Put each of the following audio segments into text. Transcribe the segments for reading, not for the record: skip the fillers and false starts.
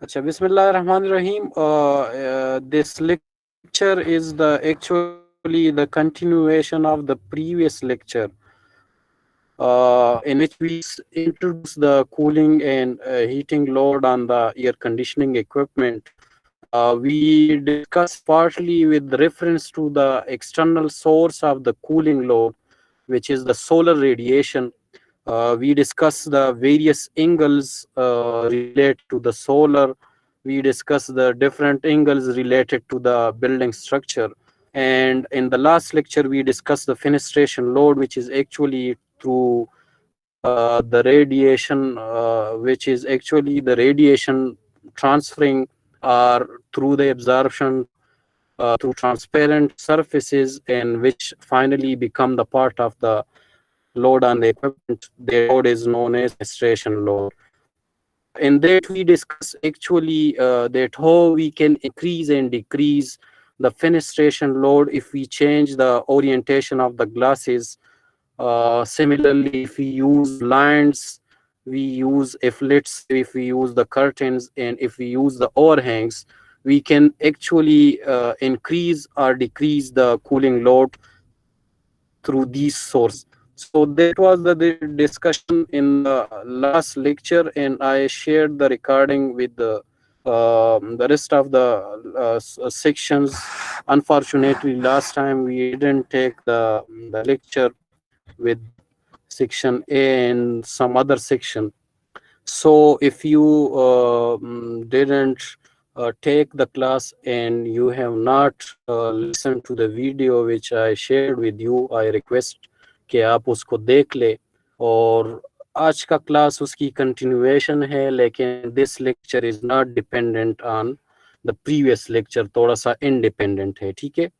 अच्छा, Bismillahirrahmanirrahim. This lecture is actually the continuation of the previous lecture, in which we introduce the cooling and heating load on the air conditioning equipment. We discuss partly with reference to the external source of the cooling load, which is the solar radiation. We discuss the various angles related to the solar. We discuss the different angles related to the building structure. And in the last lecture, we discussed the fenestration load, which is actually through the radiation, which is actually the radiation transferring or through the absorption through transparent surfaces, and which finally become the part of the load on the equipment. The load is known as fenestration load. In that, we discuss actually that how we can increase and decrease the fenestration load if we change the orientation of the glasses. Similarly, if we use blinds, if we use the curtains, and if we use the overhangs, we can actually increase or decrease the cooling load through these sources. So that was the discussion in the last lecture, and I shared the recording with the rest of the sections. Unfortunately, last time we didn't take the lecture with section A and some other section. So if you didn't take the class and you have not listened to the video which I shared with you, I request कि आप उसको देख ले. और आज का class उसकी continuation है, लेकिन this lecture is not dependent on the previous lecture, थोड़ा सा इंडिपेंडेंट है. ठीक है.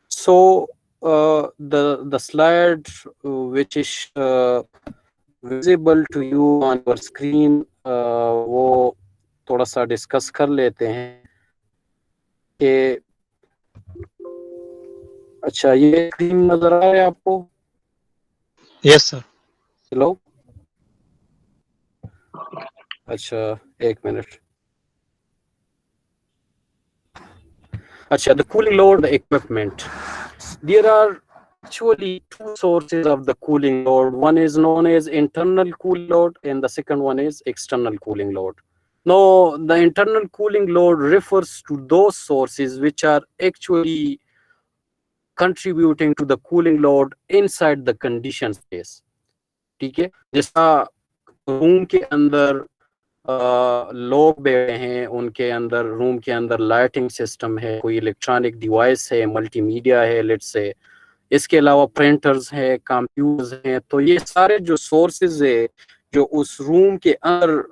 So the slide which is visible to you on your screen, वो थोड़ा सा डिस्कस कर लेते हैं कि अच्छा, ये स्क्रीन नजर आ रहा है आपको? Yes sir. हेलो. अच्छा, एक मिनट. अच्छा, the cooling load equipment. There are actually two sources of the cooling load. One is known as internal cooling load, and the second one is external cooling load. Now, the internal cooling load refers to those sources which are actually contributing to the cooling load inside the conditioned space. ठीक है. जैसा room के अंदर लोग बैठे हैं, उनके अंदर रूम के अंदर लाइटिंग सिस्टम है, कोई इलेक्ट्रॉनिक डिवाइस है, मल्टीमीडिया है, लेट्स से, इसके अलावा प्रिंटर्स हैं, कंप्यूटर्स हैं. तो ये सारे जो सोर्सेज है जो उस रूम के अंदर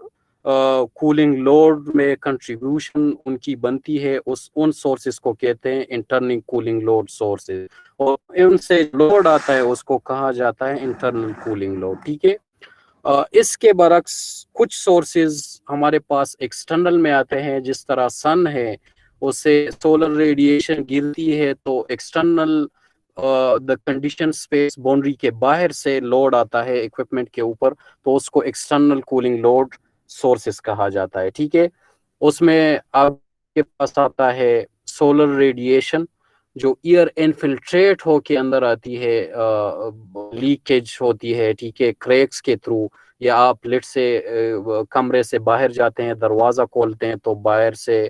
कूलिंग लोड में कंट्रीब्यूशन उनकी बनती है, उन सोर्सेज को कहते हैं इंटरनल कूलिंग लोड सोर्सेज, और उनसे लोड आता है उसको कहा जाता है इंटरनल कूलिंग लोड. ठीक है. इसके बरक्स कुछ सोर्सेज हमारे पास एक्सटर्नल में आते हैं. जिस तरह सन है, उससे सोलर रेडिएशन गिरती है, तो external the condition space boundary के बाहर से लोड आता है इक्विपमेंट के ऊपर, तो उसको एक्सटर्नल कूलिंग लोड सोर्सेस कहा जाता है. ठीक है. उसमें आपके पास आता है सोलर रेडिएशन, जो ईयर इनफिल्ट्रेट होके अंदर आती है, लीकेज होती है. ठीक है. क्रैक्स के थ्रू, या आप लेट से कमरे से बाहर जाते हैं, दरवाजा खोलते हैं, तो बाहर से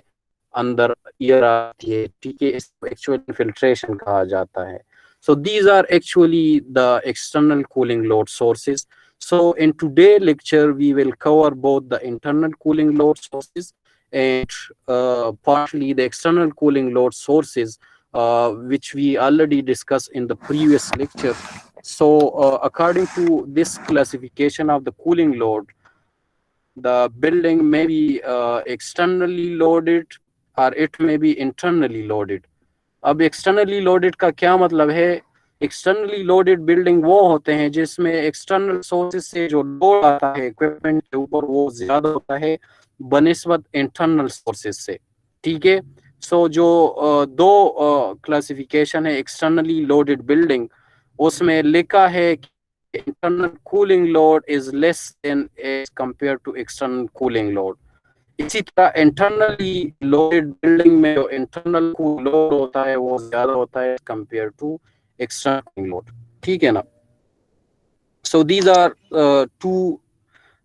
अंदर ईयर आती है. ठीक है. इसको एक्चुअल इनफिल्ट्रेशन कहा जाता है. So these are actually the external cooling load sources. So in today's lecture, we will cover both the internal cooling load sources and partly the external cooling load sources, which we already discussed in the previous lecture. So according to this classification of the cooling load, the building may be externally loaded or it may be internally loaded. अब externally loaded का क्या मतलब है? Externally loaded building वो होते हैं जिसमें external sources से जो लोड आता है इक्विपमेंट के ऊपर वो ज्यादा होता है बनिस्बत इंटरनल सोर्सेज से. ठीक है. सो जो दो क्लासिफिकेशन है एक्सटर्नली लोडेड बिल्डिंग, उसमें लिखा है कि internal cooling load is less than as compare to external cooling load. इसी तरह इंटरनली लोडेड बिल्डिंग में जो इंटरनल कूल लोड होता है वो ज्यादा होता है कंपेयर टू एक्सटर्नल लोड, ठीक है ना। So these are two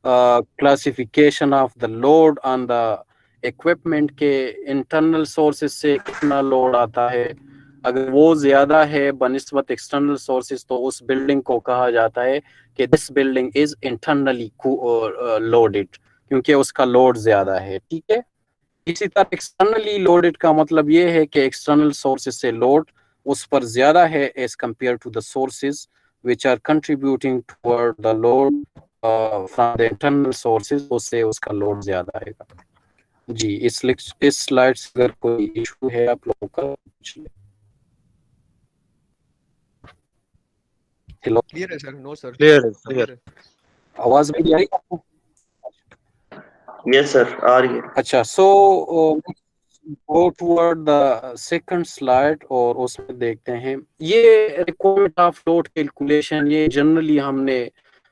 classification of the load on the equipment के इंटरनल सोर्सेज से कितना लोड आता है, अगर वो ज्यादा है बनिस्बत एक्सटर्नल सोर्सेज तो उस बिल्डिंग को कहा जाता है कि this building is internally loaded, क्योंकि उसका लोड ज्यादा है, ठीक है। इसी तरह एक्सटर्नली लोडेड का मतलब ये है कि एक्सटर्नल सोर्सेज से लोड उस पर ज्यादा है as compare to the sources which are contributing toward the load from the internal sources, उससे उसका लोड ज्यादा आएगा। जी इस स्लाइड से अगर कोई इशू है आप लोगों का पूछ ले। हेलो, क्लियर है सर? नो सर, क्लियर है, क्लियर क्लियर। है। आवाज मेरी आ रही है आपको? यस सर, आ रही है। अच्छा, सो गो टुवर्ड द सेकंड स्लाइड और उसमें देखते हैं ये रिक्वायरमेंट ऑफ लोड कैलकुलेशन। ये जनरली हमने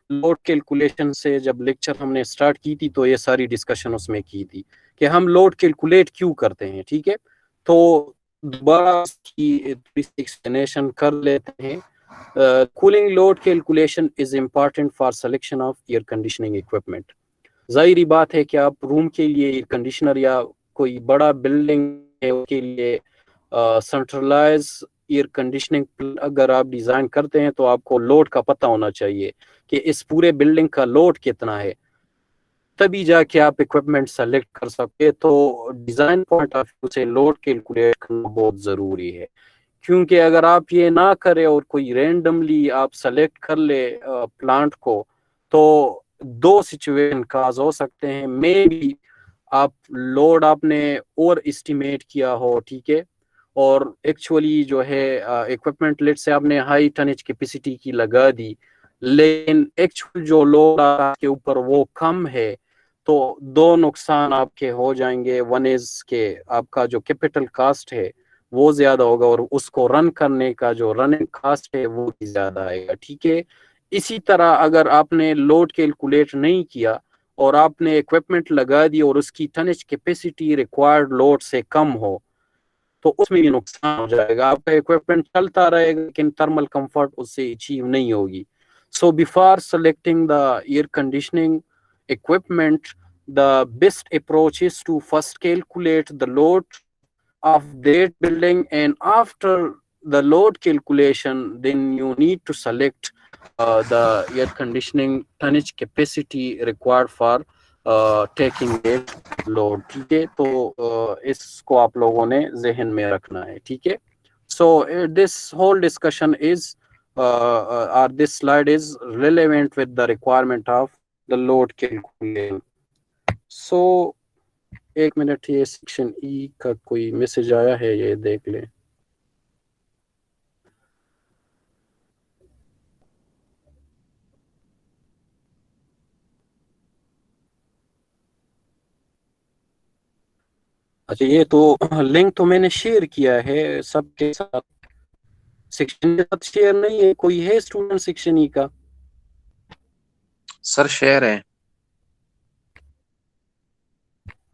लोड कैलकुलेशन से जब लेक्चर हमने स्टार्ट की थी तो ये सारी डिस्कशन उसमें की थी कि हम लोड कैलकुलेट क्यों करते हैं, ठीक है। तो दोबारा की एक्सप्लेनेशन कर लेते हैं। Cooling load calculation is important for selection of air conditioning equipment. जाहिर बात है कि आप रूम के लिए एयर कंडीशनर या कोई बड़ा बिल्डिंग है उसके लिए सेंट्रलाइज एयर कंडीशनिंग अगर आप डिज़ाइन करते हैं तो आपको लोड का पता होना चाहिए कि इस पूरे बिल्डिंग का लोड कितना है, तभी जाके आप इक्विपमेंट सेलेक्ट कर सकते। तो डिज़ाइन पॉइंट ऑफ व्यू से लोड कैलकुलेट करना बहुत ज़रूरी है, क्योंकि अगर आप ये ना करें और कोई रैंडमली आप सेलेक्ट कर ले प्लांट को तो दो सिचुएशन काज हो सकते हैं। मे बी आप लोड आपने और एस्टिमेट किया हो, ठीक है, और एक्चुअली जो है इक्विपमेंट लेट से आपने हाई टनेज कैपेसिटी की लगा दी, लेकिन एक्चुअल जो लोड आपके ऊपर वो कम है, तो दो नुकसान आपके हो जाएंगे। वन इज के आपका जो कैपिटल कास्ट है वो ज्यादा होगा और उसको रन करने का जो रनिंग कास्ट है वो भी ज्यादा आएगा, ठीक है। इसी तरह अगर आपने लोड कैलकुलेट नहीं किया और आपने इक्विपमेंट लगा दी और उसकी टनेज कैपेसिटी रिक्वायर्ड लोड से कम हो तो उसमें भी नुकसान हो जाएगा। आपका इक्विपमेंट चलता रहेगा लेकिन थर्मल कंफर्ट उससे अचीव नहीं होगी। So before selecting the air conditioning equipment, the best approach is to first calculate the load of that building, and after the load calculation then you need to select the air conditioning tonnage capacity required for taking that load, ठीक है। तो इसको आप लोगों ने जहन में रखना है, ठीक है। so this whole discussion is or this slide is relevant with the requirement of the load calculation. so एक मिनट, ये सेक्शन ई का कोई मैसेज आया है, ये देख लें। अच्छा, ये तो लिंक तो मैंने शेयर किया है सबके साथ, सेक्शन के साथ शेयर नहीं है। कोई है स्टूडेंट सेक्शन ई का? सर शेयर है।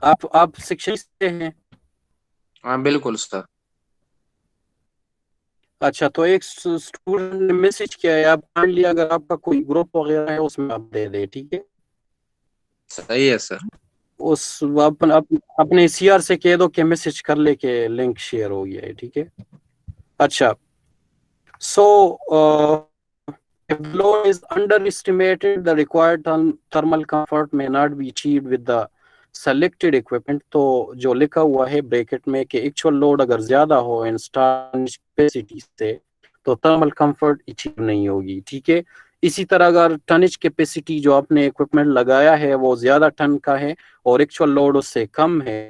आप सेक्शन से हैं? हाँ बिल्कुल सर। अच्छा, तो एक स्टूडेंट ने मैसेज किया है, आप मान लिया अगर आपका कोई ग्रुप वगैरह है उसमें आप दे दे, ठीक है। सही है सर। उस अपने सीआर से कह दो कि मैसेज कर ले के लिंक शेयर हो गया है, ठीक है। अच्छा, so if the load is underestimated, the required thermal comfort may not be achieved with the selected equipment। तो जो लिखा हुआ है ब्रैकेट में कि एक्चुअल लोड अगर ज्यादा हो इंस्टॉल कैपेसिटी से तो थर्मल कंफर्ट अचीव नहीं होगी, ठीक है। इसी तरह अगर टनेज कैपेसिटी जो आपने इक्विपमेंट लगाया है वो ज्यादा टन का है और एक्चुअल लोड उससे कम है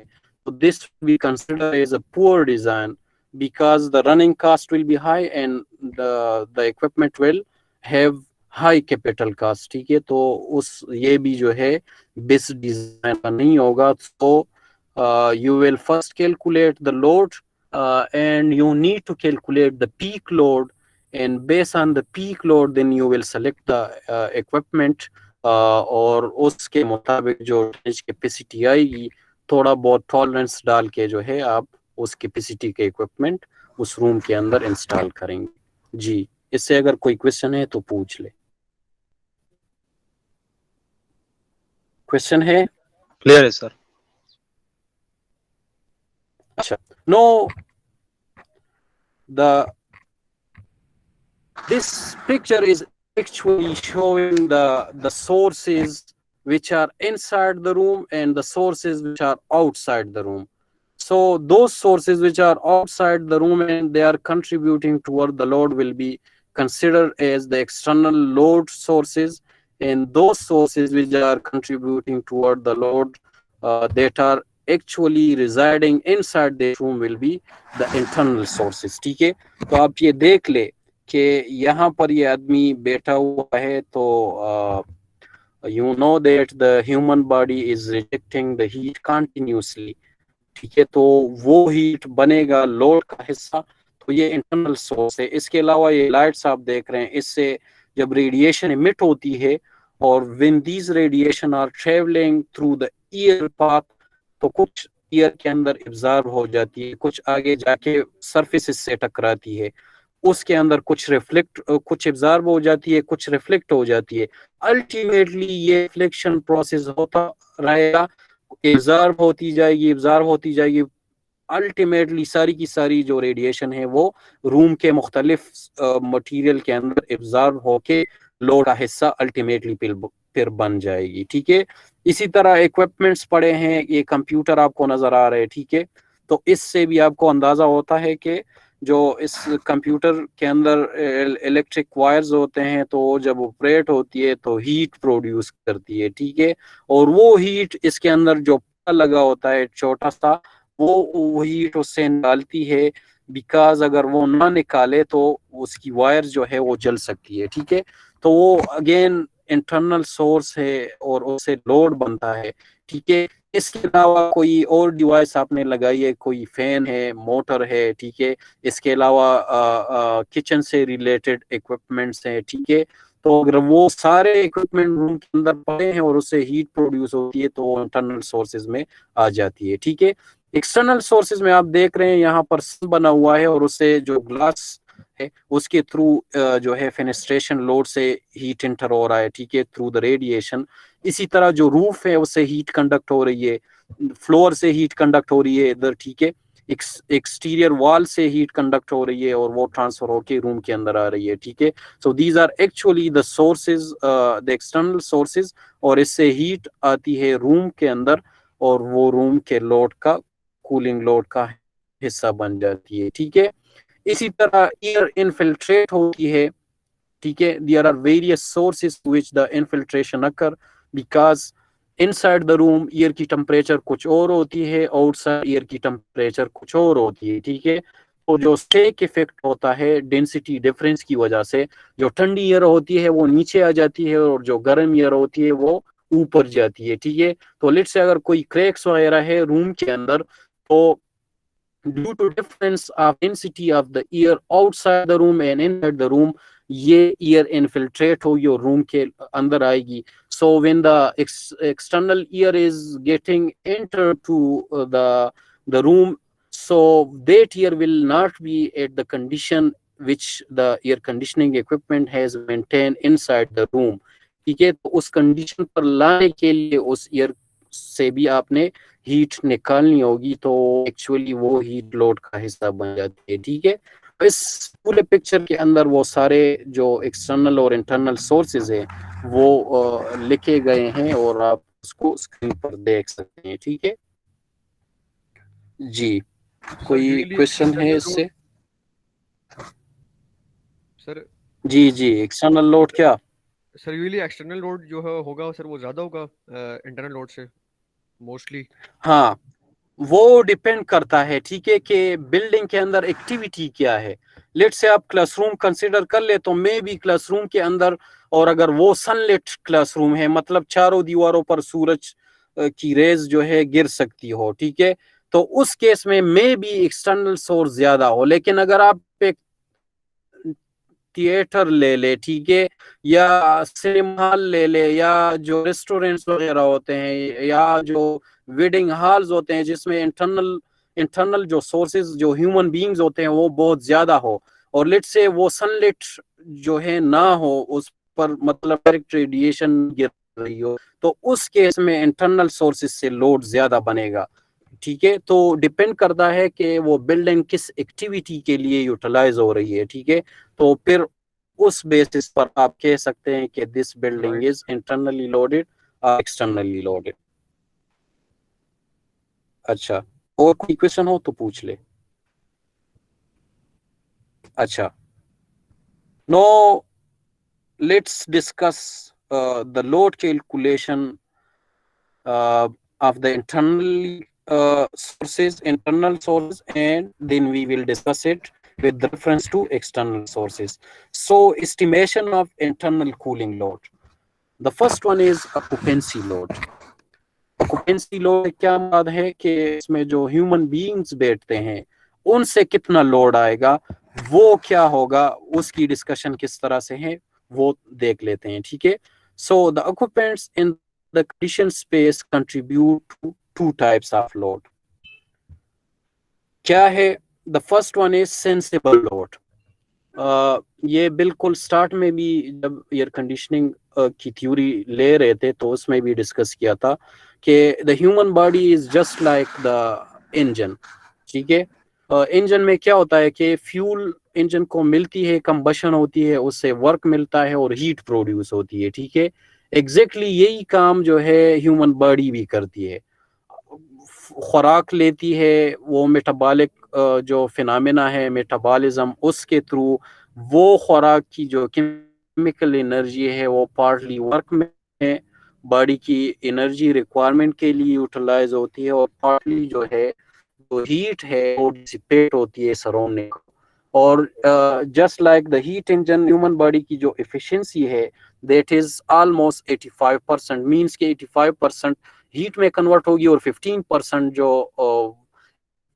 तो this we consider as a poor design because the running cost will be high and the equipment will have high capital cost, ठीक है। तो उस ये भी जो है बेस्ट डिजाइन का नहीं होगा। तो you will first calculate the load and you need to calculate the peak load, and based on the peak load then you will select the equipment और उसके मुताबिक जो कैपेसिटी आएगी, थोड़ा बहुत टॉलरेंस डाल के जो है आप उस कैपेसिटी के इक्विपमेंट उस रूम के अंदर इंस्टॉल करेंगे। जी, इससे अगर कोई क्वेश्चन है तो पूछ ले। क्वेश्चन है? क्लियर है सर। अच्छा, no this picture is actually showing the sources which are inside the room and the sources which are outside the room. So those sources which are outside the room and they are contributing toward the load will be considered as the external load sources, and those sources which are contributing toward the load that are actually residing inside the room will be the internal sources। ठीक है, तो आप ये देख ले कि यहाँ पर ये आदमी बैठा हुआ है, तो you know that the human body is rejecting the heat continuously। ठीक है, तो वो हीट बनेगा लोड का हिस्सा, तो ये इंटरनल सोर्स है। इसके अलावा ये लाइट्स आप देख रहे हैं, इससे जब रेडिएशन इमिट होती है और when these radiation are travelling through the air path, तो कुछ ईयर के अंदर एब्जॉर्ब हो जाती है, कुछ आगे जाके सरफेस से टकराती है, उसके अंदर कुछ कुछ एब्जॉर्ब हो जाती है, कुछ रिफ्लेक्ट हो जाती है। अल्टीमेटली ये रिफ्लेक्शन प्रोसेस होता रहेगा, एब्जॉर्ब होती जाएगी। अल्टीमेटली सारी की सारी जो रेडिएशन है वो रूम के मुख्तलिफ मटेरियल के अंदर एब्जॉर्ब होके लोड का हिस्सा अल्टीमेटली फिर बन जाएगी। ठीक है, इसी तरह इक्विपमेंट्स पड़े हैं, ये कंप्यूटर आपको नजर आ रहे हैं। ठीक है, तो इससे भी आपको अंदाजा होता है कि जो इस कंप्यूटर के अंदर इलेक्ट्रिक वायर्स होते हैं, तो जब ऑपरेट होती है तो हीट प्रोड्यूस करती है। ठीक है, और वो हीट इसके अंदर जो लगा होता है छोटा सा, वो हीट उससे निकालती है, बिकॉज अगर वो ना निकाले तो उसकी वायर जो है वो जल सकती है। ठीक है, तो वो अगेन इंटरनल सोर्स है और उससे लोड बनता है। ठीक है, इसके अलावा कोई और डिवाइस आपने लगाई है, कोई फैन है, मोटर है। ठीक है, इसके अलावा किचन से रिलेटेड इक्विपमेंट्स हैं। ठीक है, तो अगर वो सारे इक्विपमेंट रूम के अंदर पड़े हैं और उससे हीट प्रोड्यूस होती है तो वो इंटरनल सोर्सेज में आ जाती है। ठीक है, एक्सटर्नल सोर्सेज में आप देख रहे हैं यहाँ पर सन बना हुआ है और उससे जो ग्लास है उसके थ्रू जो है फेनेस्ट्रेशन लोड से हीट इंटर हो रहा है। ठीक है, थ्रू द रेडिएशन। इसी तरह जो रूफ है उससे हीट कंडक्ट हो रही है, फ्लोर से हीट कंडक्ट हो रही है इधर। ठीक है, एक्सटीरियर वॉल से हीट कंडक्ट हो रही है और वो ट्रांसफर होके रूम के अंदर आ रही है। ठीक है, so these are actually the sources, the external sources, और इससे हीट आती है रूम के अंदर और वो रूम के लोड का, कूलिंग लोड का हिस्सा बन जाती है। ठीक है, इसी तरह एयर इनफिल्ट्रेट होती है। ठीक है, there are various sources which the infiltration occur, because inside the room air की टेम्परेचर कुछ और होती है, आउटसाइड एयर की टेम्परेचर कुछ और होती है। ठीक है, तो जो स्टेक इफेक्ट होता है डेंसिटी डिफरेंस की वजह से, जो ठंडी एयर होती है वो नीचे आ जाती है और जो गर्म एयर होती है वो ऊपर जाती है। ठीक है, तो लेट से अगर कोई क्रैक्स वगैरह है रूम के अंदर, तो due to difference of density of the air outside the room and inside the room, ये एयर इनफिल्ट्रेट होगी और रूम के अंदर आएगी। So when the external air is getting enter to the room, so that air will not be at the condition which the air conditioning equipment has maintained inside the room। ठीक है, तो उस condition पर लाने के लिए उस air से भी आपने हीट निकालनी होगी, तो एक्चुअली वो हीट लोड का हिस्सा बन जाती है। ठीक है, तो इस पूरे पिक्चर के अंदर वो सारे जो एक्सटर्नल और इंटरनल सोर्सेज है वो लिखे गए हैं और आप उसको स्क्रीन पर देख सकते हैं। ठीक है जी, कोई क्वेश्चन है इससे? सर जी जी, एक्सटर्नल लोड क्या? सर यूजली एक्सटर्नल लोड जो है होगा सर वो ज्यादा होगा इंटरनल लोड से मोस्टली। हाँ, वो डिपेंड करता है। ठीक है, कि बिल्डिंग के अंदर एक्टिविटी क्या है। लेट से आप क्लासरूम कंसीडर कर ले, तो मे भी क्लासरूम के अंदर, और अगर वो सनलिट क्लासरूम है, मतलब चारों दीवारों पर सूरज की रेज जो है गिर सकती हो। ठीक है, तो उस केस में मे भी एक्सटर्नल सोर्स ज्यादा हो। लेकिन अगर आप एक थिएटर ले ले, ठीक है, या सिनेमा हॉल ले ले, या जो रेस्टोरेंट्स वगैरह होते हैं, या जो वेडिंग हॉल्स होते हैं जिसमें इंटरनल जो सोर्सेज जो ह्यूमन बीइंग्स होते हैं वो बहुत ज्यादा हो, और लेट से वो सनलाइट जो है ना हो उस पर, मतलब डायरेक्ट रेडिएशन गिर रही हो, तो उस केस में इंटरनल सोर्सेज से लोड ज्यादा बनेगा, ठीक है। तो डिपेंड करता है कि वो बिल्डिंग किस एक्टिविटी के लिए यूटिलाइज हो रही है, ठीक है। तो फिर उस बेसिस पर आप कह सकते हैं कि this building is internally loaded और एक्सटर्नली लोडेड। अच्छा, और कोई क्वेश्चन हो तो पूछ ले। अच्छा, no let's discuss the load calculation of the internal sources, and then we will discuss it with reference to external sources. So estimation of internal cooling load. The first one is occupancy load. Occupancy load क्या मतलब है कि इसमें जो human beings बैठते हैं उनसे कितना लोड आएगा, वो क्या होगा, उसकी डिस्कशन किस तरह से है वो देख लेते हैं, ठीक है। So the occupants in the conditioned space contribute to two types of load. क्या है? The first one is sensible load. ये बिल्कुल स्टार्ट में भी जब एयर कंडीशनिंग की थ्योरी ले रहे थे तो उसमें भी डिस्कस किया था कि the human body is just like the engine, ठीक है। इंजन में क्या होता है कि फ्यूल इंजन को मिलती है, कंबशन होती है, उससे वर्क मिलता है और हीट प्रोड्यूस होती है, ठीक है। एग्जैक्टली यही काम जो है ह्यूमन बॉडी भी करती है, खुराक लेती है, वो मेटाबॉलिक जो फिनोमेना है मेटाबॉलिज्म, उसके थ्रू वो खुराक की जो केमिकल एनर्जी है वो पार्टली वर्क में बॉडी की एनर्जी रिक्वायरमेंट के लिए यूटिलाइज होती है, और पार्टली जो है जो हीट है वो डिसिपेट होती है सराउंडिंग। और just like the heat engine, human body की जो एफिशिएंसी है दैट इज ऑलमोस्ट 85%, मींस के 85% हीट में कन्वर्ट होगी और 15% जो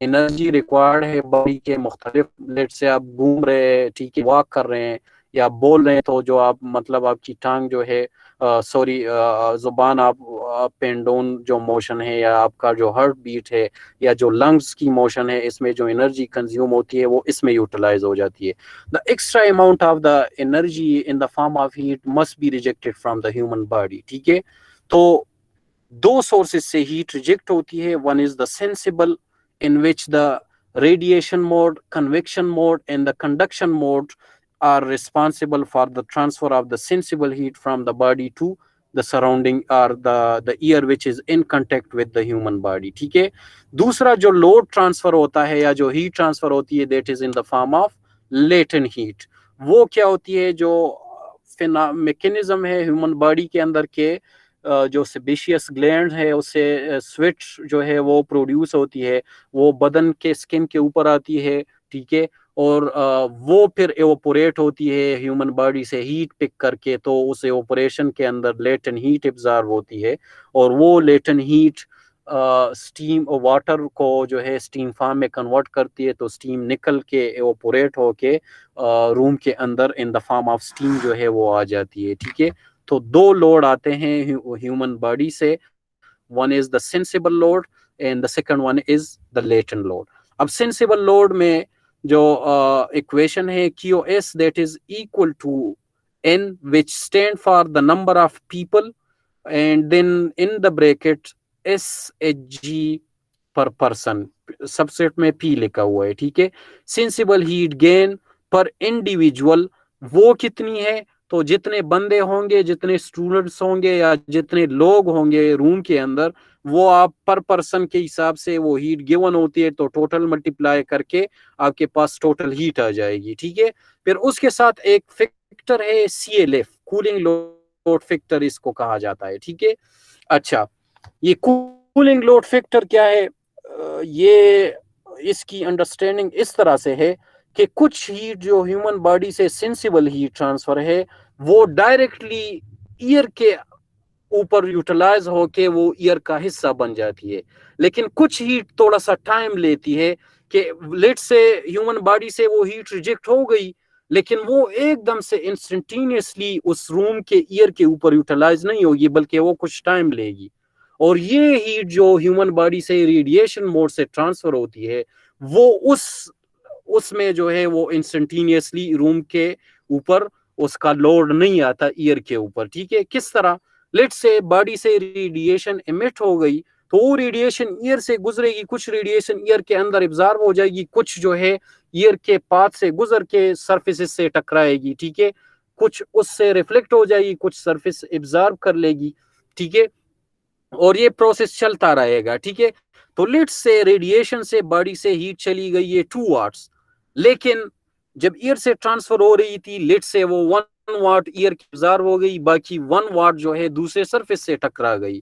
एनर्जी रिक्वायर्ड है बॉडी के मुख्तलिफ, लेट से आप घूम रहे हैं, ठीक है, वॉक कर रहे हैं या बोल रहे हैं, तो जो आप मतलब आपकी टांग जो है सॉरी जुबान आप पेन डाउन जो मोशन है, या आपका जो हार्ट बीट है, या जो लंग्स की मोशन है, इसमें जो एनर्जी कंज्यूम होती है वो इसमें यूटिलाइज हो जाती है। The extra amount of the energy in the form of heat must be rejected from the human body, ठीक है। तो दो सोर्सेज से हीट रिजेक्ट होती है, one is the sensible in which the radiation mode, convection mode, and the conduction mode are responsible for the transfer of the sensible heat from the body to the surrounding or the air which is in contact with the human body, ठीक है। दूसरा जो load transfer होता है या जो heat transfer होती है that is in the form of latent heat। वो क्या होती है, जो मैकेनिज्म है ह्यूमन बॉडी के अंदर के जो सेबेशियस ग्लैंड है उससे स्वेट जो है वो प्रोड्यूस होती है, वो बदन के स्किन के ऊपर आती है, ठीक है, और वो फिर एवोपोरेट होती है ह्यूमन बॉडी से हीट पिक करके, तो उस एवोपोरेशन के अंदर लेटेंट हीट एब्जॉर्ब होती है, और वो लेटेंट हीट स्टीम वाटर को जो है स्टीम फॉर्म में कन्वर्ट करती है, तो स्टीम निकल के एवोपोरेट होके रूम के अंदर इन द फॉर्म ऑफ स्टीम जो है वो आ जाती है, ठीक है। तो दो लोड आते हैं ह्यूमन बॉडी से, one is the sensible load and the second one is the latent load. अब सेंसिबल लोड में जो इक्वेशन है QoS that is equal to N which stand for the number of people and then in the bracket SHG per person, subset में P लिखा हुआ है, ठीक है। सेंसिबल हीट गेन पर इंडिविजुअल वो कितनी है, तो जितने बंदे होंगे, जितने स्टूडेंट्स होंगे या जितने लोग होंगे रूम के अंदर, वो आप पर पर्सन के हिसाब से वो हीट गिवन होती है, तो टोटल मल्टीप्लाई करके आपके पास टोटल हीट आ जाएगी, ठीक है। फिर उसके साथ एक फैक्टर है CLF, कूलिंग लोड फैक्टर इसको कहा जाता है, ठीक है। अच्छा, ये कूलिंग लोड फैक्टर क्या है, ये इसकी अंडरस्टैंडिंग इस तरह से है कि कुछ हीट जो ह्यूमन बॉडी से सेंसिबल हीट ट्रांसफर है वो डायरेक्टली ईयर के ऊपर यूटिलाइज होके वो ईयर का हिस्सा बन जाती है, लेकिन कुछ हीट थोड़ा सा टाइम लेती है कि लेट से ह्यूमन बॉडी से वो हीट रिजेक्ट हो गई, लेकिन वो एकदम से इंस्टेंटेनियसली उस रूम के ईयर के ऊपर यूटिलाइज नहीं होगी, बल्कि वो कुछ टाइम लेगी। और ये हीट जो ह्यूमन बॉडी से रेडिएशन मोड से ट्रांसफर होती है, वो उसमें जो है वो इंस्टेंटेनियसली रूम के ऊपर उसका लोड नहीं आता ईयर के ऊपर। ठीक है, किस तरह? लेट्स से बॉडी से रेडिएशन इमिट हो गई, तो वो रेडिएशन ईयर से गुजरेगी, कुछ रेडिएशन ईयर के अंदर एब्जॉर्ब हो जाएगी, कुछ जो है ईयर के पाथ से गुजर के सरफेसेस से टकराएगी। ठीक है, कुछ उससे रिफ्लेक्ट हो जाएगी, कुछ सरफेस एब्जॉर्ब कर लेगी। ठीक है, और ये प्रोसेस चलता रहेगा। ठीक है, तो लेट्स से रेडिएशन से बॉडी से हीट चली गई है 2 वाट्स, लेकिन जब ईयर से ट्रांसफर हो रही थी, लेट्स से वो 1 वाट ईयर की एब्जॉर्ब हो गई, बाकी 1 वाट जो है दूसरे सरफेस से टकरा गई।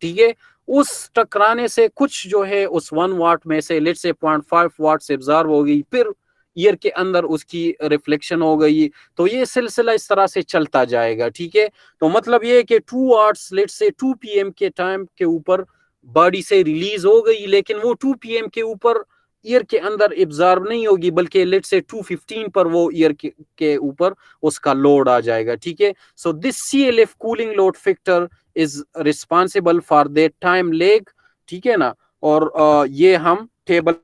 ठीक है, उस टकराने से कुछ जो है उस 1 वाट में से लेट्स से 0.5 वाट से एब्जॉर्ब हो गई, फिर ईयर के अंदर उसकी रिफ्लेक्शन हो गई। तो ये सिलसिला इस तरह से चलता जाएगा। ठीक है, तो मतलब ये है कि 2 आवर्स लेट्स से 2 PM के टाइम के ऊपर बॉडी से रिलीज हो गई, लेकिन वो 2 PM के ऊपर ईयर के अंदर एब्जॉर्ब नहीं होगी, बल्कि लेट्स से 2:15 पर वो ईयर के ऊपर उसका लोड आ जाएगा। ठीक है, so this CLF cooling load factor is responsible for that time leg. ठीक है ना, और ये हम टेबल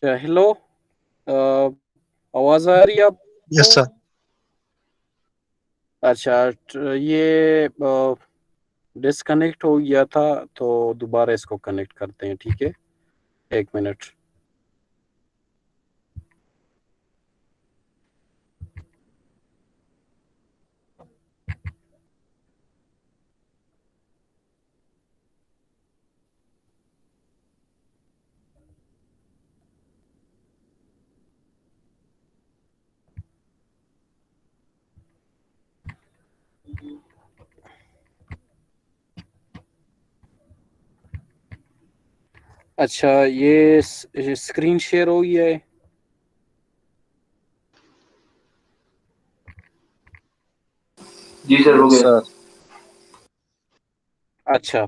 हेलो, आवाज आ रही है आप? Yes sir. अच्छा, ये डिस्कनेक्ट हो गया था, तो दोबारा इसको कनेक्ट करते हैं। ठीक है, 1 मिनट। अच्छा, ये स्क्रीन शेयर हो गया है। जी सर, हो गया। अच्छा,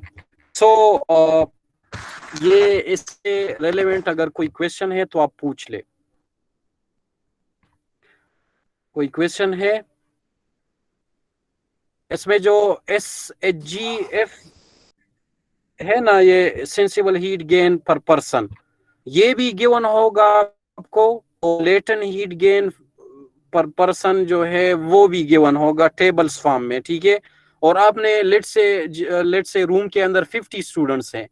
सो ये इससे रेलेवेंट अगर कोई क्वेश्चन है तो आप पूछ ले। कोई क्वेश्चन है इसमें? जो SHGF है ना, ये सेंसिबल हीट गेन पर पर्सन, ये भी गिवन होगा आपको। और लेटेंट हीट गेन पर पर्सन जो है वो भी गिवन होगा टेबल्स फॉर्म में। ठीक है, और आपने लेट से रूम के अंदर 50 स्टूडेंट्स हैं,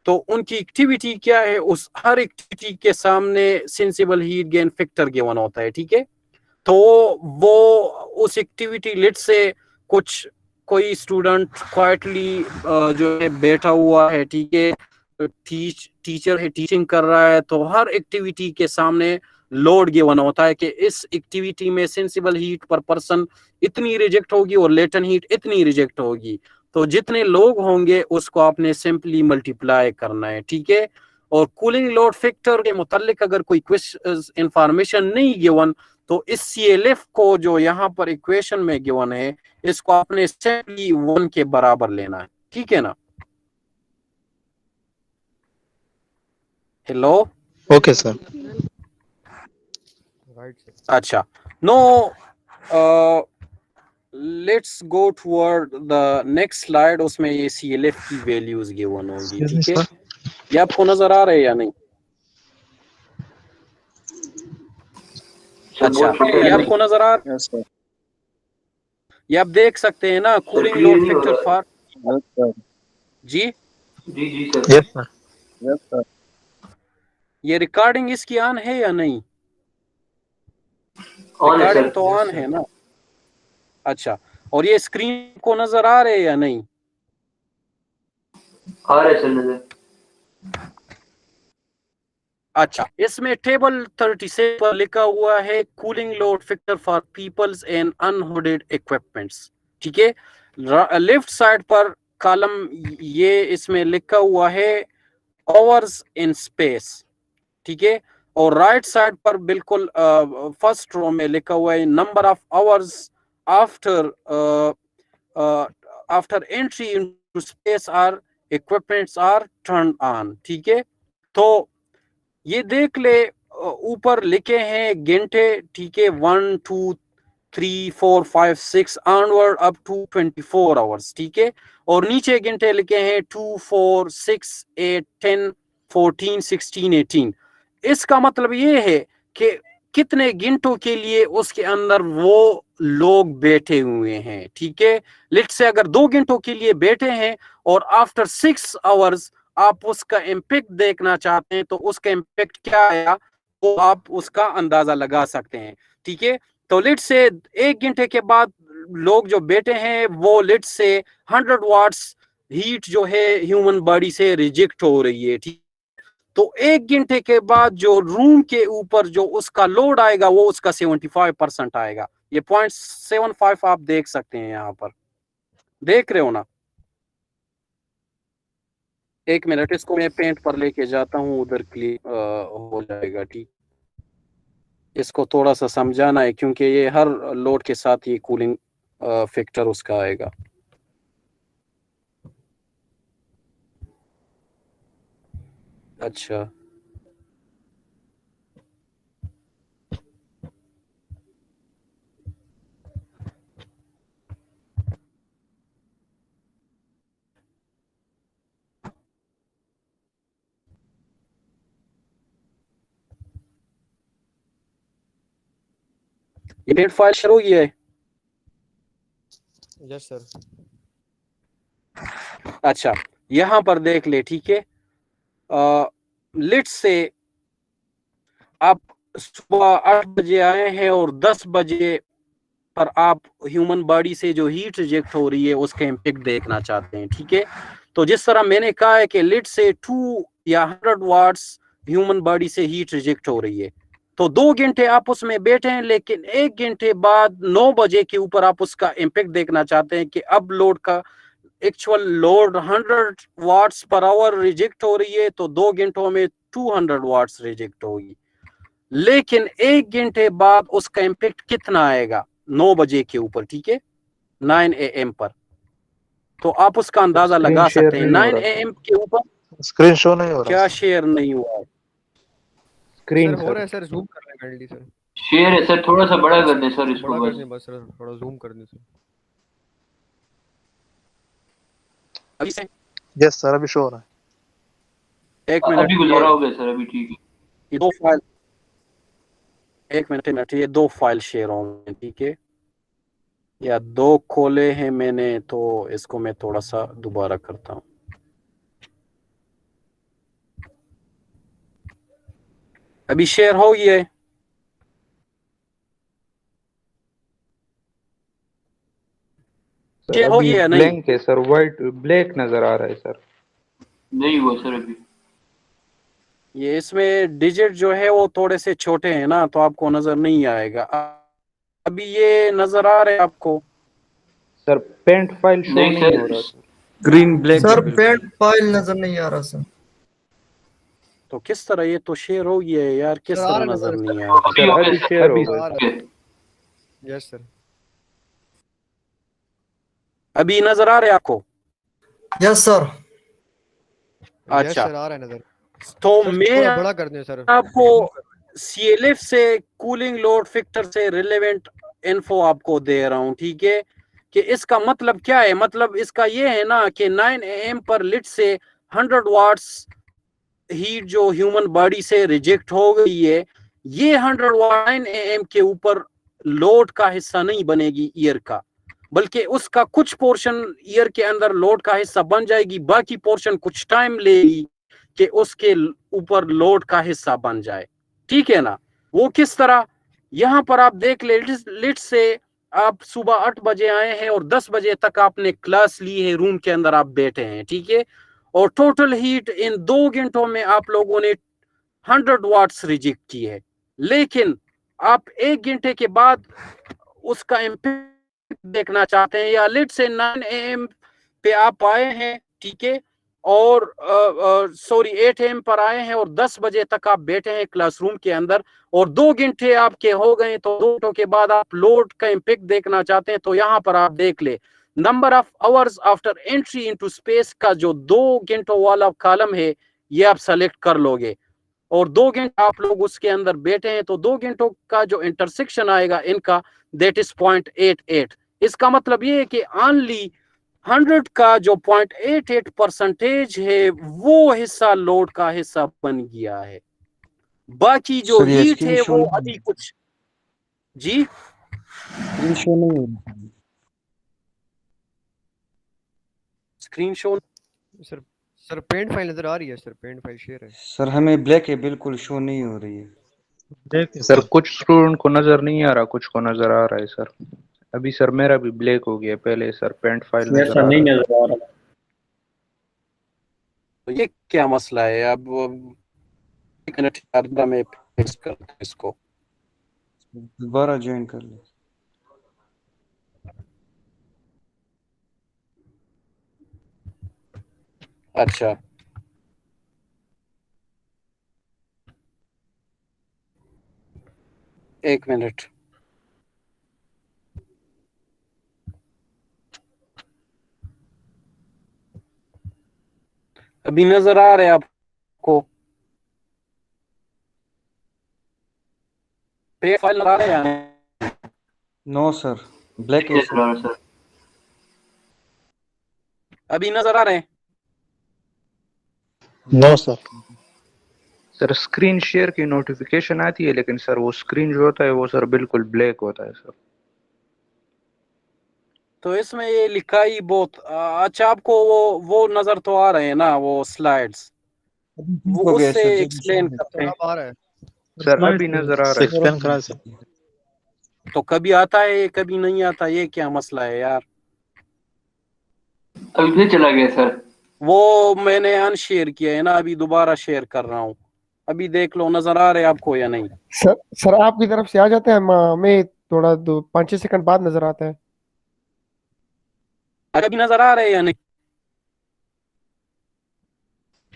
तो उनकी एक्टिविटी क्या है, उस हर एक्टिविटी के सामने sensible heat gain factor given होता है। ठीक है, तो वो उस एक्टिविटी लेट से कोई स्टूडेंट क्वाइटली जो है बैठा हुआ है, ठीक है, टीचर है टीचिंग कर रहा है, तो हर एक्टिविटी के सामने लोड गिवन होता है कि इस एक्टिविटी में सेंसिबल हीट पर पर्सन इतनी रिजेक्ट होगी और लेटेंट हीट इतनी रिजेक्ट होगी। तो जितने लोग होंगे उसको आपने सिंपली मल्टीप्लाई करना है, ठीक है। और कूलिंग लोड फैक्टर के मुतालिक अगर कोई इंफॉर्मेशन नहीं गिवन तो इस CLF को जो यहाँ पर इक्वेशन में गिवन है इसको आपने सिंपली 1 के बराबर लेना है, ठीक है ना। Hello, Okay, sir. Right sir. अच्छा, no let's go toward the next slide. उसमें ये CLF की वैल्यूज गिवन होंगी, Excuse me, ठीक है। sir. ये आपको नजर आ रहे हैं या नहीं? सर अच्छा, बहुत छोटे ये हैं। आपको नजर आ, Yes, sir. ये आप देख सकते हैं ना, कूलिंग clear लोड नहीं हो फैक्टर रहा। For Yes, sir. जी। जी sir. Yes, sir. Yes, sir. ये रिकॉर्डिंग इसकी ऑन है या नहीं? ऑन है रिकॉर्डिंग सर। तो ऑन है ना। अच्छा, और ये स्क्रीन को नजर आ रहे हैं या नहीं? आ रहा है सर नजर। अच्छा, इसमें टेबल 36 पर लिखा हुआ है cooling load factor for peoples and unhooded equipments, ठीक है। लेफ्ट साइड पर कॉलम ये इसमें लिखा हुआ है आवर्स इन स्पेस, ठीक है। और राइट साइड पर बिल्कुल फर्स्ट रो में लिखा हुआ है number of hours after after entry into space are equipments are turn on, ठीक है। तो ये देख ले, ऊपर लिखे हैं घंटे, ठीक है, 1 2 3 4 5 6 ऑनवर्ड अप टू 24 आवर्स, ठीक है। और नीचे घंटे लिखे हैं 2 4 6 8 10 14 16 18। इसका मतलब ये है कि कितने घंटों के लिए उसके अंदर वो लोग बैठे हुए हैं, ठीक है। लेट्स से अगर 2 घंटों के लिए बैठे हैं और आफ्टर 6 आवर्स आप उसका इम्पैक्ट देखना चाहते हैं तो उसका इम्पैक्ट क्या आया वो आप उसका अंदाजा लगा सकते हैं, ठीक है। तो लेट्स से 1 घंटे के बाद लोग जो बैठे हैं वो लेट्स से 100 वाट्स हीट जो है ह्यूमन बॉडी से रिजेक्ट हो रही है, ठीक। तो 1 घंटे के बाद जो रूम के ऊपर जो उसका लोड आएगा वो उसका 75% आएगा। ये 0.75 आप देख सकते हैं यहाँ पर, देख रहे हो ना। 1 मिनट, इसको मैं पेंट पर लेके जाता हूँ, उधर क्लियर हो जाएगा, ठीक। इसको थोड़ा सा समझाना है क्योंकि ये हर लोड के साथ ये कूलिंग फैक्टर उसका आएगा। अच्छा, ये पेंट फाइल शुरू हुई है। Yes sir. अच्छा, यहाँ पर देख ले, ठीक है। लेट्स से आप सुबह 8 बजे आए हैं और 10 बजे पर आप ह्यूमन बॉडी से जो हीट रिजेक्ट हो रही है उसका इम्पैक्ट देखना चाहते हैं, ठीक है। तो जिस तरह मैंने कहा है कि लेट्स से 2 या 100 वाट्स ह्यूमन बॉडी से हीट रिजेक्ट हो रही है, तो 2 घंटे आप उसमें बैठे हैं, लेकिन 1 घंटे बाद 9 बजे के ऊपर आप उसका इम्पैक्ट देखना चाहते हैं कि अब लोड का actual load 100 watts per hour reject हो रही है, तो 2 घंटों में 200 वाट्स रिजेक्ट होगी। लेकिन 1 घंटे बाद उसका इम्पैक्ट कितना आएगा 9 बजे के ऊपर, ठीक है, 9 AM पर। तो आप उसका अंदाजा Screen लगा share सकते हैं। नहीं हो 9 रहा। AM के ऊपर Screen show नहीं हो रहा क्या sir. शेयर नहीं हुआ है? Screen सर हो sir. रहा है सर, जूम कर लें काइंडली सर। शेयर है सर, थोड़ा सा बड़ा कर दें सर इसको बड़ा कर बस। दें बस सर, थोड़ा जूम कर दें सर। अभी से Yes, sir. अभी show हो रहा है. 1 मिनट, अभी गुजारा हो गया सर, अभी ठीक है। ये 2 फाइल, 1 मिनट, ये 2 फाइल शेयर होंगे, ठीक है, या 2 खोले हैं मैंने, तो इसको मैं थोड़ा सा दोबारा करता हूँ। अभी शेयर हो गया है। सर शेयर हो अभी गया नहीं? ब्लैंक है सर, व्हाइट ब्लैक नजर आ रहा है सर। नहीं हुआ सर अभी। ये इसमें डिजिट जो है वो थोड़े से छोटे हैं ना, तो आपको नजर नहीं आएगा। अभी ये नजर आ रहे हैं आपको? सर पेंट फाइल शो नहीं नहीं हो सर, रहा sir. Green black sir paint file नजर नहीं आ रहा सर। तो किस तरह, ये तो शेयर हो गया है यार, किस सर, आ तरह रहा नजर नजर। नहीं आ रहा? अभी सर हो अभी गया शेयर हो आ गया। रहा है। Yes sir. अभी नजर आ रहे हैं आपको? Yes sir. यस अच्छा, सर, आ रहा है नजर। तो सर मैं थोड़ा बड़ा कर दें सर। आपको CLF से कूलिंग लोड फैक्टर से रिलेवेंट इन्फो आपको दे रहा हूं, ठीक है? कि इसका मतलब क्या है? मतलब इसका ये है ना कि 9 AM पर लिट से 100 वाट्स हीट जो ह्यूमन बॉडी से रिजेक्ट हो गई है, ये 100 वाट 9 AM के ऊपर लोड का हिस्सा नहीं बनेगी ईयर का, बल्कि उसका कुछ पोर्शन ईयर के अंदर लोड का हिस्सा बन जाएगी, बाकी पोर्शन कुछ टाइम लेगी कि उसके ऊपर लोड का हिस्सा बन जाए, ठीक है ना? वो किस तरह? यहां पर आप देख ले, लिट से आप सुबह 8 बजे आए हैं और 10 बजे तक आपने क्लास ली है, रूम के अंदर आप बैठे हैं, ठीक है? और टोटल हीट इन 2 घंटों में आप लोगों ने 100 वाट्स रिजेक्ट की है, लेकिन आप 1 घंटे के बाद उसका इम्पैक्ट देखना चाहते हैं, या लेट से 9 AM पे आप आए हैं, ठीक है? और सॉरी 8 AM पर आए हैं और 10 बजे तक आप बैठे हैं क्लासरूम के अंदर और 2 घंटे आपके हो गए, तो 2 घंटों के बाद आप लोड का इम्पैक्ट देखना चाहते हैं, तो यहाँ पर आप देख ले number of hours after entry into space का जो 2 घंटों वाला कॉलम है, ये आप सेलेक्ट कर लोगे और 2 घंटे आप लोग उसके अंदर बैठे हैं, तो 2 घंटों का जो इंटरसेक्शन आएगा इनका, दैट इज 0.88। इसका मतलब ये है कि ओनली 100 का जो 0.88% है, वो हिस्सा लोड का हिस्सा बन गया है। बाकी जो सर, ये हीट है स्क्रीन वो शॉट अभी कुछ, जी स्क्रीन शो नहीं हो रहा। Screenshot sir sir paint file नजर आ रही है सर, पेंट फाइल शेयर है। सर हमें ब्लैक है, बिल्कुल शो नहीं हो रही है। देखिए सर कुछ स्टूडेंट को नजर नहीं आ रहा, कुछ को नजर आ रहा है सर। अभी सर मेरा भी ब्लैक हो गया, पहले सर पेंट फाइल यस नजर सर, आ नहीं रहा है। नजर आ रहा। तो ये क्या मसला है? अब 1 मिनट यार, मैं फिक्स करता हूं इसको। दोबारा ज्वाइन कर ले। अच्छा, एक मिनट। अभी नजर आ रहे हैं आपको? पे फाइल नजर आ रहे हैं? नो सर, ब्लैक है सर। सर अभी नजर आ रहे हैं? No sir. Sir screen share की नोटिफिकेशन आती है, लेकिन सर वो स्क्रीन जो होता है वो सर बिल्कुल ब्लैक होता है सर। तो इसमें ये लिखा ही बहुत अच्छा, आपको वो नजर तो आ रहे हैं ना, वो स्लाइड्स, वो हो गया उससे सर, एक्सप्लेन करते सर हैं। अब आ रहा है। सर अभी नजर आ रहा है। एक्सप्लेन करा सर। तो कभी आता है कभी नहीं आता, ये क्या मसला है यार? अभी फिर चला गया सर। वो मैंने अनशेयर किया है ना, अभी दोबारा शेयर कर रहा हूँ, अभी देख लो नजर आ रहे हैं आपको या नहीं? सर आपकी तरफ से आ जाते हैं, हमें थोड़ा 5-6 सेकंड बाद नजर आता है। अभी नजर आ रहे हैं या नहीं?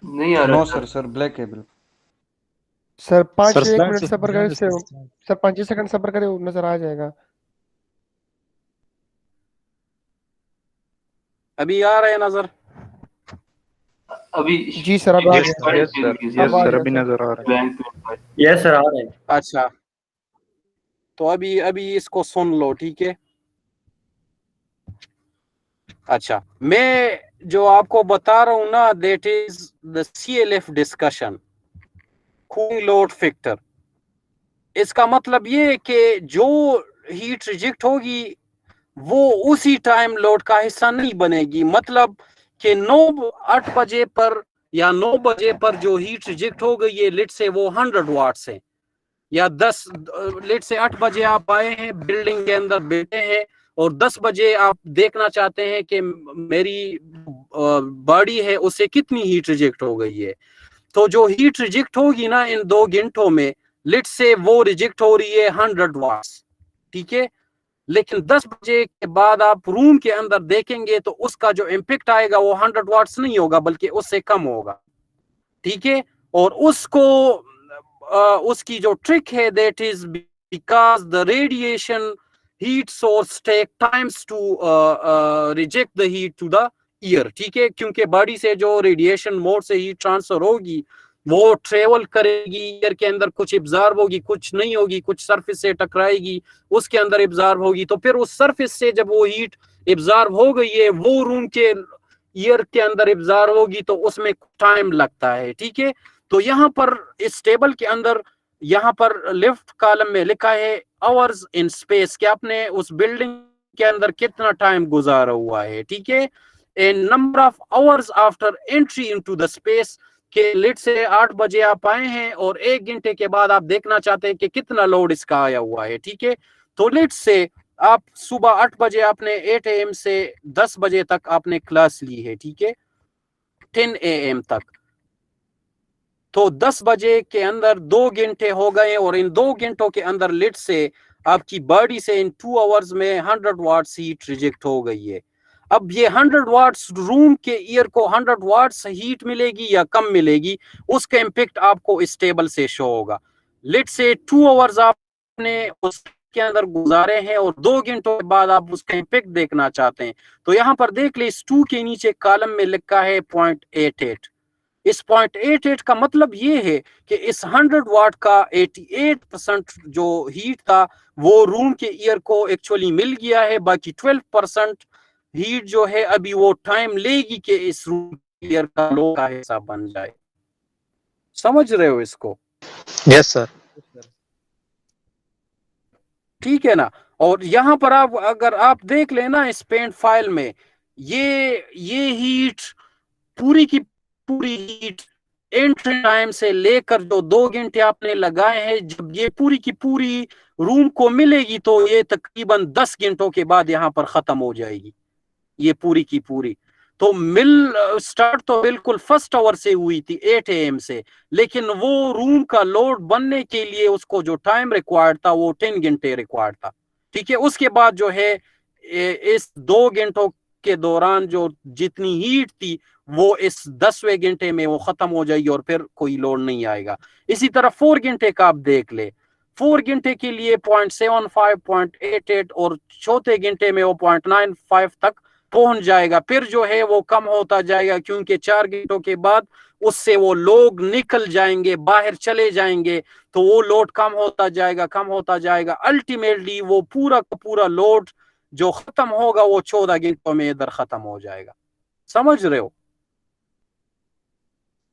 नहीं आ रहा no sir. Sir, sir black है बिल्कुल। सर 5 सर से 1 स्लाइड मिनट से सब्र करें, सर 5-6 सेकंड सब्र करें, नजर आ जाएगा। अभी आ रहे हैं नजर? अभी जी सर, अब आ यस गया। यस सर, यस अब आ सर गया अभी सर। नजर आ रहा है। Blank paper. यस सर, आ रहे हैं। अच्छा, तो अभी इसको सुन लो, ठीक है? अच्छा, मैं जो आपको बता रहा हूं ना, that is the CLF discussion, cooling load factor. इसका मतलब ये है कि जो हीट रिजेक्ट होगी वो उसी टाइम लोड का हिस्सा नहीं बनेगी। मतलब कि 8 बजे पर या 9 बजे पर जो हीट रिजेक्ट हो गई है, लेट से वो 100 वाट्स है, या 10 लेट से 8 बजे आप आए हैं, बिल्डिंग के अंदर बैठे हैं और 10 बजे आप देखना चाहते हैं कि मेरी बॉडी है उससे कितनी हीट रिजेक्ट हो गई है, तो जो हीट रिजेक्ट होगी ना इन 2 घंटों में, लेट्स से वो रिजेक्ट हो रही है 100 वाट्स, ठीक है, लेकिन 10 बजे के बाद आप रूम के अंदर देखेंगे तो उसका जो इम्पैक्ट आएगा वो 100 वाट्स नहीं होगा बल्कि उससे कम होगा, ठीक है। और उसको उसकी जो ट्रिक है, that is because the radiation heat source take times to reject the heat to the air, ठीक है, क्योंकि बॉडी से जो रेडिएशन मोड से हीट ट्रांसफर होगी वो ट्रेवल करेगी ईयर के अंदर, कुछ एब्जॉर्ब होगी, कुछ नहीं होगी, कुछ सरफेस से टकराएगी, उसके अंदर एब्जॉर्ब होगी, तो फिर उस सरफेस से जब वो हीट एब्जॉर्ब हो गई है वो रूम के ईयर के अंदर एब्जॉर्ब होगी, तो उसमें टाइम लगता है, ठीक है। तो यहाँ पर इस टेबल के अंदर यहाँ पर लेफ्ट कॉलम में लिखा है आवर्स इन स्पेस, कि आपने उस बिल्डिंग के अंदर कितना टाइम गुजारा हुआ है, ठीक है, and number of hours after entry into the space, के लेट से 8 बजे आप आए हैं और 1 घंटे के बाद आप देखना चाहते हैं कि कितना लोड इसका आया हुआ है, ठीक है। तो लेट से आप सुबह 8 बजे आपने 8 AM से 10 बजे तक आपने क्लास ली है, ठीक है, 10 AM तक, तो 10 बजे के अंदर 2 घंटे हो गए और इन 2 घंटों के अंदर लेट से आपकी बॉडी से इन 2 आवर्स में 100 वाट्स हीट रिजेक्ट हो गई है। अब ये 100 वाट्स रूम के ईयर को 100 वाट्स हीट मिलेगी या कम मिलेगी, उसका इम्पैक्ट आपको इस टेबल से शो होगा। लेट से 2 आवर्स आपने उसके अंदर गुजारे हैं और 2 घंटों के बाद आप उसका इम्पैक्ट देखना चाहते हैं, तो यहाँ पर देख ले, इस 2 के नीचे कॉलम में लिखा है 0.88। इस 0.88 का मतलब ये है कि इस 100 वाट का 88% जो हीट था वो रूम के ईयर को एक्चुअली मिल गया है, बाकी 12% हीट जो है अभी वो टाइम लेगी कि इस रूम ईयर का लो का हिस्सा बन जाए। समझ रहे हो इसको? Yes sir. ठीक है ना। और यहाँ पर आप अगर आप देख लेना इस पेंट फाइल में, ये हीट पूरी की पूरी हीट एंट्री टाइम से लेकर जो 2 घंटे आपने लगाए हैं, जब ये पूरी की पूरी रूम को मिलेगी तो ये तकरीबन 10 घंटों के बाद यहाँ पर खत्म हो जाएगी ये पूरी की पूरी। तो मिल स्टार्ट तो बिल्कुल फर्स्ट आवर से हुई थी 8 AM से, लेकिन वो रूम का लोड बनने के लिए उसको जो टाइम रिक्वायर्ड था वो 10 घंटे रिक्वायर्ड था, ठीक है। उसके बाद जो है इस 2 घंटों के दौरान जो जितनी हीट थी वो इस 10वें घंटे में वो खत्म हो जाएगी और फिर कोई लोड नहीं आएगा। इसी तरह 4 घंटे का आप देख ले, 4 घंटे के लिए 0.75, 0.88 और चौथे घंटे में वो 0.95 तक पहुंच जाएगा। फिर जो है वो कम होता जाएगा क्योंकि 4 घंटों के बाद उससे वो लोग निकल जाएंगे, बाहर चले जाएंगे, तो वो लोड कम होता जाएगा, कम होता जाएगा। अल्टीमेटली वो पूरा का पूरा लोड जो खत्म होगा वो 14 घंटों में इधर खत्म हो जाएगा। समझ रहे हो?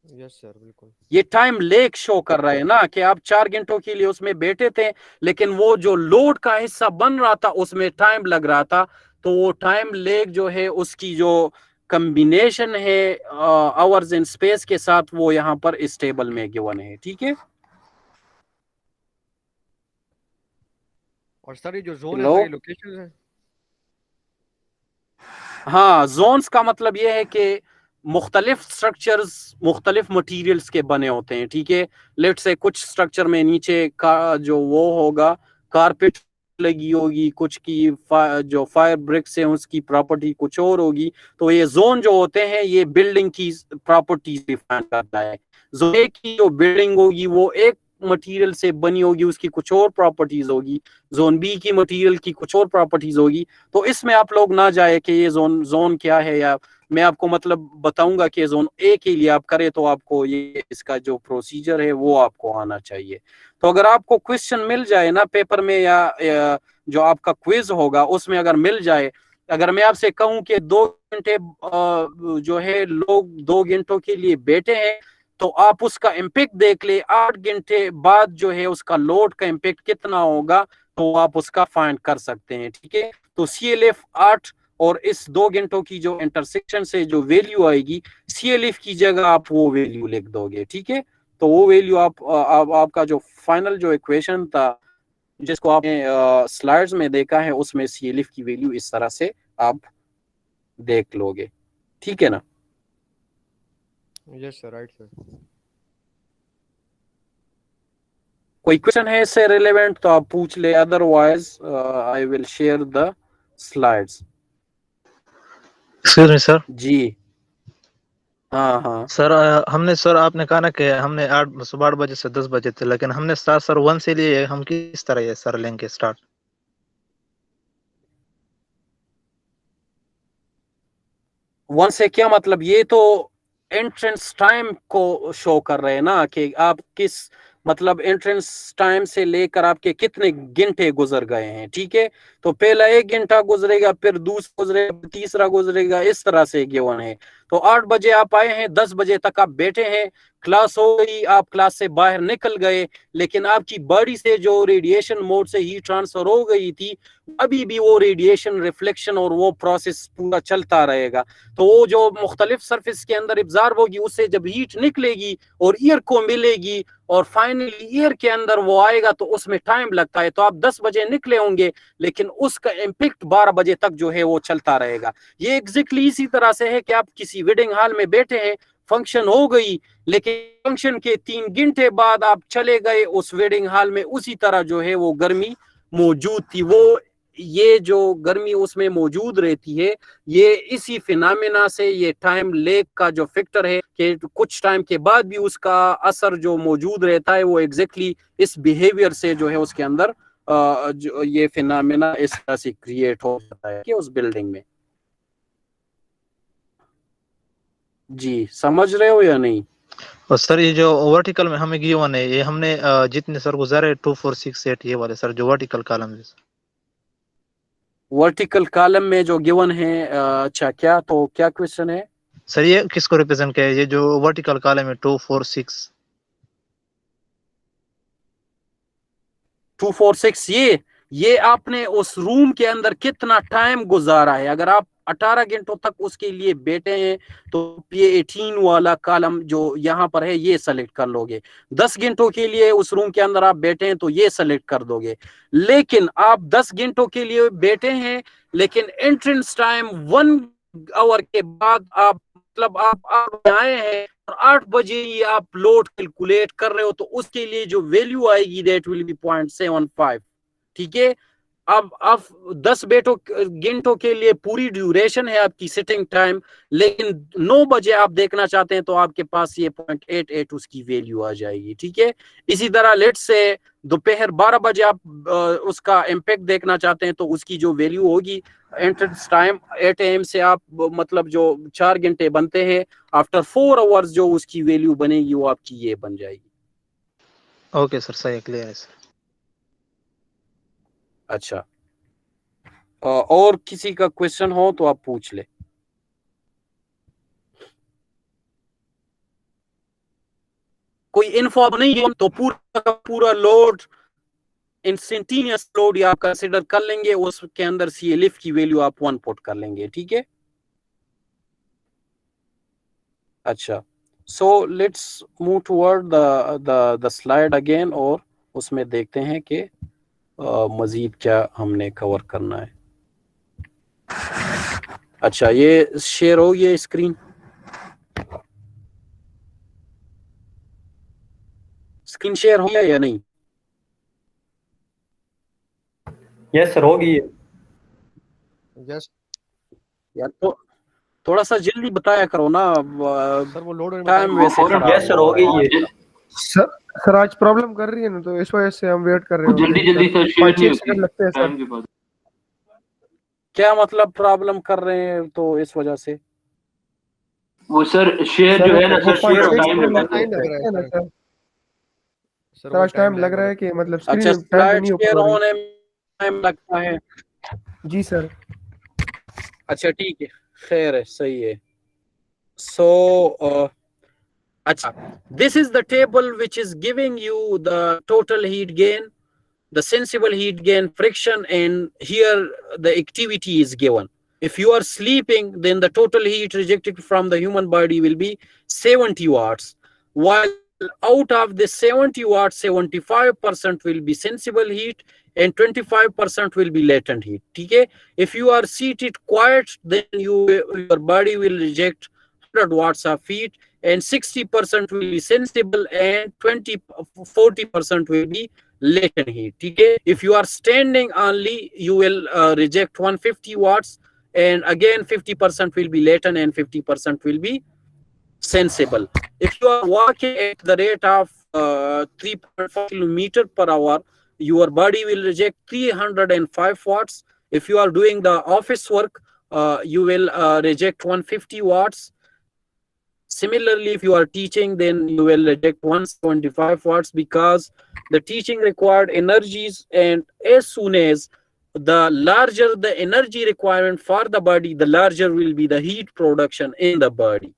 यस सर, बिल्कुल। ये टाइम लेग शो कर रहा है ना कि आप 4 घंटों के लिए उसमें बैठे थे, लेकिन वो जो लोड का हिस्सा बन रहा था उसमें टाइम लग रहा था, तो वो टाइम लेग जो है उसकी जो कॉम्बिनेशन है आवर्स इन स्पेस के साथ वो यहाँ पर इस टेबल में गिवन है, ठीक है। और सर ये जो जोन है, सारी लोकेशंस है? हाँ, जोन्स का मतलब ये है कि मुख्तलिफ स्ट्रक्चर्स मुख्तलिफ मटेरियल्स के बने होते हैं, ठीक है। लेट से कुछ स्ट्रक्चर में नीचे का जो वो होगा कारपेट लगी होगी, कुछ की जो फायर ब्रिक्स है उसकी प्रॉपर्टी कुछ और होगी। तो ये जोन जो होते हैं ये बिल्डिंग की प्रॉपर्टीज डिफाइन करता है। जोन ए की जो बिल्डिंग होगी वो एक मटेरियल से बनी होगी, उसकी कुछ और प्रॉपर्टीज होगी। जोन बी की मटेरियल की कुछ और प्रॉपर्टीज होगी। तो इसमें आप लोग ना जाए कि ये जोन क्या है, या मैं आपको मतलब बताऊंगा कि जोन ए के लिए आप करें तो आपको ये इसका जो प्रोसीजर है वो आपको आना चाहिए। तो अगर आपको क्वेश्चन मिल जाए ना पेपर में या जो आपका क्विज होगा उसमें अगर मिल जाए, अगर मैं आपसे कहूं कि 2 घंटे जो है लोग 2 घंटों के लिए बैठे हैं, तो आप उसका इम्पैक्ट देख ले, 8 घंटे बाद जो है उसका लोड का इम्पैक्ट कितना होगा तो आप उसका फाइंड कर सकते हैं, ठीक है। तो CLF 8 और इस 2 घंटों की जो इंटरसेक्शन से जो वैल्यू आएगी, CLF की जगह आप वो वैल्यू लिख दोगे, ठीक है। तो वो वैल्यू आपका जो फाइनल जो इक्वेशन था जिसको आपने स्लाइड्स में देखा है उसमें CLF की वैल्यू इस तरह से आप देख लोगे, ठीक है ना। Yes sir, right sir. कोई क्वेश्चन है इससे रिलेवेंट तो आप पूछ ले, otherwise I will share the slides. Excuse me sir. जी हाँ हाँ सर हमने सर आपने कहा ना कि हमने सुबह 8 बजे से 10 बजे थे, लेकिन हमने स्टार्ट सर 1 से लिए, हम किस तरह ये सर लेंगे स्टार्ट? 1 से क्या मतलब, ये तो एंट्रेंस टाइम को शो कर रहे हैं ना कि आप किस मतलब एंट्रेंस टाइम से लेकर आपके कितने घंटे गुजर गए हैं। ठीक है, तो पहला 1 घंटा गुजरेगा, फिर दूसरा गुजरेगा, तीसरा गुजरेगा, इस तरह से गिवन है। तो 8 बजे आप आए हैं, 10 बजे तक आप बैठे हैं, क्लास हो गई, आप क्लास से बाहर निकल गए, लेकिन आपकी बॉडी से जो रेडिएशन मोड से हीट ट्रांसफर हो गई थी, अभी भी वो रेडिएशन रिफ्लेक्शन और वो प्रोसेस पूरा चलता रहेगा। तो वो जो मुख्तलिफ सरफेस के अंदर एब्जॉर्ब होगी, उससे जब हीट निकलेगी और ईयर को मिलेगी और फाइनली ईयर के अंदर वो आएगा, तो उसमें टाइम लगता है। तो आप 10 बजे निकले होंगे, लेकिन उसका इम्पैक्ट 12 बजे तक जो है वो चलता रहेगा। ये एग्जैक्टली इसी तरह से है कि आप किसी वेडिंग हॉल में बैठे हैं, फंक्शन हो गई, लेकिन फंक्शन के 3 घंटे बाद आप चले गए उस वेडिंग हॉल में, उसी तरह जो है वो गर्मी मौजूद थी। वो ये जो गर्मी उसमें मौजूद रहती है, ये इसी फिनोमेना से, ये टाइम लेग का जो फैक्टर है कि कुछ टाइम के बाद भी उसका असर जो मौजूद रहता है, वो एग्जैक्टली इस बिहेवियर से जो है उसके अंदर जो ये फिनोमेना इस तरह से क्रिएट हो जाता है कि उस बिल्डिंग में। जी समझ रहे हो या नहीं? और सर ये जो वर्टिकल में हमें गिवन है, ये हमने जितने सर गुजारे 2 4 6 8 ये वाले सर जो वर्टिकल कॉलम है। वर्टिकल कॉलम में जो गिवन है, अच्छा क्या, तो क्या क्वेश्चन है सर? ये किसको रिप्रेजेंट किया है, ये जो वर्टिकल कॉलम है 2 4 6? 2 4 6 ये आपने उस रूम के अंदर कितना टाइम गुजारा है। अगर आप 18 घंटों तक उसके लिए बैठे हैं, तो ये 18 वाला कॉलम जो यहाँ पर है ये सेलेक्ट कर लोगे। 10 घंटों के लिए उस रूम के अंदर आप बैठे हैं, तो ये सेलेक्ट कर दोगे। लेकिन आप 10 घंटों के लिए बैठे हैं, लेकिन एंट्रेंस टाइम 1 आवर के बाद आप मतलब आप आए हैं और 8 बजे ही आप लोड कैलकुलेट कर रहे हो, तो उसके लिए जो वैल्यू आएगी दैट विल बी 0.75। ठीक है, अब आप 10 घंटों के लिए पूरी ड्यूरेशन है आपकी सिटिंग टाइम, लेकिन 9 बजे आप देखना चाहते हैं, तो आपके पास ये 0.88 उसकी वैल्यू आ जाएगी। ठीक है, इसी तरह लेट से दोपहर 12 बजे आप उसका इम्पैक्ट देखना चाहते हैं, तो उसकी जो वैल्यू होगी एंट्रेंस टाइम 8 AM से आप मतलब जो 4 घंटे बनते हैं, आफ्टर 4 आवर्स जो उसकी वैल्यू बनेगी वो आपकी ये बन जाएगी। ओके सर, सही क्लियर है सर। अच्छा, और किसी का क्वेश्चन हो तो आप पूछ ले। कोई इन्फो नहीं है तो पूरा लोड इंस्टेंटेनियस लोड आप कंसिडर कर लेंगे, उसके अंदर CLF की वैल्यू आप 1 पुट कर लेंगे। ठीक है, अच्छा, so let's move toward the slide again, और उसमें देखते हैं कि मजीद क्या हमने कवर करना है। अच्छा, ये शेयर हो गया स्क्रीन? स्क्रीन शेयर हो गया या नहीं? यस सर, होगी। यस यार तो थोड़ा सा जल्दी बताया करो ना सर, वो लोड टाइम वैसे खराब यस सर, हो गई ये। सर आज प्रॉब्लम कर रही है ना, तो इस वजह से हम वेट कर रहे हैं। जल्दी सर शेयर नहीं 5-6 सेकंड लगते हैं सर। टाइम के बाद। क्या मतलब प्रॉब्लम कर रहे हैं, तो इस वजह से वो सर शेयर जो है ना सर, शेयर टाइम लगता है। सर आज टाइम लग रहा है कि मतलब अच्छा, स्क्रीन टाइम स्लाइड नहीं शेयर हो होने में टाइम लगता है? जी सर। अच्छा ठीक है, खैर है, सही है। सो अच्छा, this is the table which is giving you the total heat gain, the sensible heat gain, friction, and here the activity is given. If you are sleeping, then the total heat rejected from the human body will be 70 watts, while out of the 70 watts, 75% will be sensible heat and 25% will be latent heat. Okay, if you are seated quiet, then your body will reject 100 watts of heat, and 60% will be sensible, and 40% will be latent heat. Okay, if you are standing only, you will reject 150 watts, and again 50% will be latent and 50% will be sensible. If you are walking at the rate of 3.4 kilometer per hour, your body will reject 305 watts. If you are doing the office work, you will reject 150 watts. Similarly, if you are teaching, then you will reject 175 watts, because the teaching required energies, and as soon as the larger the energy requirement for the body, the larger will be the heat production in the body.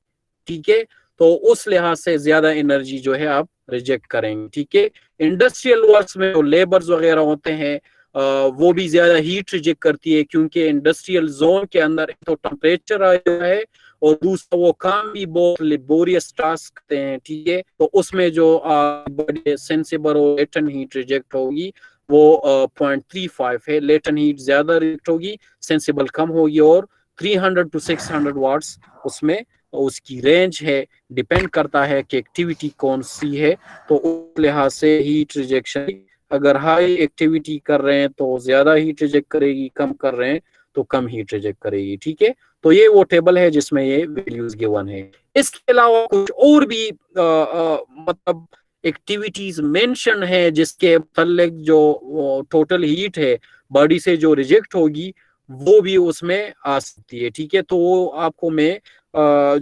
ठीक है, तो उस लिहाज से ज्यादा energy जो है आप रिजेक्ट करेंगे. ठीक है, इंडस्ट्रियल वर्क्स में जो लेबर्स वगैरह होते हैं वो भी ज्यादा हीट रिजेक्ट करती है, क्योंकि इंडस्ट्रियल जोन के अंदर तो टेम्परेचर आया है और दूसरा वो काम भी बहुत लेबोरियस टास्क करते हैं. ठीक है, तो उसमें जो बड़ी सेंसिबल और लेटेंट हीट रिजेक्ट होगी वो 0.35 है. लेटेंट हीट ज्यादा रिजेक्ट होगी, सेंसिबल कम होगी, और 300 to 600 वाट्स उसमें उसकी रेंज है. डिपेंड करता है कि एक्टिविटी कौन सी है, तो उस लिहाज से हीट रिजेक्शन, अगर हाई एक्टिविटी कर रहे हैं तो ज्यादा हीट रिजेक्ट करेगी, कम कर रहे हैं तो कम हीट रिजेक्ट करेगी. ठीक है, तो ये वो टेबल है जिसमें ये वैल्यूज गिवन है. इसके अलावा कुछ और भी मतलब एक्टिविटीज मेंशन है जिसके मतलब जो टोटल हीट है बॉडी से जो रिजेक्ट होगी वो भी उसमें आ सकती है. ठीक है, तो वो आपको मैं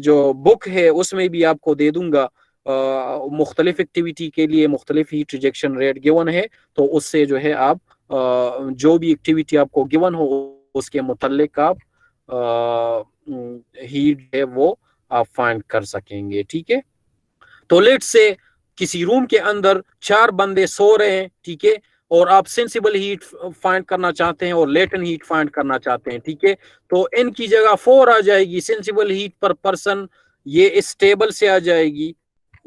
जो बुक है उसमें भी आपको दे दूंगा. मुख्तलिफ एक्टिविटी के लिए मुख्तलिफ हीट रिजेक्शन रेट गिवन है, तो उससे जो है आप जो भी एक्टिविटी आपको गिवन हो उसके मुतालिक आप हीट है वो आप फाइंड कर सकेंगे. ठीक है, तो लेट्स से किसी रूम के अंदर 4 बंदे सो रहे हैं. ठीक है, और आप सेंसिबल हीट फाइंड करना चाहते हैं और लेटेंट हीट फाइंड करना चाहते हैं. ठीक है, तो इनकी जगह 4 आ जाएगी. सेंसिबल हीट पर पर्सन ये इस टेबल से आ जाएगी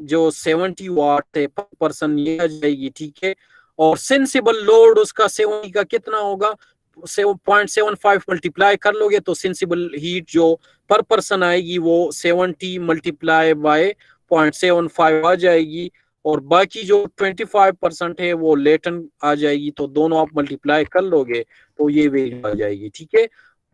जो 70 वाट है पर पर्सन, ये आ जाएगी. ठीक है, और सेंसिबल लोड उसका 70 का कितना होगा, 0.75 मल्टीप्लाई कर लोगे तो सेंसिबल हीट जो पर पर्सन आएगी वो 70 मल्टीप्लाई बाय 0.75 आ जाएगी, और बाकी जो 25% है वो लेटेंट आ जाएगी. तो दोनों आप मल्टीप्लाई कर लोगे तो ये वैल्यू आ जाएगी. ठीक है,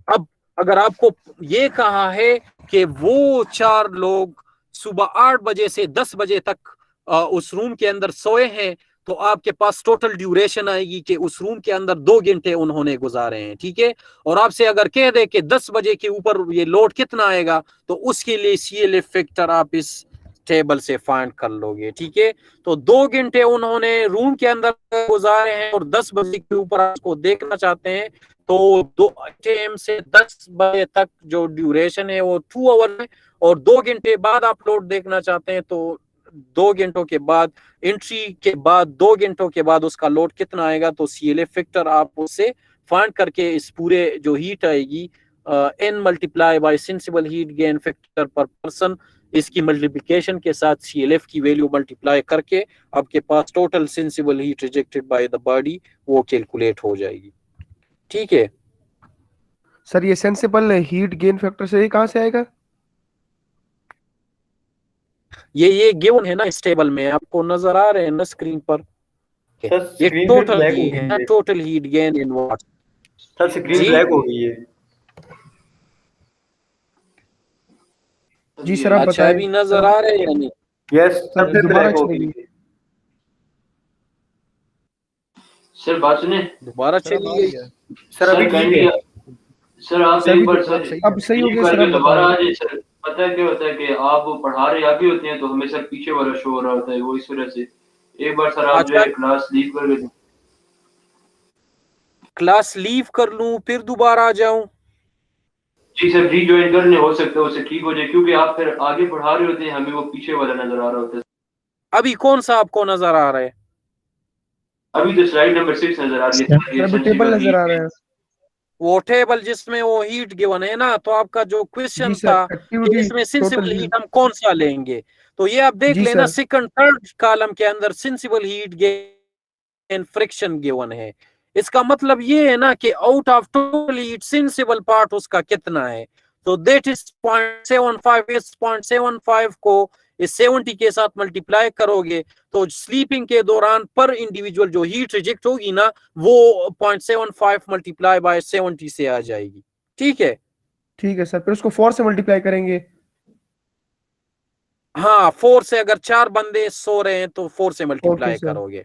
अब अगर आपको ये कहा है कि वो 4 लोग सुबह 8 बजे से 10 बजे तक उस रूम के अंदर सोए हैं, तो आपके पास टोटल ड्यूरेशन आएगी कि उस रूम के अंदर 2 घंटे उन्होंने गुजारे हैं. ठीक है, और आपसे अगर कह दे कि 10 बजे के ऊपर ये लोड कितना आएगा, तो उसके लिए CLF फैक्टर आप इस टेबल से फाइंड कर लोगे. ठीक है, तो 2 घंटे उन्होंने रूम के अंदर गुजारे हैं और 10 बजे के ऊपर आपको देखना चाहते हैं, तो 2 AM से 10 बजे तक जो ड्यूरेशन है वो 2 आवर है, और 2 घंटे बाद आप लोड देखना चाहते हैं तो 2 घंटों के बाद एंट्री के बाद 2 घंटों के बाद उसका लोड कितना आएगा, तो CLF फैक्टर आप उससे फाइंड करके इस पूरे जो हीट आएगी N multiply by sensible heat gain factor per person, इसकी मल्टीप्लिकेशन के साथ CLF की वैल्यू मल्टीप्लाई करके आपके पास total sensible heat rejected by the body वो कैलकुलेट हो जाएगी. ठीक है सर, ये सेंसिबल हीट गेन फैक्टर से कहाँ से आएगा? ये गिवन है ना इस टेबल में, आपको नजर आ रहे हैं ना स्क्रीन पर. सर ये स्क्रीन पे टोटल ब्लैक हो हीट गई है, है। Total heat gain in watt. Sir screen जी? ब्लैक हो गई है। जी सर, आप अच्छा, बताएं. अभी नजर आ रहे हैं या नहीं? यस सर फिर दोबारा ब्लैक हो गई चलेगी. है। सर बात सुने, दोबारा सर अब चली आ गई. रही है. सर अभी ठीक काइंडली है। सर आप सर, एक बार सर अब सही हो गया सर, करके आप दोबारा आ बताएं. जाए सर. पता है क्या होता है कि आप वो पढ़ा रहे आप ही होते हैं तो हमेशा पीछे वाला शो हो रहा होता है, वो इस वजह से. एक बार सर आप जो है अच्छा, क्लास लीव कर दें. क्लास लीव कर लूं फिर दोबारा आ जाऊं? जी सर, रीज्वाइन करने हो सकता है उससे ठीक हो जाए, क्योंकि आप फिर आगे पढ़ा रहे होते हैं, हमें वो पीछे वाला नजर आ रहा होता है. अभी कौन सा आपको नजर आ रहा है? अभी तो स्लाइड नंबर 6 नजर आ रही सर, अभी टेबल नजर आ रहे हैं. वो टेबल जिसमें वो हीट गिवन है ना, तो आपका जो क्वेश्चन जी सर, था कि एक्टिविटी इसमें सेंसिबल टोटल. हीट हम कौन सा लेंगे, तो ये आप देख जी लेना सर. सेकंड थर्ड कॉलम के अंदर sensible heat gain friction given है. इसका मतलब ये है ना कि out of total heat sensible part उसका कितना है, तो दैट इज 0.75. इस 0.75 को इस 70 के साथ मल्टीप्लाई करोगे तो स्लीपिंग के दौरान पर इंडिविजुअल जो हीट रिजेक्ट होगी ना वो 0.75 मल्टीप्लाई बाय 70 से आ जाएगी। ठीक है सर, फिर उसको 4 से मल्टीप्लाई करेंगे। हाँ 4 से, अगर 4 बंदे सो रहे हैं तो 4 से मल्टीप्लाई सर। करोगे।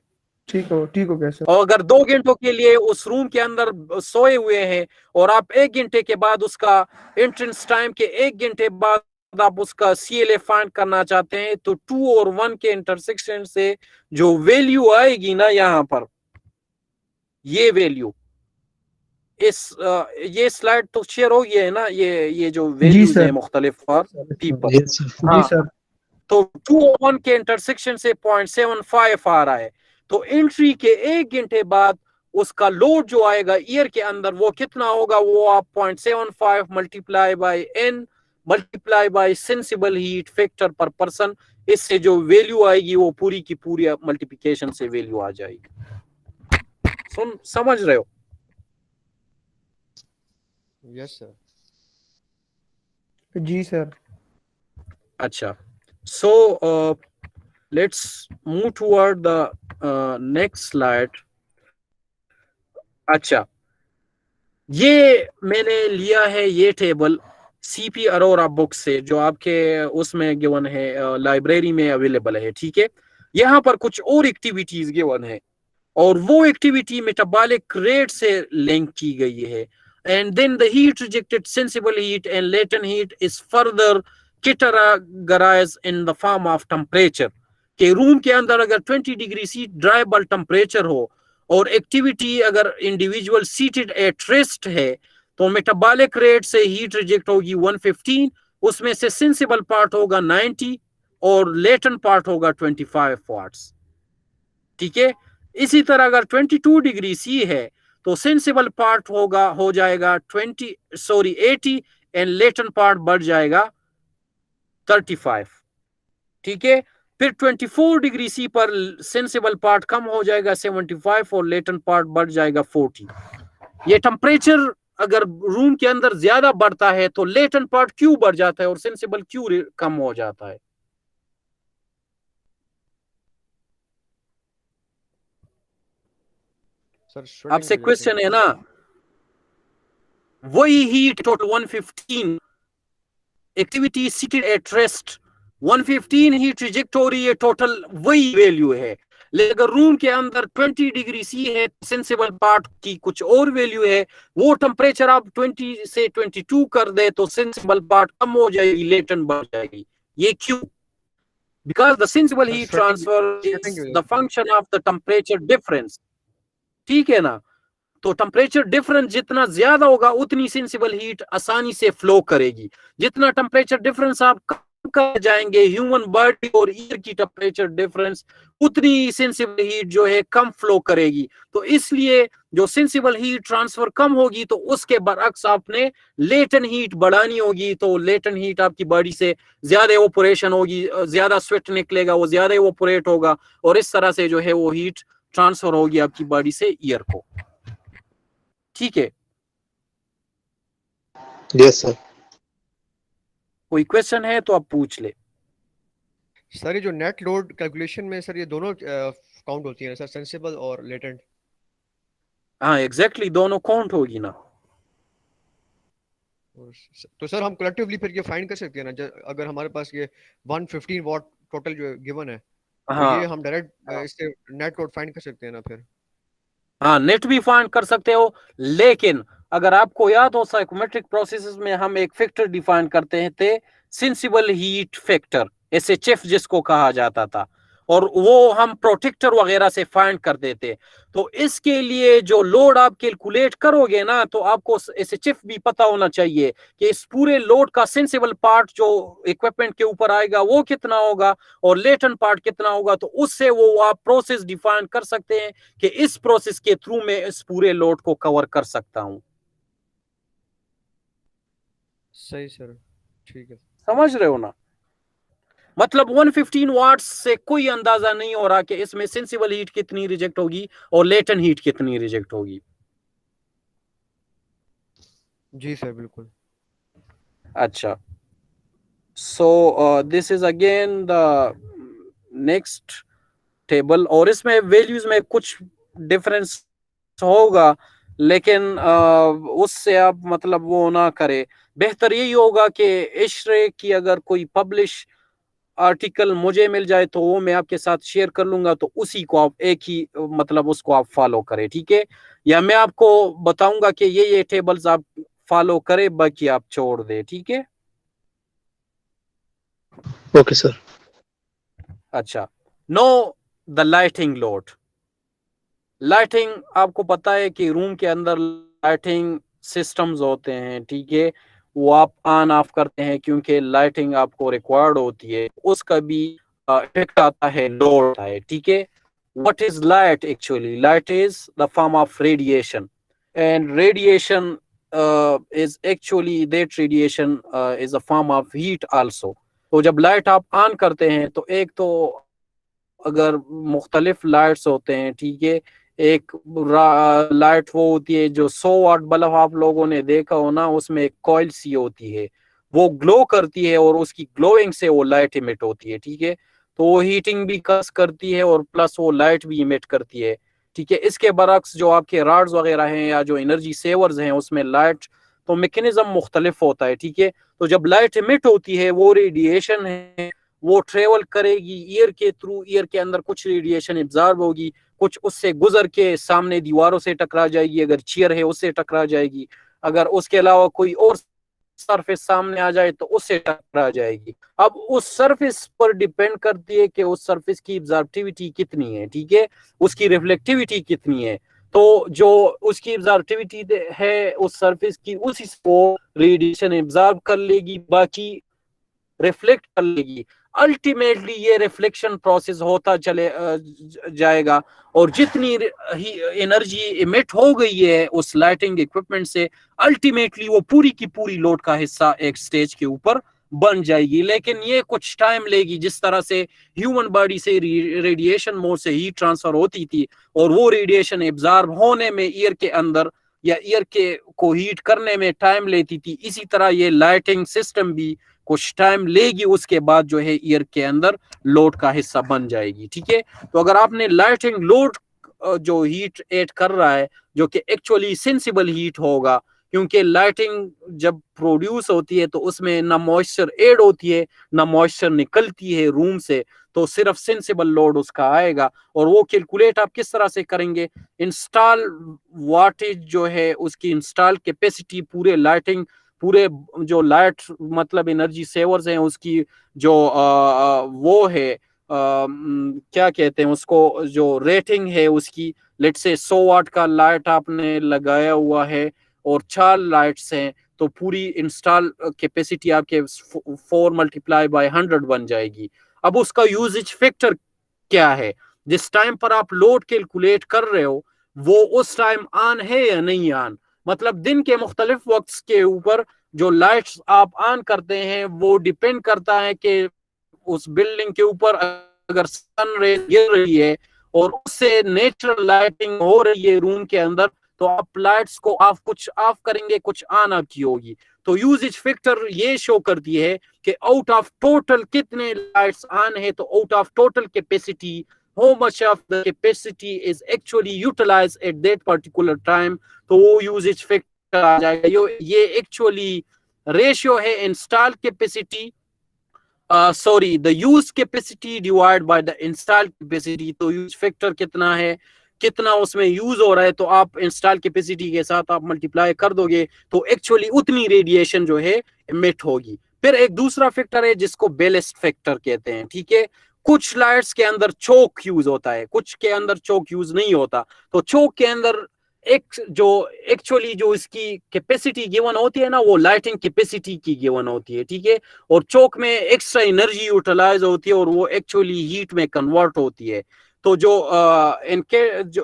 ठीक हो गया सर। और अगर 2 घंटों के लिए उस रूम के अंदर सोए हुए हैं और आप 1 घंटे के बाद उसका एंट्रेंस टाइम के 1 घंटे बाद आप उसका CLA फाइंड करना चाहते हैं तो 2 और 1 के इंटरसेक्शन से जो वैल्यू आएगी ना यहाँ पर, ये वैल्यू ये स्लाइड तो शेयर हो गया है ना, ये जो वैल्यूज है मुख्तलिफ फॉर पीपल। Ji sir. तो 2 और 1 के इंटरसेक्शन से 0.75 आ रहा है। तो एंट्री के 1 घंटे बाद उसका लोड जो आएगा ईयर के अंदर वो कितना होगा, वो आप 0.75 multiply by n multiply by sensible heat factor per person, इससे जो वैल्यू आएगी वो पूरी की पूरी मल्टीप्लिकेशन से वैल्यू आ जाएगी। समझ रहे हो? Yes sir. जी सर। अच्छा, so let's move toward the next slide. अच्छा, ये मैंने लिया है ये टेबल CP अरोरा बुक से जो आपके उसमें गिवन है, लाइब्रेरी में अवेलेबल है। ठीक है, यहाँ पर कुछ और एक्टिविटीज गिवन है और वो एक्टिविटी मेटाबॉलिक रेट से लिंक की गई है। And then the heat rejected sensible heat and latent heat is further categorized in the form of temperature. के रूम के अंदर अगर 20 degree C dry bulb temperature हो और एक्टिविटी अगर इंडिविजुअल सीटेड एट रेस्ट है तो मेटाबॉलिक रेट से हीट रिजेक्ट होगी 115, उसमें से सेंसिबल पार्ट होगा 90 और लेटेंट पार्ट होगा 25 वाट्स। ठीक है, इसी तरह अगर 22 डिग्री सी है तो सेंसिबल पार्ट हो जाएगा 80 एंड लेटेंट पार्ट बढ़ जाएगा 35। ठीक है, फिर 24 डिग्री सी पर सेंसिबल पार्ट कम हो जाएगा 75 और लेटेंट पार्ट बढ़ जाएगा 40। ये टेम्परेचर अगर रूम के अंदर ज्यादा बढ़ता है तो लेटेंट पार्ट क्यों बढ़ जाता है और सेंसिबल क्यों कम हो जाता है? आपसे क्वेश्चन है ना, वही heat total 115 activity seated at rest 115 heat reject हो रही है, टोटल वही वैल्यू है। लेकिन अगर रूम के अंदर 20 डिग्री सी है सेंसिबल पार्ट की कुछ और वैल्यू है, वो टेम्परेचर आप 20 से 22 कर दे तो सेंसिबल पार्ट कम हो जाएगी, लेटेंट बढ़ जाएगी। ये क्यों? Because the sensible heat transfer is the function of the temperature difference. ठीक है ना, तो टेम्परेचर डिफरेंस जितना ज्यादा होगा उतनी सेंसिबल हीट आसानी से फ्लो करेगी। जितना टेम्परेचर डिफरेंस आप कम कर जाएंगे ह्यूमन बॉडी और ईयर की टेम्परेचर डिफरेंस, उतनी सेंसिबल हीट जो है कम फ्लो करेगी। तो इसलिए जो सेंसिबल हीट ट्रांसफर कम होगी तो उसके बरअक्स आपने लेटेंट हीट बढ़ानी होगी, तो लेटेंट हीट आपकी बॉडी से ज्यादा एवापोरेशन होगी, ज्यादा स्वेट निकलेगा, वो ज्यादा एवापोरेट होगा और इस तरह से जो है वो हीट ट्रांसफर होगी आपकी बॉडी से ईयर को। ठीक है, यस सर। कोई क्वेश्चन है तो आप पूछ ले। सर ये जो नेट लोड कैलकुलेशन में सर ये दोनों काउंट होती है सर, सेंसिबल और लेटेंट? हाँ एग्जैक्टली, दोनों काउंट होगी ना। तो सर हम कलेक्टिवली फिर ये फाइंड कर सकते हैं ना, अगर हमारे पास ये 115 वाट टोटल जो गिवन है, हाँ तो ये हम डायरेक्ट इससे नेट लोड फाइंड कर सकते हैं ना फिर? हाँ, नेट भी फाइंड कर सकते हो, लेकिन अगर आपको याद हो साइकोमेट्रिक प्रोसेसेस में हम एक फैक्टर डिफाइन करते थे, सेंसिबल हीट फैक्टर, SHF जिसको कहा जाता था, और वो हम प्रोटेक्टर वगैरह से फाइंड कर देते। तो इसके लिए जो लोड आप कैलकुलेट करोगे ना तो आपको SHF भी पता होना चाहिए कि इस पूरे लोड का सेंसिबल पार्ट जो इक्विपमेंट के ऊपर आएगा वो कितना होगा और लेटेंट पार्ट कितना होगा। तो उससे वो आप प्रोसेस डिफाइन कर सकते हैं कि इस प्रोसेस के थ्रू मैं इस पूरे लोड को कवर कर सकता हूं। सही सर, ठीक है। समझ रहे हो ना? मतलब 115 वाट्स से कोई अंदाजा नहीं हो रहा कि इसमें सेंसिबल हीट कितनी रिजेक्ट होगी और लेटेंट हीट कितनी रिजेक्ट होगी। जी सर बिल्कुल। अच्छा, So this is again the next table, और इसमें वैल्यूज में कुछ डिफरेंस होगा, लेकिन उससे आप मतलब वो ना करे। बेहतर यही होगा कि इशरे की अगर कोई पब्लिश आर्टिकल मुझे मिल जाए तो वो मैं आपके साथ शेयर कर लूंगा, तो उसी को आप एक ही मतलब उसको आप फॉलो करें, ठीक है? या मैं आपको बताऊंगा कि ये टेबल्स आप फॉलो करें, बाकी आप छोड़ दे, ठीक है? Okay sir. अच्छा, now the lighting load. Lighting आपको पता है कि रूम के अंदर लाइटिंग सिस्टम्स होते हैं, ठीक है? वो आप ऑन ऑफ करते हैं क्योंकि लाइटिंग आपको रिक्वायर्ड होती है, उसका भी इफेक्ट आता है, लोड आता है, ठीक है? What is light? Actually light is the form of radiation, and radiation is actually that radiation is a form of heat also. तो जब लाइट आप ऑन करते हैं तो एक तो अगर मुख्तलिफ लाइट्स होते हैं, ठीक है? एक लाइट वो होती है जो 100 वाट बल्ब आप लोगों ने देखा हो ना, उसमें एक कॉइल सी होती है, वो ग्लो करती है और उसकी ग्लोइंग से वो लाइट इमिट होती है, ठीक है? तो वो हीटिंग भी कस करती है और प्लस वो लाइट भी इमिट करती है, ठीक है? इसके बरक्स जो आपके रॉड्स वगैरह हैं या जो एनर्जी सेवर्स हैं उसमें लाइट तो मैकेनिज्म मुख्तलिफ होता है, ठीक है? तो जब लाइट इमिट होती है वो रेडिएशन है, वो ट्रेवल करेगी ईयर के थ्रू, ईयर के अंदर कुछ रेडिएशन एब्जॉर्ब होगी, कुछ उससे गुजर के सामने दीवारों से टकरा जाएगी, अगर चेयर है उससे टकरा जाएगी, अगर उसके अलावा कोई और सरफेस सामने आ जाए तो उससे टकरा जाएगी। अब उस सरफेस पर डिपेंड करती है कि उस सरफेस की एब्जॉर्बिविटी कितनी है, ठीक है? उसकी रिफ्लेक्टिविटी कितनी है। तो जो उसकी एब्जॉर्बिविटी है उस सरफेस की, उसी को रेडिएशन एब्जॉर्ब कर लेगी, बाकी रिफ्लेक्ट कर लेगी। अल्टीमेटली ये रिफ्लेक्शन प्रोसेस होता चले जाएगा, और जितनी ही एनर्जी इमिट हो गई है उस लाइटिंग इक्विपमेंट से, अल्टीमेटली वो पूरी की पूरी लोड का हिस्सा एक स्टेज के ऊपर बन जाएगी। लेकिन ये कुछ टाइम लेगी, जिस तरह से ह्यूमन बॉडी से रेडिएशन मोड से हीट ट्रांसफर होती थी और वो रेडिएशन एब्जॉर्ब होने में ईयर के अंदर या ईयर के को हीट करने में टाइम लेती थी, इसी तरह ये लाइटिंग सिस्टम भी कुछ टाइम लेगी, उसके बाद जो है ईयर के अंदर लोड का हिस्सा बन जाएगी, ठीक है? तो अगर आपने लाइटिंग लोड जो हीट ऐड कर रहा है, जो कि एक्चुअली सेंसिबल हीट होगा, क्योंकि लाइटिंग जब प्रोड्यूस होती है तो उसमें ना मॉइस्चर ऐड होती है ना मॉइस्चर निकलती है रूम से, तो सिर्फ सेंसिबल लोड उसका आएगा। और वो कैलकुलेट आप किस तरह से करेंगे? इंस्टॉल वाटेज जो है उसकी इंस्टॉल कैपेसिटी पूरे लाइटिंग, पूरे जो लाइट मतलब एनर्जी सेवर्स हैं उसकी जो वो है क्या कहते हैं उसको, जो रेटिंग है उसकी, लेट से 100 वाट का लाइट आपने लगाया हुआ है और 4 लाइट्स हैं, तो पूरी इंस्टॉल कैपेसिटी आपके 4 मल्टीप्लाई बाय 100 बन जाएगी। अब उसका यूजेज फैक्टर क्या है? जिस टाइम पर आप लोड कैलकुलेट कर रहे हो वो उस टाइम ऑन है या नहीं ऑन, मतलब दिन के मुख्तलिफ वक्त के ऊपर जो लाइट्स आप ऑन करते हैं वो डिपेंड करता है कि उस बिल्डिंग के ऊपर अगर सन रे गिर रही है और उससे नेचुरल लाइटिंग हो रही है रूम के अंदर, तो आप लाइट्स को कुछ ऑफ करेंगे, कुछ ऑन ऑफ की होगी। तो यूजेज फैक्टर ये शो करती है कि आउट ऑफ टोटल कितने लाइट्स ऑन है, तो out of total capacity how much of the capacity is actually utilized at that particular time, तो वो यूजेज फैक्टर आ जाएगा। ये एक्चुअली रेशियो है install capacity, sorry the use capacity divide by the install capacity. तो use factor कितना है, कितना उसमें यूज हो रहा है, तो आप इंस्टॉल कैपेसिटी के साथ आप मल्टीप्लाई कर दोगे तो एक्चुअली उतनी रेडिएशन जो है इमिट होगी। फिर एक दूसरा फैक्टर है जिसको बेलिस्ट फैक्टर कहते हैं, ठीक है? कुछ लाइट्स के अंदर चोक यूज होता है, कुछ के अंदर चोक यूज नहीं होता। तो चोक के अंदर एक जो एक्चुअली जो इसकी कैपेसिटी गिवन होती है ना, वो लाइटिंग कैपेसिटी की गिवन होती है, ठीक है? और चोक में एक्स्ट्रा एनर्जी यूटिलाइज होती है और वो एक्चुअली हीट में कन्वर्ट होती है। तो जो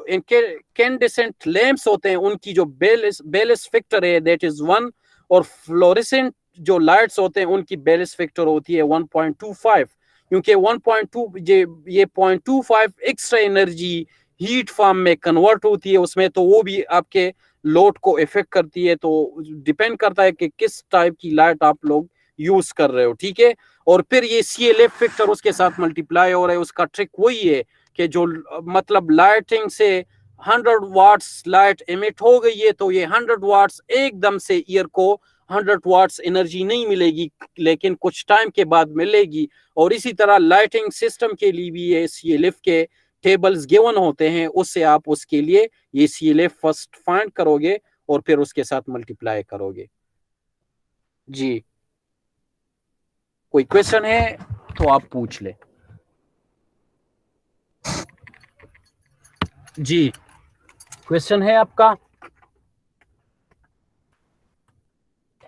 इनकेंडेसेंट लैंप्स होते हैं उनकी जो बेलिस फैक्टर है दैट इज 1, और फ्लोरेसेंट जो लाइट्स होते हैं उनकी बेलिस फैक्टर होती है 1.25, क्योंकि 1.2 ये 0.25 एक्स्ट्रा एनर्जी हीट फॉर्म में कन्वर्ट होती है उसमें, तो वो भी आपके लोड को इफेक्ट करती है। तो डिपेंड करता है कि किस टाइप की लाइट आप लोग यूज कर रहे हो, ठीक है। और फिर ये CLF फैक्टर उसके साथ मल्टीप्लाई हो रहा है। उसका ट्रिक वही है कि जो मतलब लाइटिंग से 100 वाट्स लाइट एमिट हो गई है तो ये 100 वाट्स एकदम से ईयर को 100 वाट्स एनर्जी नहीं मिलेगी, लेकिन कुछ टाइम के बाद मिलेगी। और इसी तरह लाइटिंग सिस्टम के लिए भी ये CLF के टेबल्स गिवन होते हैं, उससे आप उसके लिए ये CLF फर्स्ट फाइंड करोगे और फिर उसके साथ मल्टीप्लाई करोगे। जी, कोई क्वेश्चन है तो आप पूछ ले। जी, क्वेश्चन है आपका?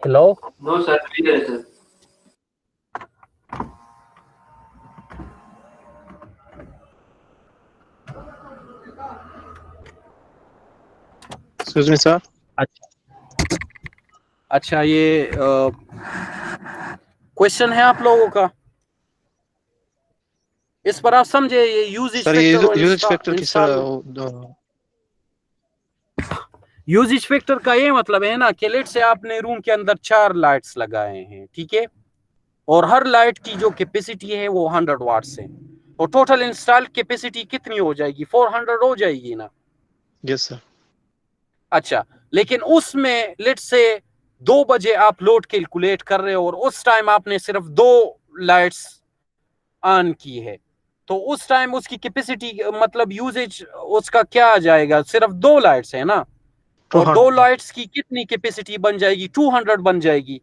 हेलो? नो सर, क्लियर है सर। Excuse me sir. अच्छा, ये क्वेश्चन है आप लोगों का? इस पर आप समझे ये यूजेज सर ये फैक्टर यूजेज फैक्टर की सर यूजेज फैक्टर का ये मतलब है ना कि लेट से आपने रूम के अंदर 4 लाइट्स लगाए हैं, ठीक है, और हर लाइट की जो कैपेसिटी है वो 100 वाट्स है, तो टोटल इंस्टॉल कैपेसिटी कितनी हो जाएगी? 400 हो जाएगी ना? Yes sir. अच्छा, लेकिन उसमें लेट से 2 बजे आप लोड कैलकुलेट कर रहे हो और उस टाइम आपने सिर्फ 2 लाइट्स ऑन की है, तो उस टाइम उसकी कैपेसिटी मतलब यूजेज उसका क्या आ जाएगा? सिर्फ 2 लाइट्स है ना, और 2 लाइट्स की कितनी कैपेसिटी बन जाएगी? 200 बन जाएगी।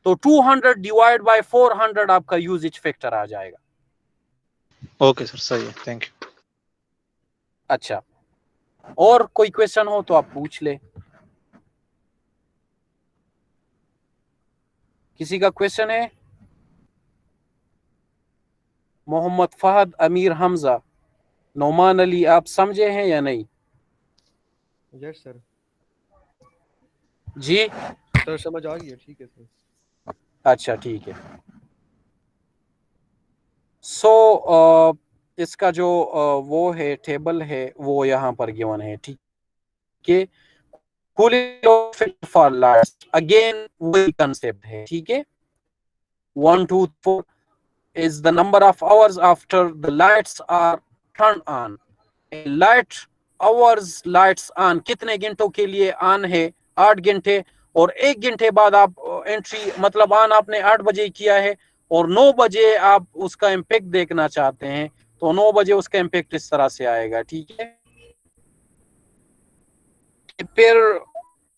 तो 200 डिवाइड बाय 400 आपका यूजेज फैक्टर आ जाएगा। ओके सर, सही है, थैंक यू। अच्छा, और कोई क्वेश्चन हो तो आप पूछ ले। किसी का क्वेश्चन है? मोहम्मद फहद, अमीर हमजा, नौमान अली, आप समझे हैं या नहीं? Yes sir. जी सर समझ आ गई है, ठीक है सर। अच्छा, ठीक है। सो इसका जो वो है टेबल है वो यहाँ पर गिवन है, ठीक है। कूलिंग फॉर लाइट्स अगेन वही कंसेप्ट है, ठीक है। 1 2 4 is the number of hours after the lights are turned on. Light hours, lights on कितने घंटों के लिए ऑन है? 8 घंटे। और 1 घंटे बाद आप एंट्री मतलब ऑन आपने 8 बजे किया है और 9 बजे आप उसका इम्पैक्ट देखना चाहते हैं, तो 9 बजे उसका इम्पैक्ट इस तरह से आएगा, ठीक है। फिर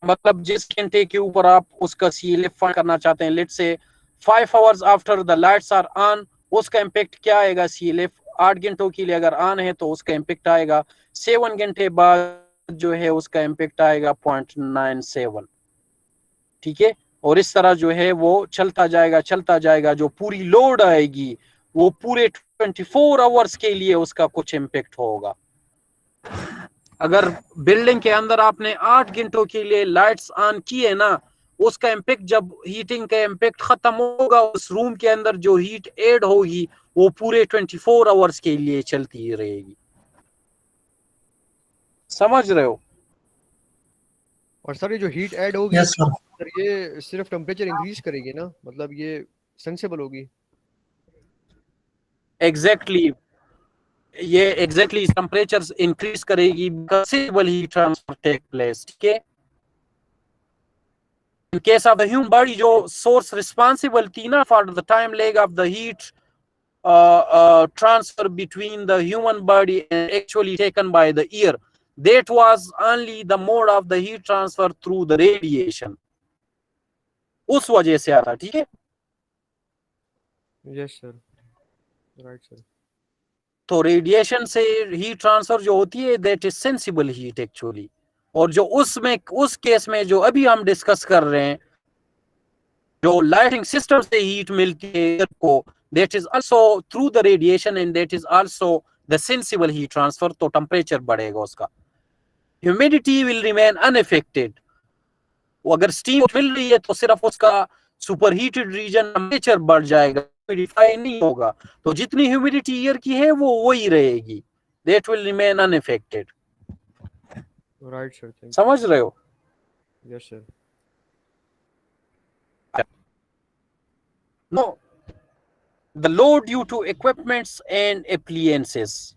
मतलब जिस घंटे के ऊपर आप उसका CLF फाइंड करना चाहते हैं, let's say 5 hours after the lights are on, उसका इम्पैक्ट क्या आएगा? CLF 8 घंटों के लिए अगर ऑन है तो उसका इम्पैक्ट आएगा 7 घंटे बाद जो है उसका इम्पैक्ट आएगा 0.97, ठीक है। और इस तरह जो है वो चलता जाएगा, जो पूरी लोड आएगी वो पूरे 24 आवर्स के लिए उसका कुछ इम्पैक्ट होगा। अगर बिल्डिंग के अंदर आपने 8 घंटों के लिए लाइट्स ऑन की है ना, उसका इम्पैक्ट जब हीटिंग का इम्पैक्ट खत्म होगा, उस रूम के अंदर जो हीट ऐड होगी वो पूरे 24 आवर्स के लिए चलती रहेगी। समझ रहे हो? और सर ये जो हीट ऐड होगी यस सर। सर, ये सिर्फ टेम्परेचर इंक्रीज करेगी ना, मतलब ये सेंसिबल होगी। एग्जैक्टली ये एग्जैक्टली टेम्परेचर इंक्रीज करेगी, considerable heat transfer take place, ठीक है। In case of the human body, जो source responsible थी ना for the time lag of the heat transfer between the human body and actually taken by the ear, that was only the mode of the heat transfer through the radiation, उस वजह से आता, ठीक है। Yes sir, right sir. तो radiation से heat transfer जो होती है that is sensible heat actually, और जो उसमें उस केस में जो अभी हम डिस्कस कर रहे हैं, जो लाइटिंग सिस्टम से हीट मिलती है एयर को, that is also through the radiation and that is also the sensible heat transfer. तो टेम्परेचर बढ़ेगा उसका, ह्यूमिडिटी विल रिमेन अनअफेक्टेड। वो अगर स्टीम मिल रही है तो सिर्फ उसका सुपर हीटेड रीजन टेम्परेचर बढ़ जाएगा, ह्यूमिडिफाई नहीं होगा, तो जितनी ह्यूमिडिटी एयर की है वो वही रहेगी, that will remain unaffected. Right sir, thank समझ रहे हो? You. Yes sir. No, the load due to equipments and appliances.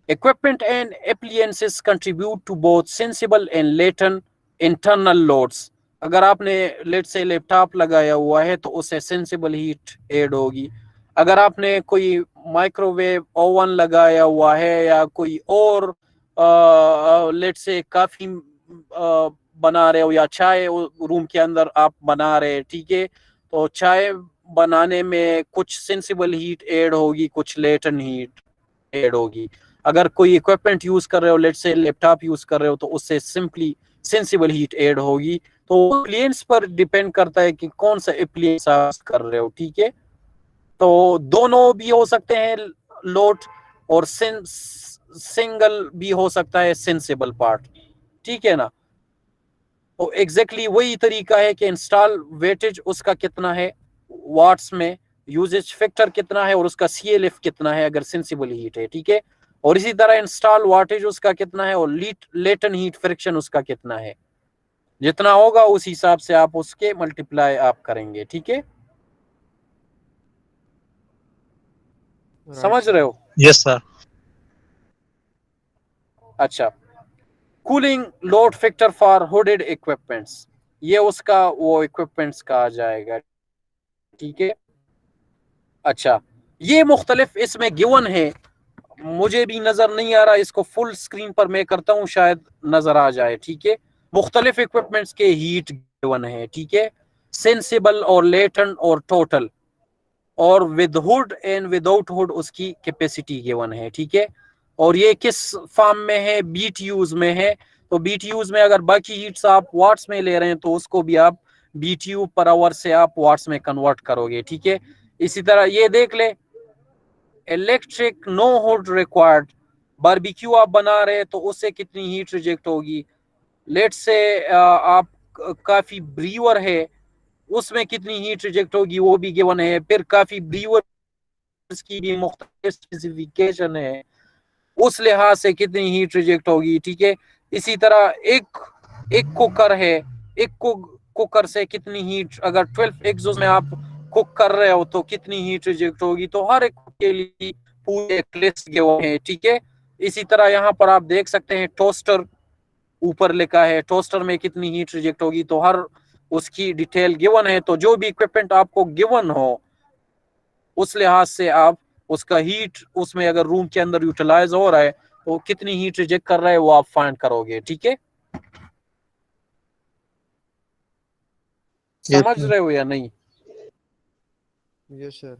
Equipment and appliances contribute to both sensible and latent internal loads. अगर आपने लेट से लैपटॉप लगाया हुआ है तो उससे सेंसिबल हीट ऐड होगी. अगर आपने कोई माइक्रोवेव ओवन लगाया हुआ है या कोई और लेट से काफी बना रहे हो या चाय रूम के अंदर आप बना रहे हैं, ठीक है, तो चाय बनाने में कुछ सेंसिबल हीट ऐड होगी, कुछ लेटेंट हीट ऐड होगी. अगर कोई इक्विपमेंट यूज कर रहे हो, लेट से लैपटॉप यूज कर रहे हो, तो उससे सिंपली सेंसिबल हीट ऐड होगी. तो एप्लियंस पर डिपेंड करता है कि कौन सा एप्लियंस आप कर रहे हो, ठीक है. तो दोनों भी हो सकते हैं लोड और सिंगल भी हो सकता है सेंसिबल पार्ट, ठीक है ना. तो एग्जैक्टली वही तरीका है कि इंस्टॉल वेटेज उसका कितना है वाट्स में, यूजेज फैक्टर कितना है और उसका CLF कितना है अगर सेंसिबल हीट है, ठीक है. और इसी तरह इंस्टॉल वाटेज उसका कितना है और लेटेंट हीट फ्रिक्शन उसका कितना है. जितना होगा उस हिसाब से आप उसके मल्टीप्लाई आप करेंगे, ठीक है. समझ रहे हो? Yes sir. अच्छा, cooling load factor for hooded equipments, ये उसका वो इक्विपमेंट्स का आ जाएगा, ठीक है. अच्छा, ये मुख्तलिफ इसमें गिवन है, मुझे भी नजर नहीं आ रहा, इसको फुल स्क्रीन पर मैं करता हूं शायद नजर आ जाए, ठीक है. मुख्तलिफ इक्विपमेंट्स के हीट गिवन है, ठीक है, सेंसिबल और लेटेंट और टोटल, और with hood and without hood उसकी कैपेसिटी गिवन है, ठीक है. और ये किस फॉर्म में है? BTUs में है. तो BTUs में अगर बाकी हीट्स आप वाट्स में ले रहे हैं तो उसको भी आप BTU पर आवर से आप वाट्स में कन्वर्ट करोगे, ठीक है. इसी तरह ये देख ले, electric no hood required, barbecue आप बना रहे हैं तो उससे कितनी हीट रिजेक्ट होगी. लेट से आप काफी ब्रीवर है, उसमें कितनी हीट रिजेक्ट होगी वो भी गिवन है. फिर काफी ब्रीवर की भी मुख्तलिफ स्पेसिफिकेशन है, उस लिहाज से कितनी हीट रिजेक्ट होगी, ठीक है. इसी तरह एक कुकर है, एक कुकर से कितनी हीट, अगर 12 एग्जॉस्ट में आप कुक कर रहे हो तो कितनी हीट रिजेक्ट होगी. तो हर एक के लिए पूरे एक लिस्ट गिवन है, ठीक है. इसी तरह यहाँ पर आप देख सकते हैं टोस्टर ऊपर लिखा है, टोस्टर में कितनी हीट रिजेक्ट होगी, तो हर उसकी डिटेल गिवन है. तो जो भी इक्विपमेंट आपको गिवन हो उस लिहाज से आप उसका हीट, उसमें अगर रूम के अंदर यूटिलाइज हो रहा है तो कितनी हीट रिजेक्ट कर रहा है वो आप फाइंड करोगे, ठीक है. समझ रहे हो या नहीं? Yes sir.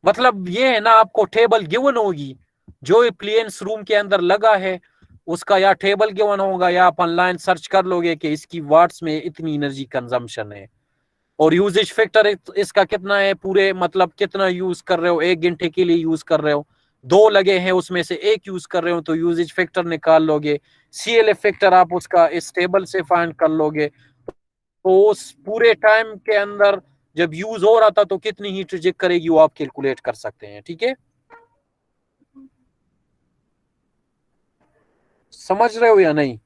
मतलब ये है ना, आपको टेबल गिवन होगी, जो एप्लियंस रूम के अंदर लगा है उसका या टेबल गिवन होगा या आप ऑनलाइन सर्च कर लोगे कि इसकी वाट्स में इतनी एनर्जी कंजम्पशन है और यूजेज फैक्टर इसका कितना है, पूरे मतलब कितना यूज कर रहे हो, 1 घंटे के लिए यूज कर रहे हो, 2 लगे हैं उसमें से 1 यूज कर रहे हो तो यूजेज फैक्टर निकाल लोगे. CLF फैक्टर आप उसका इस टेबल से फाइंड कर लोगे. तो उस पूरे टाइम के अंदर जब यूज हो रहा था तो कितनी हीट रिजेक्ट करेगी वो आप कैलकुलेट कर सकते हैं, ठीक है. समझ रहे हो या नहीं?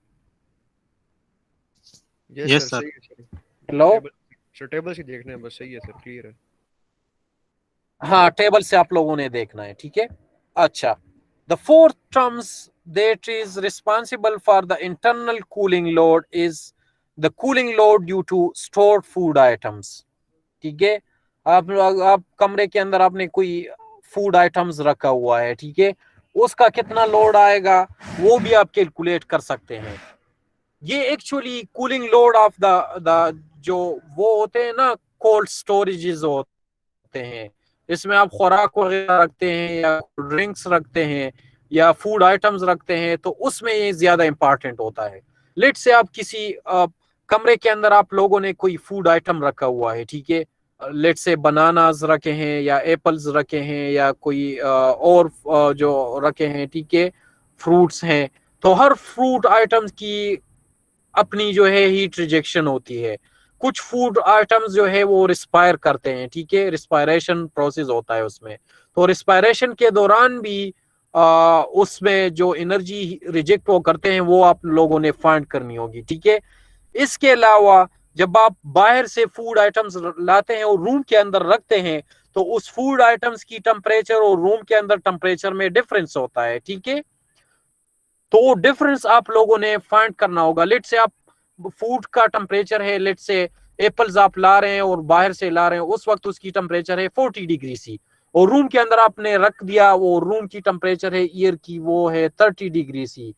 Yes sir. Hello sir table से देखना है बस, सही है सर, क्लियर है. हाँ, टेबल से आप लोगों ने देखना है, ठीक है. अच्छा, the fourth terms that is responsible for the internal cooling load is the cooling load due to stored food items, ठीक है. आप कमरे के अंदर आपने कोई फूड आइटम्स रखा हुआ है, ठीक है, उसका कितना लोड आएगा वो भी आप कैलकुलेट कर सकते हैं. ये actually cooling load of the जो वो होते हैं ना, कोल्ड स्टोरेजेस होते हैं, इसमें आप खुराक वगैरह रखते हैं या ड्रिंक्स रखते हैं या फूड आइटम्स रखते हैं, तो उसमें ये ज्यादा इंपॉर्टेंट होता है. लेट से आप किसी कमरे के अंदर आप लोगों ने कोई फूड आइटम रखा हुआ है, ठीक है, लेट से बनानास रखे हैं या एप्पल्स रखे हैं या कोई और जो रखे हैं, ठीक है, फ्रूट्स हैं. तो हर फ्रूट आइटम्स की अपनी जो है हीट रिजेक्शन होती है. कुछ फूड आइटम्स जो है वो रिस्पायर करते हैं, ठीक है, रिस्पायरेशन प्रोसेस होता है उसमें. तो रिस्पायरेशन के दौरान भी उसमें जो एनर्जी रिजेक्ट वो करते हैं वो आप लोगों ने फाइंड करनी होगी, ठीक है. इसके अलावा जब आप बाहर से फूड आइटम्स लाते हैं और रूम के अंदर रखते हैं तो उस फूड आइटम्स की टेम्परेचर और रूम के अंदर टेम्परेचर में डिफरेंस होता है, ठीक है। तो वो डिफरेंस आप लोगों ने फाइंड करना होगा। लेट से आप फूड का टेम्परेचर है, लेट से एप्पल्स आप ला रहे हैं और बाहर से ला रहे हैं, उस वक्त उसकी टेम्परेचर है 40 डिग्री सी, और रूम के अंदर आपने रख दिया, वो रूम की टेम्परेचर है ईयर की वो है 30 डिग्री सी।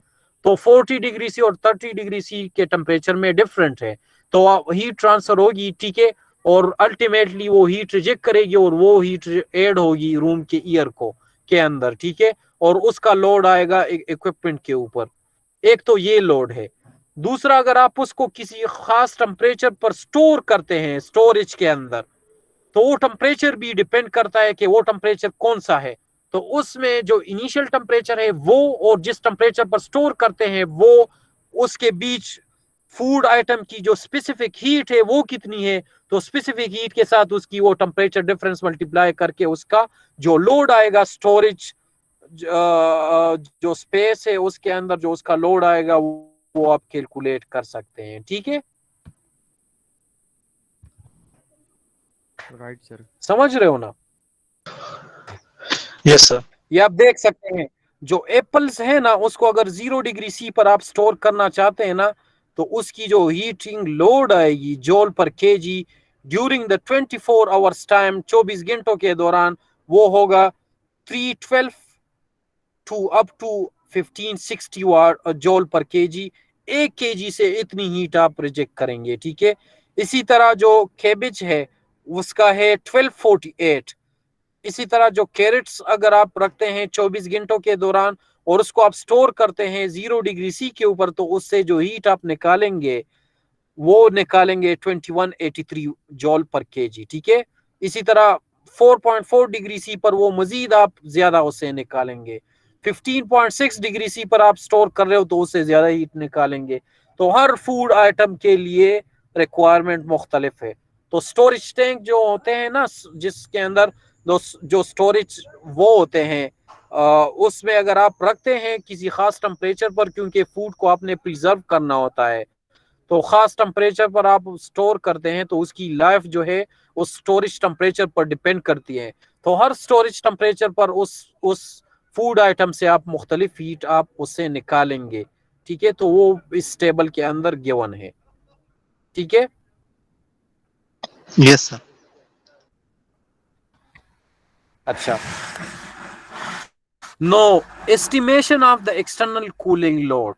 तो 40 डिग्री सी और 30 डिग्री सी के टेम्परेचर में डिफरेंट है, तो हीट ट्रांसफर होगी, ठीक है, और अल्टीमेटली वो हीट रिजेक्ट करेगी और वो हीट ऐड होगी रूम के ईयर को के अंदर, ठीक है, और उसका लोड आएगा इक्विपमेंट के ऊपर। एक तो ये लोड है। दूसरा, अगर आप उसको किसी खास टेम्परेचर पर स्टोर करते हैं स्टोरेज के अंदर, तो वो टेम्परेचर भी डिपेंड करता है कि वो टेम्परेचर कौन सा है। तो उसमें जो इनिशियल टेम्परेचर है वो और जिस टेम्परेचर पर स्टोर करते हैं वो, उसके बीच फूड आइटम की जो स्पेसिफिक हीट है वो कितनी है, तो स्पेसिफिक हीट के साथ उसकी वो टेम्परेचर डिफरेंस मल्टीप्लाई करके उसका जो लोड आएगा स्टोरेज जो स्पेस है उसके अंदर जो उसका लोड आएगा वो आप कैलकुलेट कर सकते हैं, ठीक है। राइट सर, समझ रहे हो ना? Yes sir. ये आप देख सकते हैं, जो एप्पल्स है ना उसको अगर 0 डिग्री सी पर आप स्टोर करना चाहते हैं ना, तो उसकी जो हीटिंग लोड आएगी joule per kg during the 24 hours time, 24 घंटों के दौरान, वो होगा 312 to up to 1560 watt joule per kg. 1 kg से इतनी हीट आप रिजेक्ट करेंगे, ठीक है। इसी तरह जो कैबेज है उसका है 1248। इसी तरह जो कैरेट्स अगर आप रखते हैं 24 घंटों के दौरान और उसको आप स्टोर करते हैं 0 डिग्री सी के ऊपर, तो उससे जो हीट आप निकालेंगे वो निकालेंगे 2183 जूल पर केजी, ठीक है। इसी तरह 4.4 डिग्री सी पर वो मजीद आप ज्यादा उससे निकालेंगे। 15.6 डिग्री सी पर आप स्टोर कर रहे हो तो उससे ज्यादा हीट निकालेंगे। तो हर फूड आइटम के लिए रिक्वायरमेंट मुख्तलिफ है। तो स्टोरेज टैंक जो होते हैं ना, जिसके अंदर जो स्टोरेज वो होते हैं, उसमें अगर आप रखते हैं किसी खास टेम्परेचर पर, क्योंकि फूड को आपने प्रिजर्व करना होता है, तो खास टेम्परेचर पर आप स्टोर करते हैं, तो उसकी लाइफ जो है उस स्टोरेज टेम्परेचर पर डिपेंड करती है। तो हर स्टोरेज टेम्परेचर पर उस फूड आइटम से आप मुख्तलिफ हीट आप उससे निकालेंगे, ठीक है। तो वो इस टेबल के अंदर गिवन है, ठीक है। Yes sir. अच्छा, now estimation of the external cooling load.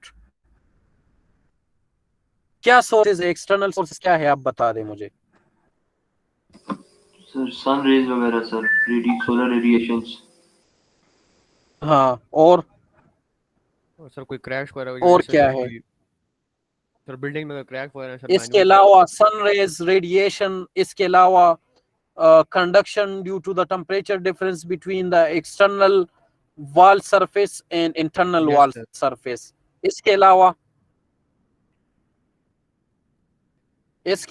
क्या सोर्सेज, एक्सटर्नल सोर्सेज क्या है, आप बता दें मुझे। सर सन रेज वगैरह सर, सोलर रेडिएशंस। हाँ, और सर कोई क्रैश वगैरह और क्या है? सर बिल्डिंग में क्रैक वगैरह सर, इसके अलावा सन रेज रेडिएशन, इसके अलावा conduction due to the temperature difference between the external wall surface and internal Yes, wall sir. surface। इसके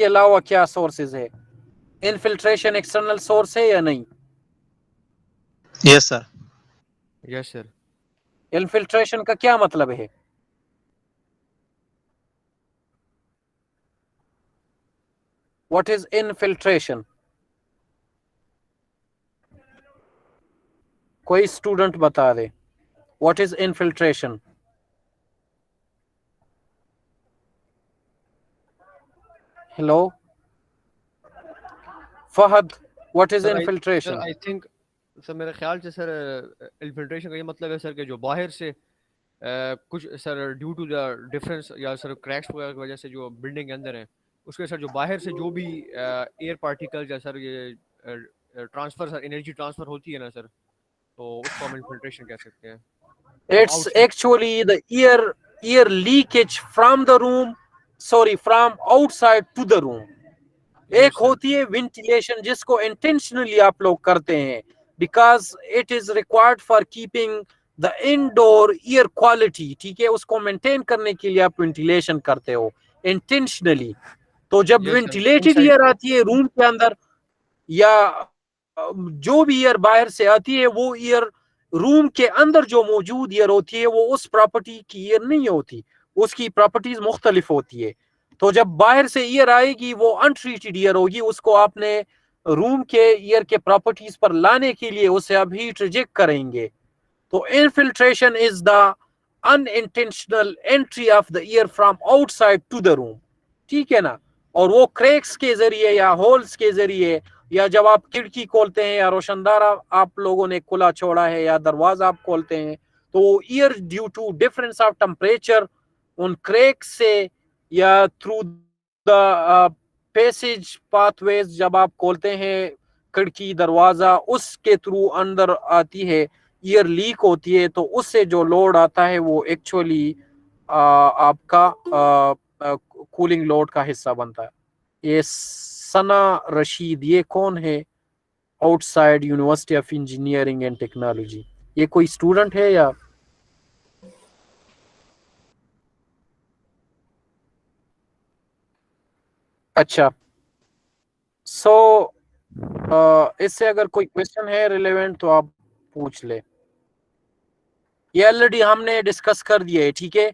अलावा क्या सोर्सेज है? इनफिल्ट्रेशन एक्सटर्नल सोर्स है या नहीं? Yes sir. Yes sir. Infiltration का क्या मतलब है? What is infiltration? कोई स्टूडेंट बता दे, what is infiltration? Hello Fahad, what is infiltration? I think sir, मेरे ख्याल से सर इन्फिल्ट्रेशन का ये मतलब है सर कि जो बाहर से कुछ sir due to the difference या सर क्रैक्स की वजह से जो बिल्डिंग के अंदर है, उसके सर जो बाहर से जो भी एयर पार्टिकल या सर ये ट्रांसफर, सर एनर्जी ट्रांसफर होती है ना सर, तो उसको हम इन्फिल्ट्रेशन कह सकते हैं। It's actually the air leakage from the room, sorry, from outside to the room। एक होती है ventilation जिसको intentionally आप लोग करते हैं, because it is required for keeping the indoor air quality, ठीक है, उसको maintain करने के लिए आप ventilation करते हो intentionally। तो जब ventilated air आती है रूम के अंदर या जो भी एयर बाहर से आती है, वो एयर रूम के अंदर जो मौजूद एयर होती है वो उस प्रॉपर्टी की एयर नहीं होती, उसकी प्रॉपर्टीज मुख्तलिफ होती है। तो जब बाहर से ईयर आएगी वो अनट्रीटेड ईयर होगी, उसको आपने रूम के ईयर के प्रॉपर्टीज पर लाने के लिए उसे आप हीट रिजेक्ट करेंगे। तो infiltration is the unintentional entry of the air from outside to the room, ठीक है ना। और वो क्रैक्स के जरिए या होल्स के जरिए, या जब आप खिड़की खोलते हैं या रोशनदार आप लोगों ने खुला छोड़ा है या दरवाजा आप खोलते हैं, तो air due to difference of temperature उन क्रैक्स से या थ्रू द पैसेज पाथवेज जब आप खोलते हैं खिड़की दरवाजा, उसके थ्रू अंदर आती है, ईयर लीक होती है, तो उससे जो लोड आता है वो एक्चुअली आपका कूलिंग लोड का हिस्सा बनता है। ये सना रशीद, ये कौन है? Outside university of engineering and technology, ये कोई स्टूडेंट है या? अच्छा, सो इससे अगर कोई क्वेश्चन है रिलेवेंट तो आप पूछ ले। ये ऑलरेडी हमने डिस्कस कर दिया है, ठीक है।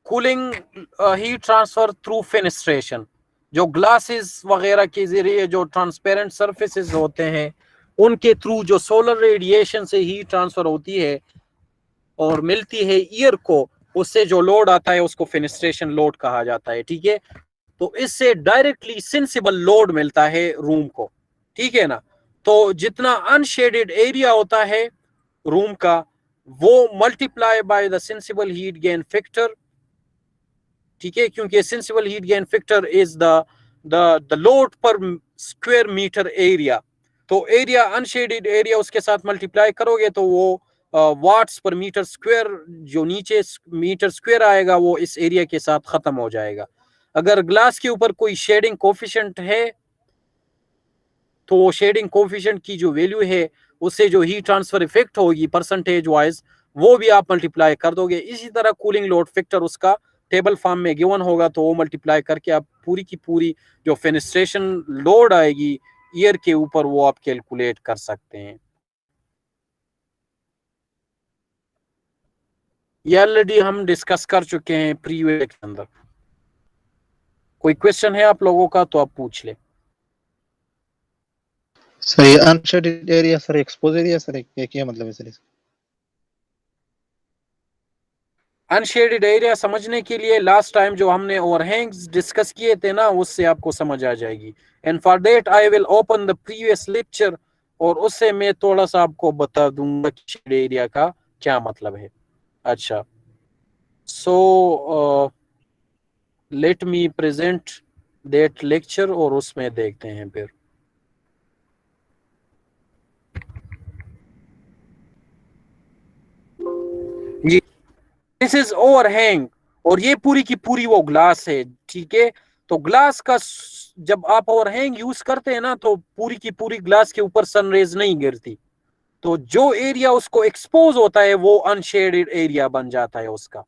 Cooling heat transfer through fenestration, जो ग्लासेस वगैरह के जरिए जो ट्रांसपेरेंट सरफेसेस होते हैं उनके थ्रू जो सोलर रेडिएशन से हीट ट्रांसफर होती है और मिलती है ईयर को, उससे जो लोड आता है उसको फेनेस्ट्रेशन लोड कहा जाता है, ठीक है। तो इससे डायरेक्टली सेंसिबल लोड मिलता है रूम को, ठीक है ना। तो जितना अनशेडेड एरिया होता है रूम का वो multiply by the sensible heat gain factor, ठीक है, क्योंकि sensible heat gain factor is the load पर स्क्वायर मीटर एरिया। तो एरिया अनशेडेड एरिया उसके साथ मल्टीप्लाई करोगे तो वो वाट्स पर मीटर स्क्वायर, जो नीचे मीटर स्क्वायर आएगा वो इस एरिया के साथ खत्म हो जाएगा। अगर ग्लास के ऊपर कोई शेडिंग कोफिशिएंट है तो वो शेडिंग कोफिशिएंट की जो वैल्यू है उससे जो हीट ट्रांसफर इफेक्ट होगी परसेंटेज वाइज वो भी आप मल्टीप्लाई कर दोगे। इसी तरह कूलिंग लोड फैक्टर उसका टेबल फॉर्म में गिवन होगा, तो वो मल्टीप्लाई करके आप पूरी की पूरी जो फेनेस्ट्रेशन लोड आएगी ईयर के ऊपर वो आप कैलकुलेट कर सकते हैं। ये ऑलरेडी हम डिस्कस कर चुके हैं प्रीवियस के अंदर। कोई क्वेश्चन है आप लोगों का तो आप पूछ ले। सर ये unshielded area sir expose area sir क्या मतलब है सर इसका? अनशेडेड एरिया समझने के लिए लास्ट टाइम जो हमने ओवरहैंग्स डिस्कस किए थे ना, उससे आपको समझ आ जाएगी। And for that I will open the previous lecture और उससे मैं थोड़ा सा आपको बता दूंगा कि शेड एरिया का क्या मतलब है। अच्छा, so let me present that lecture और उसमें देखते हैं फिर। जी, दिस इज ओवरहैंग और ये पूरी की पूरी वो ग्लास है, ठीक है। तो ग्लास का जब आप ओवरहैंग यूज करते हैं ना तो पूरी की पूरी ग्लास के ऊपर सनरेज नहीं गिरती, तो जो एरिया उसको एक्सपोज होता है वो अनशेडेड एरिया बन जाता है उसका।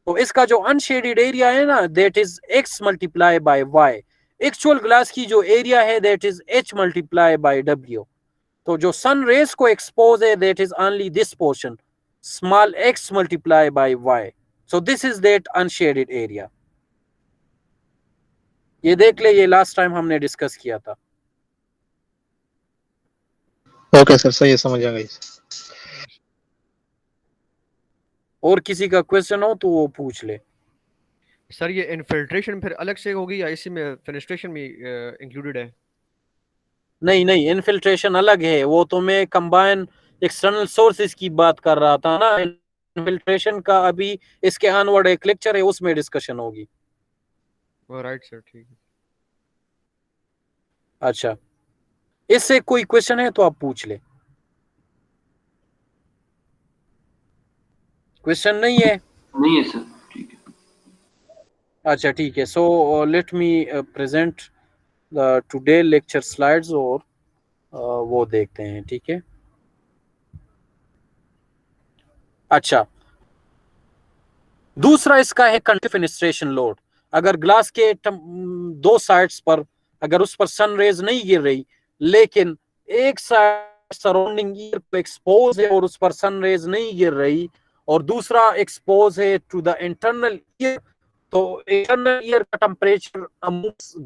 तो इसका जो अनशेडेड एरिया है ना that is x multiply by y। Actual glass की जो एरिया है that is h multiply by w। तो जो सन रेज को एक्सपोज है that is only this portion small x multiply by y। So this is that unshielded area. ये देख ले, ये लास्ट टाइम हमने डिस्कस किया था। ओके सर, सही है, समझ आ गई। और किसी का क्वेश्चन हो तो वो पूछ ले। सर ये इनफिल्ट्रेशन फिर अलग से होगी या इसी में फेनेस्ट्रेशन भी इंक्लूडेड है? नहीं नहीं, इनफिल्ट्रेशन अलग है, वो तो मैं कंबाइन एक्सटर्नल सोर्सेज की बात कर रहा था ना। इनफिल्ट्रेशन का अभी इसके ऑनवर्ड एक लेक्चर है उसमें डिस्कशन होगी। राइट सर, ठीक है। अच्छा, इससे कोई क्वेश्चन है तो आप पूछ ले। क्वेश्चन नहीं है? नहीं है सर, ठीक है। अच्छा ठीक है, so let me present the today lecture slides और वो देखते हैं, ठीक है। अच्छा, दूसरा इसका है कंटिन्यूअस फेनेस्ट्रेशन लोड। अगर ग्लास के दो साइड्स पर अगर उस पर सन रेज नहीं गिर रही लेकिन एक साइड सराउंडिंग ईयर को एक्सपोज है और उस पर सन रेज नहीं गिर रही और दूसरा एक्सपोज है टू द इंटरनल ईयर, तो इंटरनल ईयर का टेम्परेचर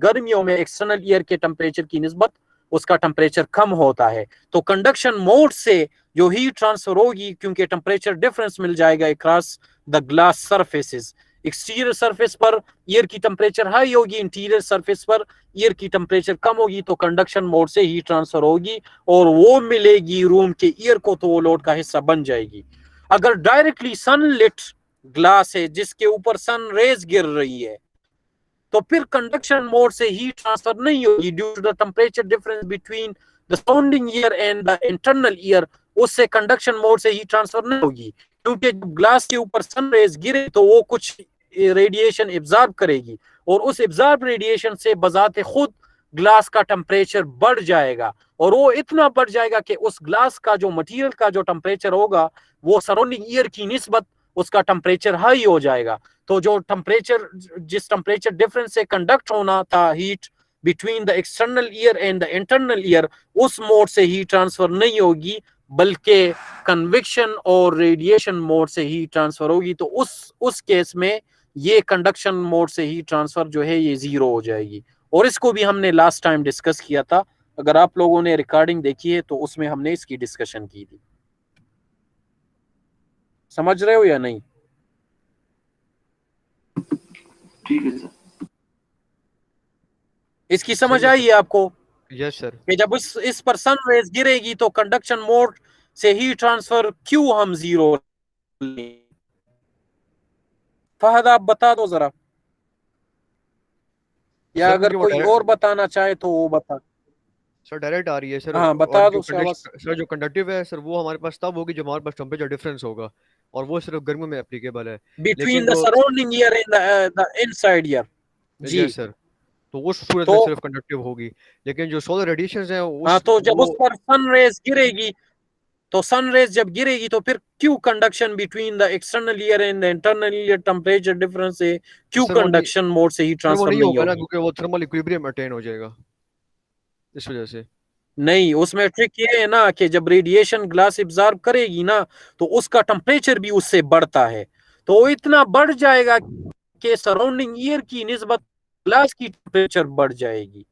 गर्मियों में एक्सटर्नल ईयर के टेम्परेचर की निस्बत उसका टेम्परेचर कम होता है, तो कंडक्शन मोड से जो हीट ट्रांसफर होगी, क्योंकि टेम्परेचर डिफरेंस मिल जाएगा across the glass surfaces, exterior surface per year की टेम्परेचर हाई होगी, इंटीरियर सरफेस पर ईयर की टेम्परेचर कम होगी, तो कंडक्शन मोड से हीट ट्रांसफर होगी और वो मिलेगी रूम के ईयर को, तो वो लोड का हिस्सा बन जाएगी। अगर डायरेक्टली सनलिट ग्लास है जिसके ऊपर सन रेज गिर रही है, तो फिर कंडक्शन मोड से हीट ट्रांसफर नहीं होगी due to the temperature difference between the surrounding air and the internal air, उससे कंडक्शन मोड से हीट ट्रांसफर नहीं होगी, क्योंकि जब ग्लास के ऊपर सन रेज गिरे तो वो कुछ रेडिएशन एब्जॉर्ब करेगी और उस एब्जॉर्ब रेडिएशन से बजाते खुद ग्लास का टेम्परेचर बढ़ जाएगा, और वो इतना बढ़ जाएगा कि उस ग्लास का जो मटेरियल का जो टेम्परेचर होगा वो सराउंडिंग ईयर की निस्बत उसका टेम्परेचर हाई हो जाएगा। तो जो टेम्परेचर, जिस टेम्परेचर डिफरेंस से कंडक्ट होना था heat between the external ear and the internal year, उस मोड से हीट ट्रांसफर नहीं होगी, बल्कि कन्वेक्शन और रेडिएशन मोड से हीट ट्रांसफर होगी। तो उस केस में ये कंडक्शन मोड से हीट ट्रांसफर जो है ये जीरो हो जाएगी, और इसको भी हमने लास्ट टाइम डिस्कस किया था। अगर आप लोगों ने रिकॉर्डिंग देखी है तो उसमें हमने इसकी डिस्कशन की थी। समझ रहे हो या नहीं? ठीक है सर। इसकी समझ आई है आपको? Yes sir. कि जब इस पर सन रेज गिरेगी तो कंडक्शन मोड से हीट ट्रांसफर क्यों हम जीरो? फहद आप बता दो जरा, या अगर कोई और बताना चाहे तो वो बता। सर डायरेक्ट आ रही है सर। हाँ बता दो सर। जो कंडक्टिव है सर वो हमारे पास तब होगी जब हमारे पास टेम्परेचर डिफरेंस होगा, और वो सिर्फ गर्मी में एप्लीकेबल है between the surrounding air and the inside air. जी सर, तो उस सूरत में सिर्फ कंडक्टिव होगी, लेकिन जो सोलर रेडिएशंस हैं हाँ, तो जब उस पर सन रेज गिरेगी, तो सन रेज जब गिरेगी तो फिर क्यों conduction between the external ear and the internal air temperature difference से क्यों कंडक्शन मोड से हीट ट्रांसफर नहीं होगा? क्योंकि वो थर्मल इक्विलिब्रियम अटेन हो जाएगा इस वजह से। नहीं, उसमें ट्रिक ये है ना कि जब रेडिएशन ग्लास एब्जॉर्ब करेगी ना तो उसका टेम्परेचर भी उससे बढ़ता है, तो इतना बढ़ जाएगा कि सराउंडिंग ईयर की निस्बत ग्लास की टेम्परेचर बढ़ जाएगी।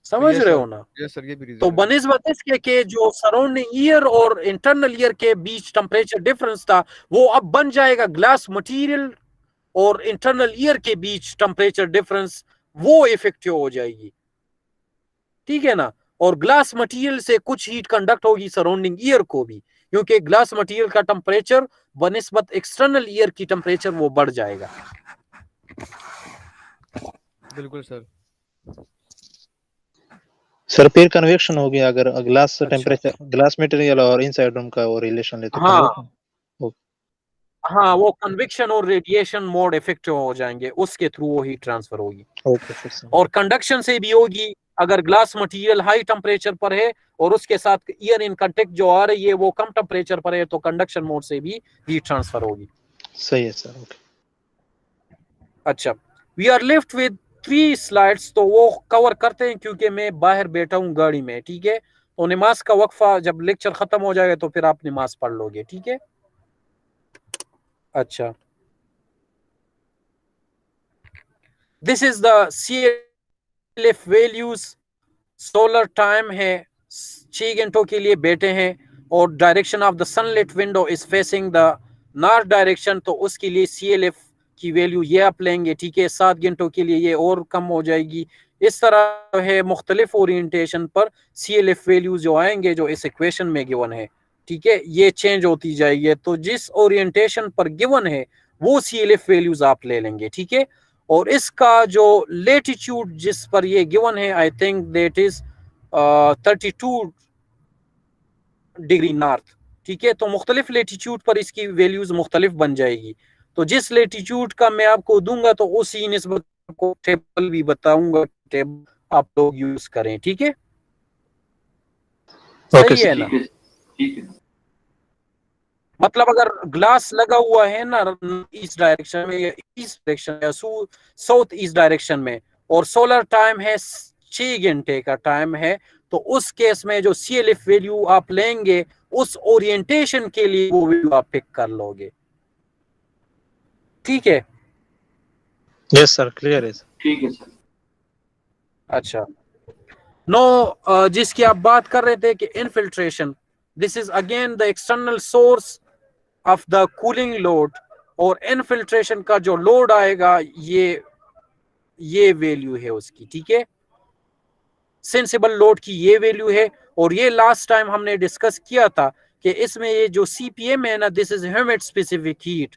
समझ रहे हो ना? यस सर, ये भी तो बनिस्बत इसके कि जो सराउंडिंग ईयर और इंटरनल ईयर के बीच टेम्परेचर डिफरेंस था वो अब बन जाएगा ग्लास मटेरियल और इंटरनल ईयर के बीच टेम्परेचर डिफरेंस, वो इफेक्टिव हो जाएगी। ठीक है ना? और ग्लास मटेरियल से कुछ हीट कंडक्ट होगी सराउंडिंग ईयर को भी, क्योंकि ग्लास मटेरियल का टेम्परेचर बनिस्बत एक्सटर्नल ईयर की टेम्परेचर वो बढ़ जाएगा। बिल्कुल सर। सर फिर कन्वेक्शन हो गया अगर ग्लास टेम्परेचर, ग्लास मटेरियल और इनसाइड रूम का वो रिलेशन ले तो हाँ, वो कन्वेक्शन और रेडिएशन मोड इफेक्टिव हो जाएंगे, उसके थ्रू वो हीट ट्रांसफर होगी। और कंडक्शन से भी होगी अगर ग्लास मटेरियल हाई टेम्परेचर पर है और उसके साथ ईयर इन कांटेक्ट जो आ रही है वो कम टेम्परेचर पर है, तो कंडक्शन मोड से भी हीट ट्रांसफर होगी। सही है सर। ओके। अच्छा, we are left with 3 slides, तो वो कवर करते हैं क्योंकि मैं बाहर बैठा हूँ गाड़ी में। ठीक है, तो नमाज का वक्फा जब लेक्चर खत्म हो जाएगा तो फिर आप नमाज पढ़ लोगे। ठीक है? अच्छा, this is the CLF values. Solar time है 6 घंटों के लिए बैठे हैं और direction of the sunlight window is facing the north direction, तो उसके लिए CLF की वैल्यू ये आप लेंगे। ठीक है, 7 घंटों के लिए ये और कम हो जाएगी। इस तरह है मुख्तलिफ ओरिएंटेशन पर CLF वैल्यूज जो आएंगे जो इस इक्वेशन में गिवन है। ठीक है, ये चेंज होती जाएगी, तो जिस ओरिएंटेशन पर गिवन है वो CLF वैल्यूज आप ले लेंगे। ठीक है, और इसका जो लेटीट्यूड जिस पर ये गिवन है, I think that is 32 degree north. ठीक है, तो मुख्तलिफ लेटीट्यूड पर इसकी वैल्यूज मुख्तलिफ बन जाएगी। तो जिस लेटीट्यूड का मैं आपको दूंगा तो उसी निस्बत को टेबल भी बताऊंगा, टेबल आप लोग यूज करें। ठीक है, सही है ना? ठीक है। मतलब अगर ग्लास लगा हुआ है ना ईस्ट डायरेक्शन में या ईस्ट डायरेक्शन या साउथ ईस्ट डायरेक्शन में और सोलर टाइम है 6 घंटे का टाइम है, तो उस केस में जो CLF वैल्यू आप लेंगे उस ओरिएंटेशन के लिए वो वैल्यू आप पिक कर लोगे। ठीक है, यस सर, क्लियर है सर। ठीक है सर। अच्छा, नो जिसकी आप बात कर रहे थे कि infiltration, this is again the external source of the cooling load, और इनफिल्ट्रेशन का जो लोड आएगा ये वैल्यू है उसकी, ठीक है। सेंसिबल लोड की ये वैल्यू है, और ये लास्ट टाइम हमने डिस्कस किया था कि इसमें ये जो सीपीएम है ना, this is humid specific heat,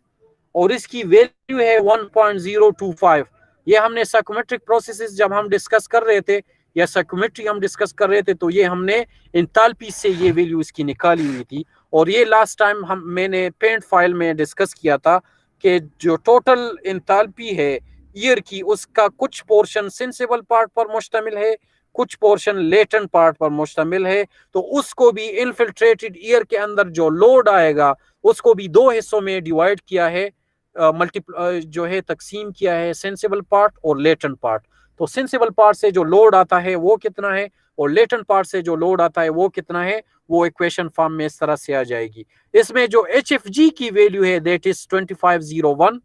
और इसकी वैल्यू है 1.025। ये हमने साइकोमेट्रिक प्रोसेसेस जब हम डिस्कस कर रहे थे या साइकोमेट्री हम डिस्कस कर रहे थे, तो ये हमने इंथैल्पी से ये वैल्यू इसकी निकाली हुई थी। और ये लास्ट टाइम मैंने पेंट फाइल में डिस्कस किया था कि जो टोटल इंथैल्पी है ईयर की, उसका कुछ पोर्शन सेंसिबल पार्ट पर मुश्तमिल है, कुछ पोर्शन लेटेंट पार्ट पर मुश्तमिल है। तो उसको भी इनफिल्ट्रेटेड ईयर के अंदर जो लोड आएगा उसको भी दो हिस्सों में डिवाइड किया है, जो है तकसीम किया है, सेंसिबल पार्ट और लेटेंट पार्ट। तो सेंसिबल पार्ट से जो लोड आता है वो कितना है, और लेटेंट पार्ट से जो लोड आता है वो कितना है, वो इक्वेशन फॉर्म में इस तरह से आ जाएगी। इसमें जो HFG की वैल्यू है दैट इज 2501,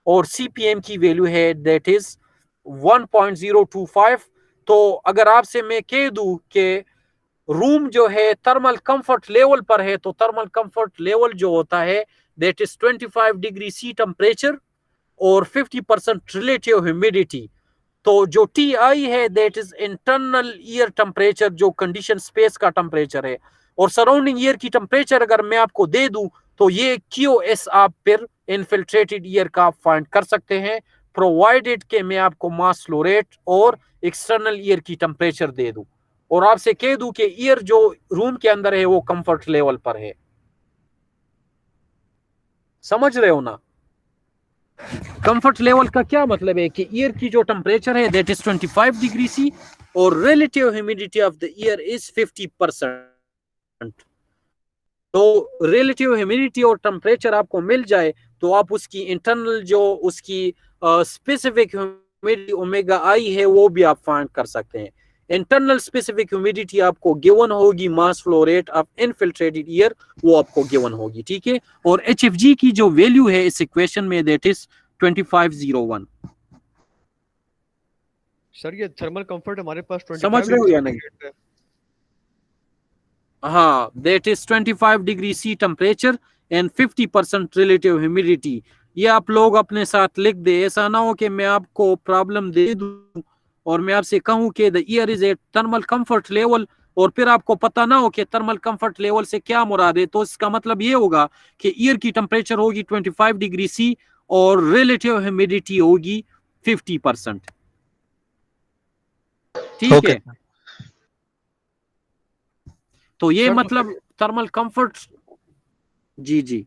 और CPM की वैल्यू है दैट इज 1.025। तो अगर आपसे मैं कह दूं कि रूम जो है थर्मल कंफर्ट लेवल पर है, तो थर्मल कंफर्ट लेवल जो होता है that is 25 degree C temperature और 50% रिलेटिव ह्यूमिडिटी। तो जो TI है that is internal air temperature, जो कंडीशन स्पेस का टेम्परेचर है, और सराउंडिंग ईयर की टेम्परेचर अगर मैं आपको दे दूं तो ये QS आप फिर इनफिल्ट्रेटेड ईयर का फाइंड कर सकते हैं, प्रोवाइडेड कि मैं आपको मास फ्लो रेट और एक्सटर्नल ईयर की टेम्परेचर दे दूं, और आपसे कह दूं कि ईयर जो रूम के अंदर है वो कंफर्ट लेवल पर है। समझ रहे हो ना? कंफर्ट लेवल का क्या मतलब है कि ईयर की जो टेम्परेचर है दैट इज 25 डिग्री सी और relative humidity of the year is 50%। तो रिलेटिव ह्यूमिडिटी और टेम्परेचर आपको मिल जाए तो आप उसकी इंटरनल जो उसकी स्पेसिफिक ह्यूमिडिटी ओमेगा आई है वो भी आप फाइंड कर सकते हैं। इंटरनल स्पेसिफिक ह्यूमिडिटी आपको गिवन होगी, मास flow rate of infiltrated year वो आपको गिवन होगी, ठीक है। और HFG की जो वैल्यू है इस इक्वेशन में दैट इज 2501। सर ये थर्मल कंफर्ट हमारे पास 25 समझ रहे हो या नहीं? हाँ, that is 25 degree C temperature and 50% relative humidity. ये आप लोग अपने साथ लिख दे, ऐसा ना हो कि मैं आपको प्रॉब्लम दे दूं और मैं आपसे कहूं कि the year is a thermal comfort level, और फिर आपको पता ना हो कि थर्मल कंफर्ट लेवल से क्या मुराद है। तो इसका मतलब ये होगा कि ईयर की टेम्परेचर होगी 25 डिग्री सी और रिलेटिव ह्यूमिडिटी होगी 50%, ठीक है। तो ये मतलब थर्मल कंफर्ट। जी जी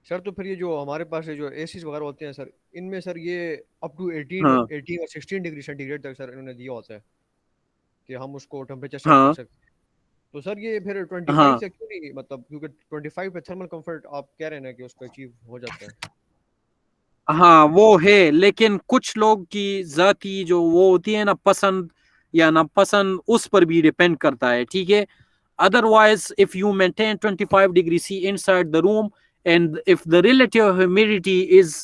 सर, तो फिर ये जो हमारे पास है जो एसीज वगैरह होते हैं सर, इनमें सर ये अप टू 18 हाँ। और 16 डिग्री सेंटीग्रेड तक सर इन्होंने दिया होता है कि हम उसको टेम्परेचर सेट हाँ। कर सकते हैं। तो सर ये फिर 25 हाँ। से क्यों नहीं, मतलब क्योंकि 25 पे थर्मल कंफर्ट आप कह रहे हैं ना कि उसको अचीव हो जाता है। हाँ वो है, लेकिन कुछ लोग की जाती जो वो होती है ना पसंद या नापसंद, उस पर भी डिपेंड करता है, ठीक है। Otherwise, if you maintain 25 degree C inside the room and if the relative humidity is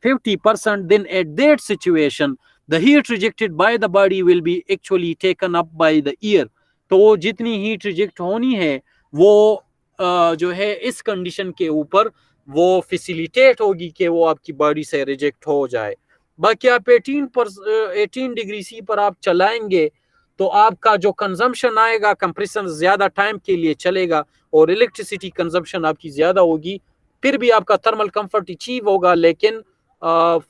50%, then at that situation, the heat rejected by the body will be actually taken up by the ear. तो जितनी heat reject होनी है वो जो है इस condition के ऊपर वो फैसिलिटेट होगी कि वो आपकी बॉडी से रिजेक्ट हो जाए। बाकी आप 18 डिग्री सी पर आप चलाएंगे तो आपका जो कंजम्पशन आएगा, कंप्रेसर ज्यादा टाइम के लिए चलेगा और इलेक्ट्रिसिटी कंजम्पशन आपकी ज्यादा होगी, फिर भी आपका थर्मल कंफर्ट अचीव होगा, लेकिन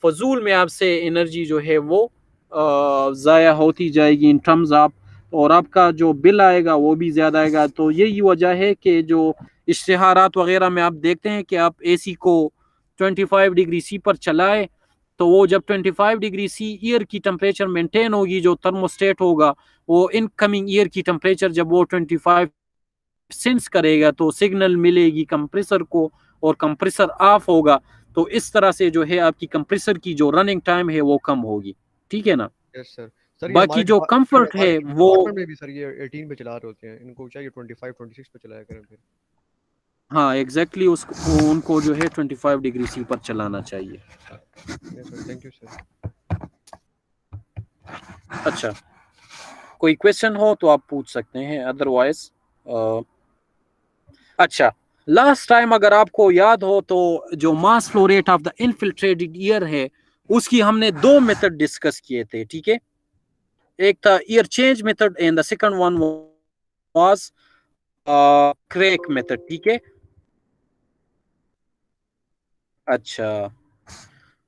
फजूल में आपसे एनर्जी जो है वो ज़ाया होती जाएगी इन टर्म्स ऑफ, और आपका जो बिल आएगा वो भी ज़्यादा आएगा। तो यही वजह है कि जो इश्तिहारात वगैरह में आप देखते हैं कि आप AC को 25 डिग्री सी पर चलाएं, तो वो जब 25 डिग्री सी ईयर की टेम्परेचर मेंटेन होगी, जो थर्मोस्टेट होगा वो इनकमिंग ईयर की टेम्परेचर जब वो 25 सेंस करेगा तो सिग्नल मिलेगी कंप्रेसर को और कंप्रेसर ऑफ होगा। तो इस तरह से जो है आपकी कंप्रेसर की जो रनिंग टाइम है वो कम होगी, ठीक है ना। Yes sir. सर बाकी जो कंफर्ट है वो में भी सर ये 18 पे चला रहे होते हैं, इनको चाहिए 25 26 पे चलाया करें फिर। हाँ एग्जैक्टली उसको उनको जो है 25 डिग्री सी पर चलाना चाहिए। Yes sir, thank you sir. अच्छा, कोई क्वेश्चन हो तो आप पूछ सकते हैं, अदरवाइज अच्छा, लास्ट टाइम अगर आपको याद हो तो जो मास flow rate of the infiltrated year है उसकी हमने दो मेथड डिस्कस किए थे, ठीक है। एक था air change method and the second one was crack method, ठीक है। अच्छा,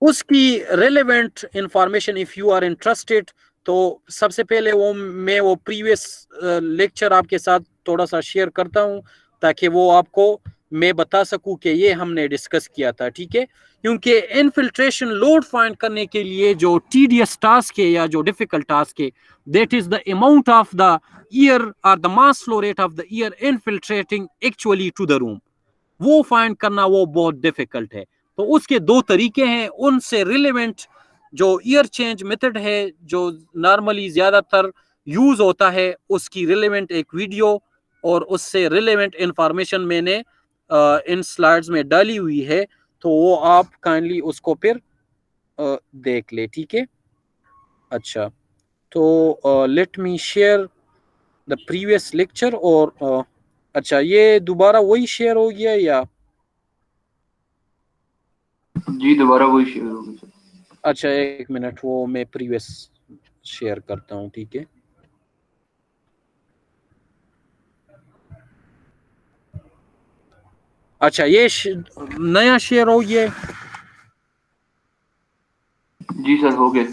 उसकी relevant information if you are interested तो सबसे पहले मैं प्रीवियस लेक्चर आपके साथ थोड़ा सा शेयर करता हूं ताकि वो आपको मैं बता सकूं कि ये हमने डिस्कस किया था, ठीक है। क्योंकि इनफिल्ट्रेशन लोड फाइंड करने के लिए जो टीडियस टास्क है या जो डिफिकल्ट टास्क है, that is the amount of the air और the mass flow rate of the air infiltrating actually to the room, वो फाइंड करना वो बहुत डिफिकल्ट है। तो उसके दो तरीके हैं, उनसे रिलेवेंट जो ईयर चेंज मेथड है जो नॉर्मली ज्यादातर यूज होता है, उसकी रिलेवेंट एक वीडियो और उससे रिलेवेंट इंफॉर्मेशन मैंने इन स्लाइड्स में डाली हुई है, तो वो आप काइंडली उसको फिर देख ले, ठीक है। अच्छा, तो let me share the previous lecture और अच्छा, ये दोबारा वही शेयर हो गया या? जी दोबारा वही शेयर होगी सर। अच्छा, एक मिनट, वो मैं प्रीवियस शेयर करता हूँ, ठीक है। अच्छा, ये नया शेयर हो गया। जी सर हो गए।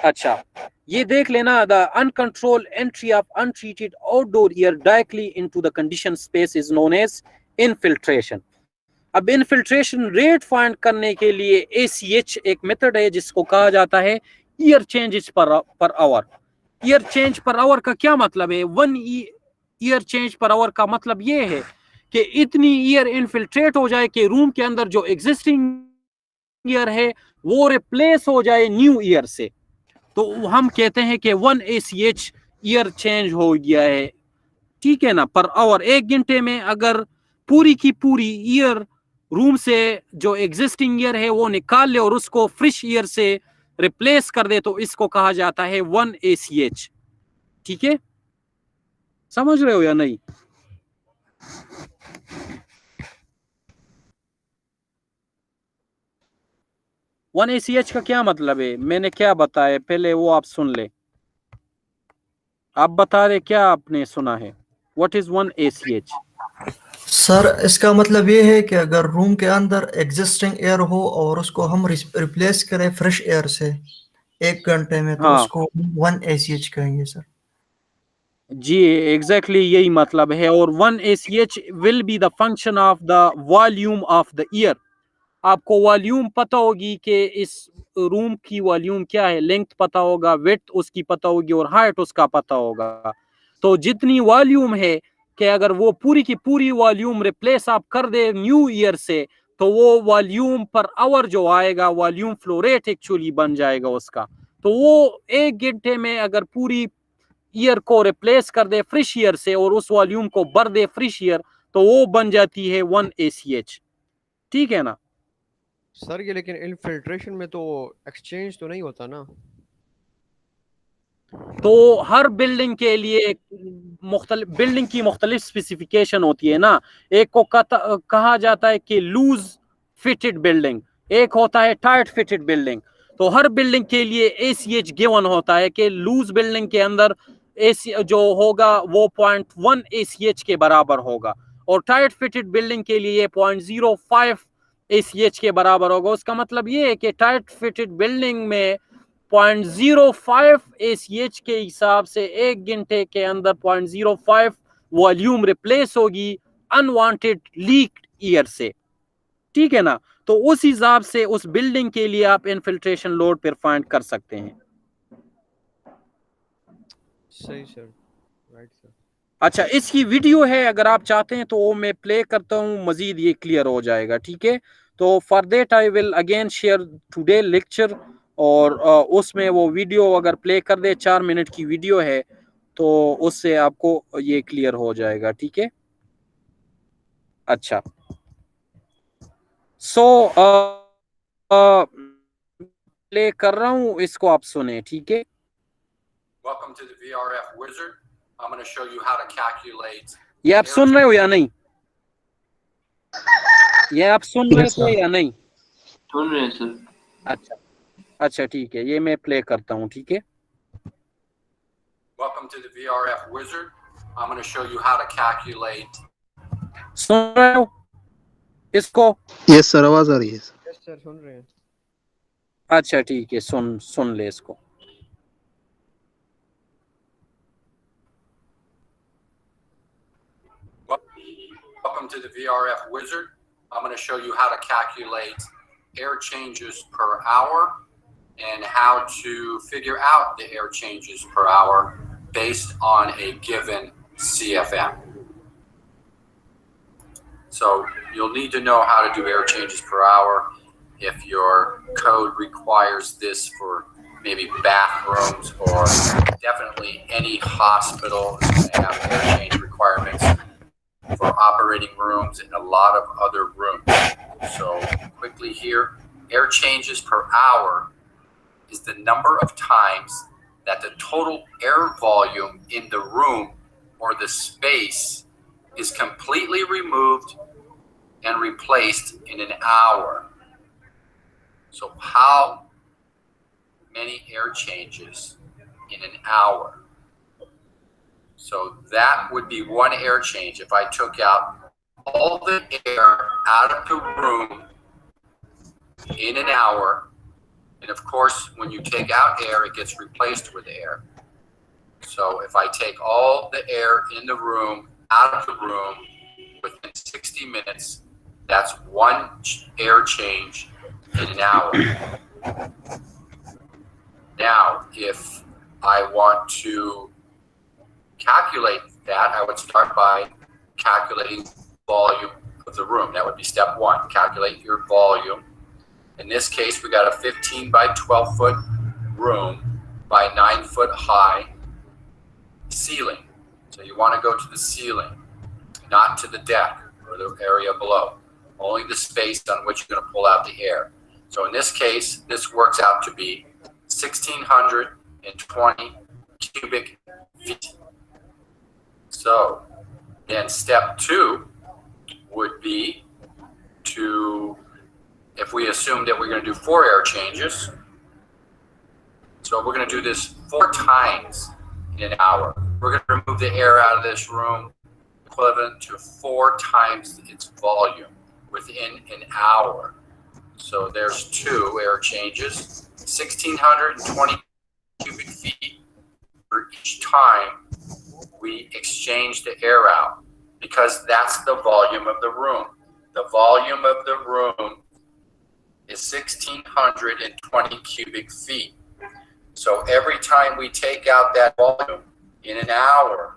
अच्छा, ये देख लेना, the uncontrolled entry of untreated outdoor air directly into the condition space is known as infiltration. अब इनफिल्ट्रेशन रेट फाइंड करने के लिए ACH एक मेथड है जिसको कहा जाता है year changes per hour. Year change per hour का क्या मतलब है? 1 ईयर चेंज पर आवर का मतलब ये है कि इतनी ईयर इनफिल्ट्रेट हो जाए कि रूम के अंदर जो एग्जिस्टिंग ईयर है वो रिप्लेस हो जाए न्यू ईयर से, तो हम कहते हैं कि 1 ACH ईयर चेंज हो गया है, ठीक है ना, पर आवर। 1 घंटे में अगर पूरी की पूरी ईयर रूम से जो एग्जिस्टिंग ईयर है वो निकाल ले और उसको फ्रेश ईयर से रिप्लेस कर दे तो इसको कहा जाता है 1 ACH, ठीक है। समझ रहे हो या नहीं? वन ACH का क्या मतलब है? मैंने क्या बताया पहले वो आप सुन ले। आप बता रहे क्या आपने सुना है? What is 1 ACH? सर इसका मतलब ये है कि अगर रूम के अंदर एग्जिस्टिंग एयर हो और उसको हम रिप्लेस करें फ्रेश एयर से 1 घंटे में, तो हाँ उसको 1 ACH कहेंगे सर। जी, एग्जैक्टली यही मतलब है। और 1 ACH will be the function of the volume of the year. आपको वॉल्यूम पता होगी कि इस रूम की वॉल्यूम क्या है, लेंथ पता होगा, विड्थ उसकी पता होगी और हाइट उसका पता होगा। तो जितनी वॉल्यूम है कि अगर वो पूरी की पूरी वॉल्यूम रिप्लेस आप कर दे न्यू ईयर से, तो वो वॉल्यूम पर आवर जो आएगा, वॉल्यूम फ्लो रेट एक्चुअली बन जाएगा उसका। तो वो 1 घंटे में अगर पूरी ईयर को रिप्लेस कर दे फ्रेश ईयर से और उस वॉल्यूम को भर दे फ्रेश ईयर, तो वो बन जाती है 1 ACH, ठीक है ना। सर ये लेकिन इनफिल्ट्रेशन में तो एक्सचेंज तो नहीं होता ना? तो हर बिल्डिंग के लिए मुख्तलिफ बिल्डिंग की मुख्तलिफ स्पेसिफिकेशन होती है ना। एक को कहा जाता है कि लूज फिटेड बिल्डिंग, एक होता है टाइट फिटेड बिल्डिंग। तो हर बिल्डिंग के लिए ACH गिवन होता है कि लूज बिल्डिंग के अंदर AC जो होगा वो 0.1 ACH के बराबर होगा और टाइट फिटेड बिल्डिंग के लिए 0.05 ACH के बराबर होगा। उसका मतलब ये है कि टाइट फिटेड बिल्डिंग में 0.05 ACH के हिसाब से 1 घंटे के अंदर 0.05 वॉल्यूम रिप्लेस होगी अनवांटेड लीक्ड ईयर से, ठीक है ना। तो उस हिसाब से उस बिल्डिंग के लिए आप इनफिल्ट्रेशन लोड पर फाइंड कर सकते हैं। सही सर, राइट सर। अच्छा, इसकी वीडियो है, अगर आप चाहते हैं तो वो मैं प्ले करता हूँ, मजीद ये क्लियर हो जाएगा, ठीक है। तो for that I will again share today lecture और उसमें वो वीडियो अगर प्ले कर दे, 4 मिनट की वीडियो है, तो उससे आपको ये क्लियर हो जाएगा, ठीक है। अच्छा, सो प्ले कर रहा हूँ, इसको आप सुने, ठीक है? Welcome to the VRF Wizard. I'm going to show you how to calculate. ये आप सुन रहे हो या नहीं? ये आप सुन रहे Yes, थे sir. या नहीं? सुन रहे हैं सर। अच्छा अच्छा ठीक है, ये मैं प्ले करता हूँ, ठीक है? Welcome to the VRF Wizard. I'm going to show you how to calculate. सुन रहे हो इसको? Yes, sir. आवाज आ रही है। यस सर सुन रहे हैं। अच्छा ठीक है, सुन ले इसको। Welcome to the VRF Wizard. I'm going to show you how to calculate air changes per hour and how to figure out the air changes per hour based on a given CFM. So you'll need to know how to do air changes per hour. If your code requires this for maybe bathrooms or definitely any hospital is going to have air change requirements for operating rooms and a lot of other rooms. So quickly here, air changes per hour is the number of times that the total air volume in the room or the space is completely removed and replaced in an hour. So how many air changes in an hour? So that would be one air change. If I took out all the air out of the room in an hour, and of course, when you take out air, it gets replaced with air. So if I take all the air in the room out of the room within 60 minutes, that's one air change in an hour. Now, if I want to calculate that, I would start by calculating volume of the room. That would be step one, calculate your volume. In this case, we got a 15 by 12 foot room by 9 foot high ceiling. So you want to go to the ceiling, not to the deck or the area below, only the space on which you're going to pull out the air. So in this case, this works out to be 1,620 cubic feet. So then step two would be to, if we assume that we're going to do 4 air changes, so we're going to do this 4 times in an hour. We're going to remove the air out of this room equivalent to 4 times its volume within an hour. So there's 2 air changes, 1,620 cubic feet for each time we exchange the air out, because that's the volume of the room. The volume of the room is 1,620 cubic feet. So every time we take out that volume in an hour,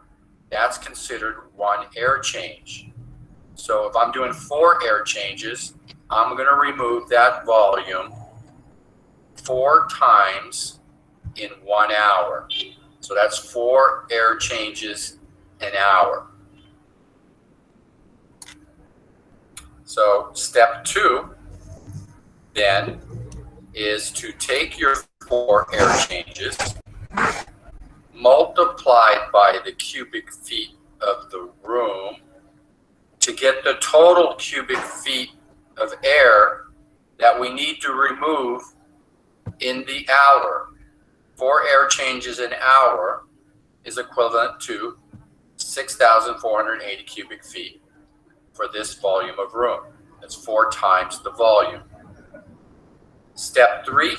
that's considered 1 air change. So if I'm doing 4 air changes, I'm going to remove that volume 4 times in 1 hour. So that's 4 air changes an hour. So step 2 then is to take your 4 air changes multiplied by the cubic feet of the room to get the total cubic feet of air that we need to remove in the hour. 4 air changes an hour is equivalent to 6,480 cubic feet for this volume of room. That's 4 times the volume. Step 3,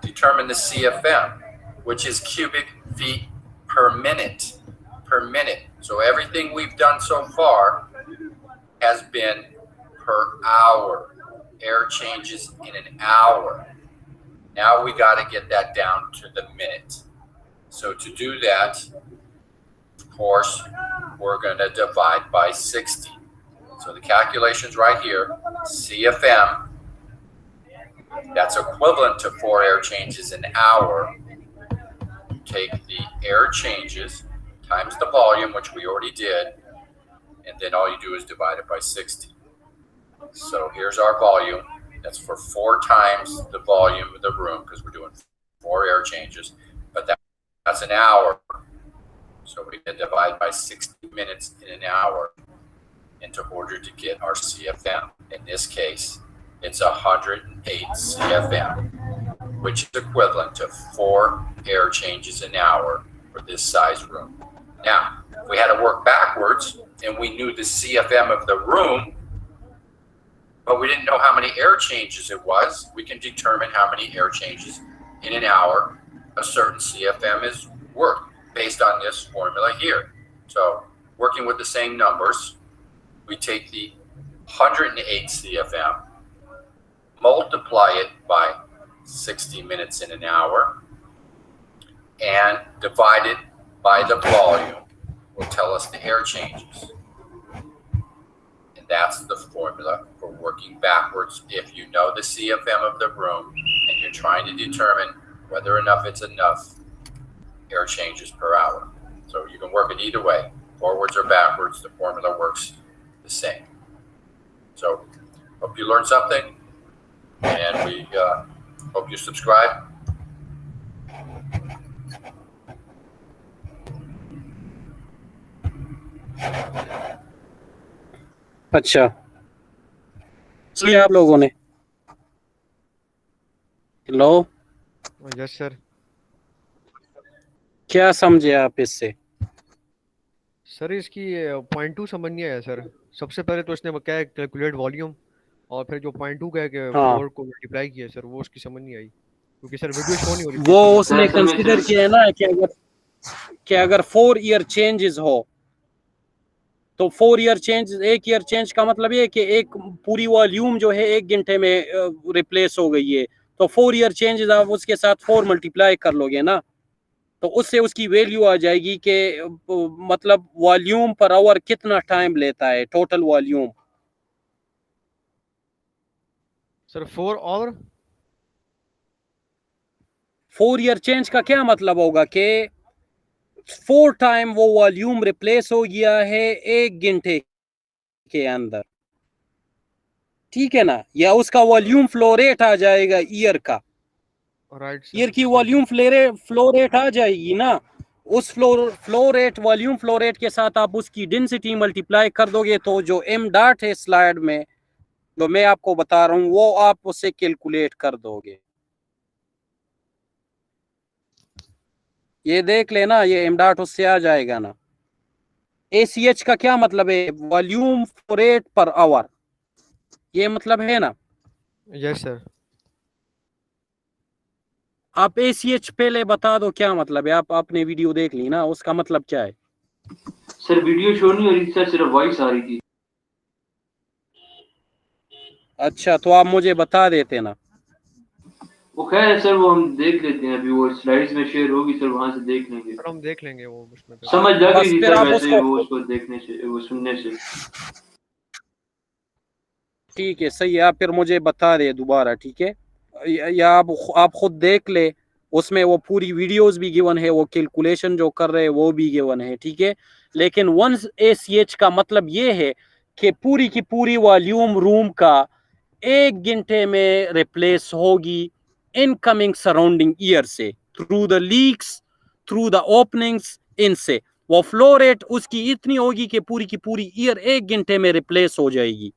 determine the CFM, which is cubic feet per minute. So everything we've done so far has been per hour. Air changes in an hour. Now we got to get that down to the minute. So to do that, of course, we're going to divide by 60. So the calculation's right here. CFM, that's equivalent to 4 air changes an hour. Take the air changes times the volume, which we already did, and then all you do is divide it by 60. So here's our volume, That's for 4 times the volume of the room because we're doing 4 air changes, but that's an hour. So we can divide by 60 minutes in an hour into order to get our CFM. In this case, it's 108 CFM, which is equivalent to 4 air changes an hour for this size room. Now, if we had to work backwards and we knew the CFM of the room, but we didn't know how many air changes it was, we can determine how many air changes in an hour a certain CFM is worth based on this formula here. So working with the same numbers, we take the 108 CFM, multiply it by 60 minutes in an hour, and divide it by the volume will tell us the air changes. And that's the formula for working backwards if you know the CFM of the room and you're trying to determine whether or not it's enough air changes per hour. So you can work it either way, forwards or backwards, the formula works the same. So hope you learned something, and we hope you subscribe. अच्छा, इसलिए आप लोगों ने hello yes sir. क्या समझे आप इससे? Sir इसकी पॉइंट 2 समझ नहीं आया सर। सबसे पहले तो इसने क्या है कैलकुलेट वॉल्यूम, और फिर जो पॉइंट 2 का है कि हाँ। 4 को मल्टीप्लाई किया सर, वो उसकी समझ नहीं आई क्योंकि सर वीडियो शो नहीं हो रही। वो उसने कंसीडर किया है ना कि अगर 4 ईयर चेंजेस हो तो 4 ईयर चेंज, 1 ईयर चेंज का मतलब ये है कि एक पूरी वॉल्यूम जो है 1 घंटे में रिप्लेस हो गई है, तो 4 ईयर चेंजेस आप उसके साथ 4 मल्टीप्लाई कर लोगे ना, तो उससे उसकी वैल्यू आ जाएगी कि मतलब वॉल्यूम पर आवर कितना टाइम लेता है टोटल वॉल्यूम। सर 4 और 4 ईयर चेंज का क्या मतलब होगा कि 4 टाइम वो वॉल्यूम रिप्लेस हो गया है 1 घंटे के अंदर, ठीक है ना, या उसका वॉल्यूम फ्लो रेट आ जाएगा ईयर का, राइट ईयर की वॉल्यूम फ्लो रेट आ जाएगी ना, उस flow rate volume flow rate के साथ आप उसकी डेंसिटी मल्टीप्लाई कर दोगे, तो जो एम डॉट है स्लाइड में जो मैं आपको बता रहा हूं वो आप उससे कैलकुलेट कर दोगे। ये देख लेना, ये एम डॉट उससे आ जाएगा ना। ACH का क्या मतलब है? Volume flow rate per hour, ये मतलब है ना। Yes sir. आप ACH पहले बता दो क्या मतलब है, आप आपने वीडियो देख ली ना, उसका मतलब क्या है? सर वीडियो शो नहीं हो रही थी सर, सिर्फ वॉइस आ रही थी। अच्छा, तो आप मुझे बता देते ना। वो खैर है सर, वो हम देख लेते हैं, अभी वो स्लाइड्स में शेयर होगी सर, वहां से देख लेंगे। सर हम देख लेंगे वो उसमें तो। समझ लग रही थी फिर सर आप वैसे वो उसको देखने से, वो सुनने से। ठीक है, सही है, आप फिर मुझे बता दे दोबारा, ठीक है, या आप खुद देख ले, उसमें वो पूरी वीडियोस भी गिवन है, वो कैलकुलेशन जो कर रहे हैं वो भी गिवन है, ठीक है। लेकिन 1 ACH का मतलब ये है कि पूरी की पूरी वॉल्यूम रूम का 1 घंटे में रिप्लेस होगी इनकमिंग सराउंडिंग ईयर से, through the leaks, through the openings, इनसे वो फ्लो रेट उसकी इतनी होगी कि पूरी की पूरी ईयर 1 घंटे में रिप्लेस हो जाएगी,